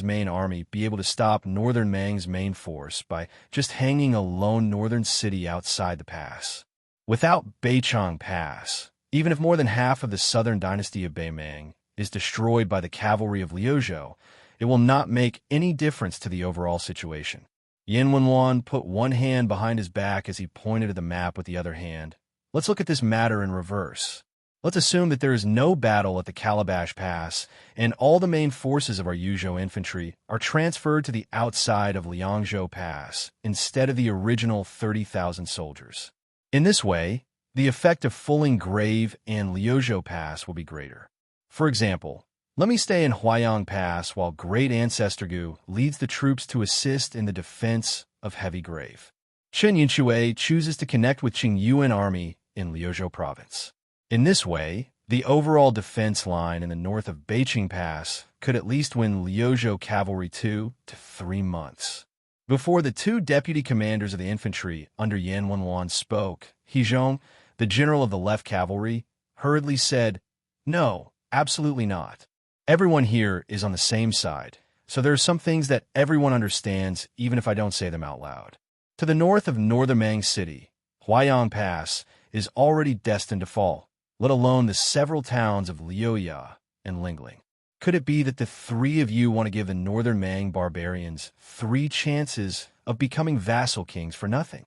main army be able to stop Northern Mang's main force by just hanging a lone northern city outside the pass? Without Beichang Pass, even if more than half of the southern dynasty of Beimang is destroyed by the cavalry of Liuzhou, it will not make any difference to the overall situation. Yin Wenwan put one hand behind his back as he pointed at the map with the other hand. Let's look at this matter in reverse. Let's assume that there is no battle at the Calabash Pass, and all the main forces of our Yuzhou infantry are transferred to the outside of Liangzhou Pass instead of the original 30,000 soldiers. In this way, the effect of fulling Grave and Liuzhou Pass will be greater. For example, let me stay in Huayang Pass while Great Ancestor Gu leads the troops to assist in the defense of Heavy Grave. Chen Yinshui chooses to connect with Qing Yuan army in Liuzhou province. In this way, the overall defense line in the north of Beiqing Pass could at least win Liuzhou cavalry 2 to 3 months. Before the two deputy commanders of the infantry under Yan Wenwan spoke, He Zhong, the general of the left cavalry, hurriedly said, "No, absolutely not. Everyone here is on the same side, so there are some things that everyone understands even if I don't say them out loud. To the north of Northern Mang City, Huayang Pass is already destined to fall, let alone the several towns of Liuya and Lingling. Could it be that the three of you want to give the Northern Mang barbarians 3 chances of becoming vassal kings for nothing?"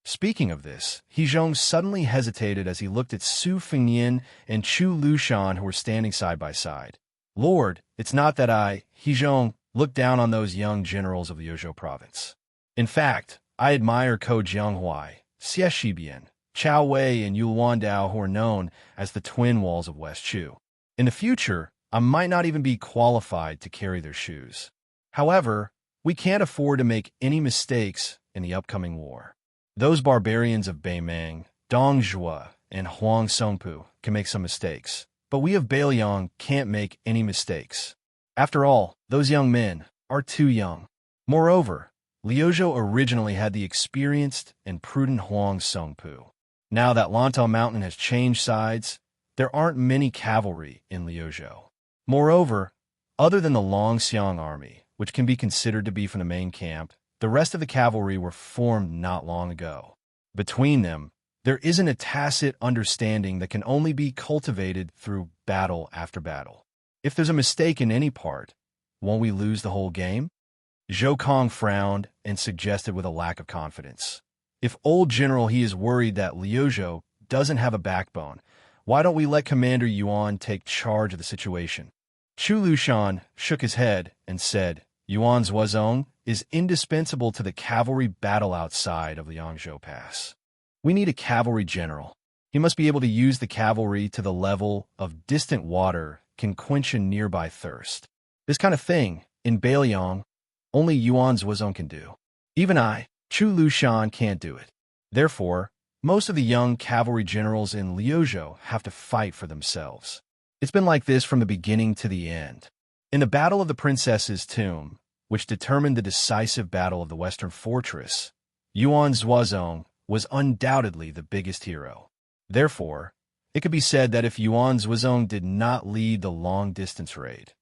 Speaking of this, He Zhong suddenly hesitated as he looked at Su Fengnian and Chu Lushan who were standing side by side. "Lord, it's not that I," He Zhong looked down on those young generals of Liuzhou province. "In fact, I admire Ko Jianghuai, Xie Shibian, Chao Wei, and Yu Wandao who are known as the twin walls of West Chu. In the future, I might not even be qualified to carry their shoes. However, we can't afford to make any mistakes in the upcoming war. Those barbarians of Beimang, Dong Zhua, and Huang Songpu can make some mistakes, but we of Beiliang can't make any mistakes. After all, those young men are too young. Moreover, Liuzhou originally had the experienced and prudent Huang Songpu. Now that Lantau Mountain has changed sides, there aren't many cavalry in Liuzhou. Moreover, other than the Longxiang army, which can be considered to be from the main camp, the rest of the cavalry were formed not long ago. Between them, there isn't a tacit understanding that can only be cultivated through battle after battle. If there's a mistake in any part, won't we lose the whole game?" Zhou Kong frowned and suggested with a lack of confidence, "If old General He is worried that Liuzhou doesn't have a backbone, why don't we let Commander Yuan take charge of the situation?" Chu Lushan shook his head and said, "Yuan's Wazong is indispensable to the cavalry battle outside of Liangzhou Pass. We need a cavalry general. He must be able to use the cavalry to the level of distant water can quench a nearby thirst. This kind of thing, in Beiliang, only Yuan's Wazong can do. Even I, Chu Lushan, can't do it. Therefore, most of the young cavalry generals in Liuzhou have to fight for themselves. It's been like this from the beginning to the end. In the Battle of the Princess's Tomb, which determined the decisive battle of the Western Fortress, Yuan Zhuazong was undoubtedly the biggest hero. Therefore, it could be said that if Yuan Zhuazong did not lead the long-distance raid,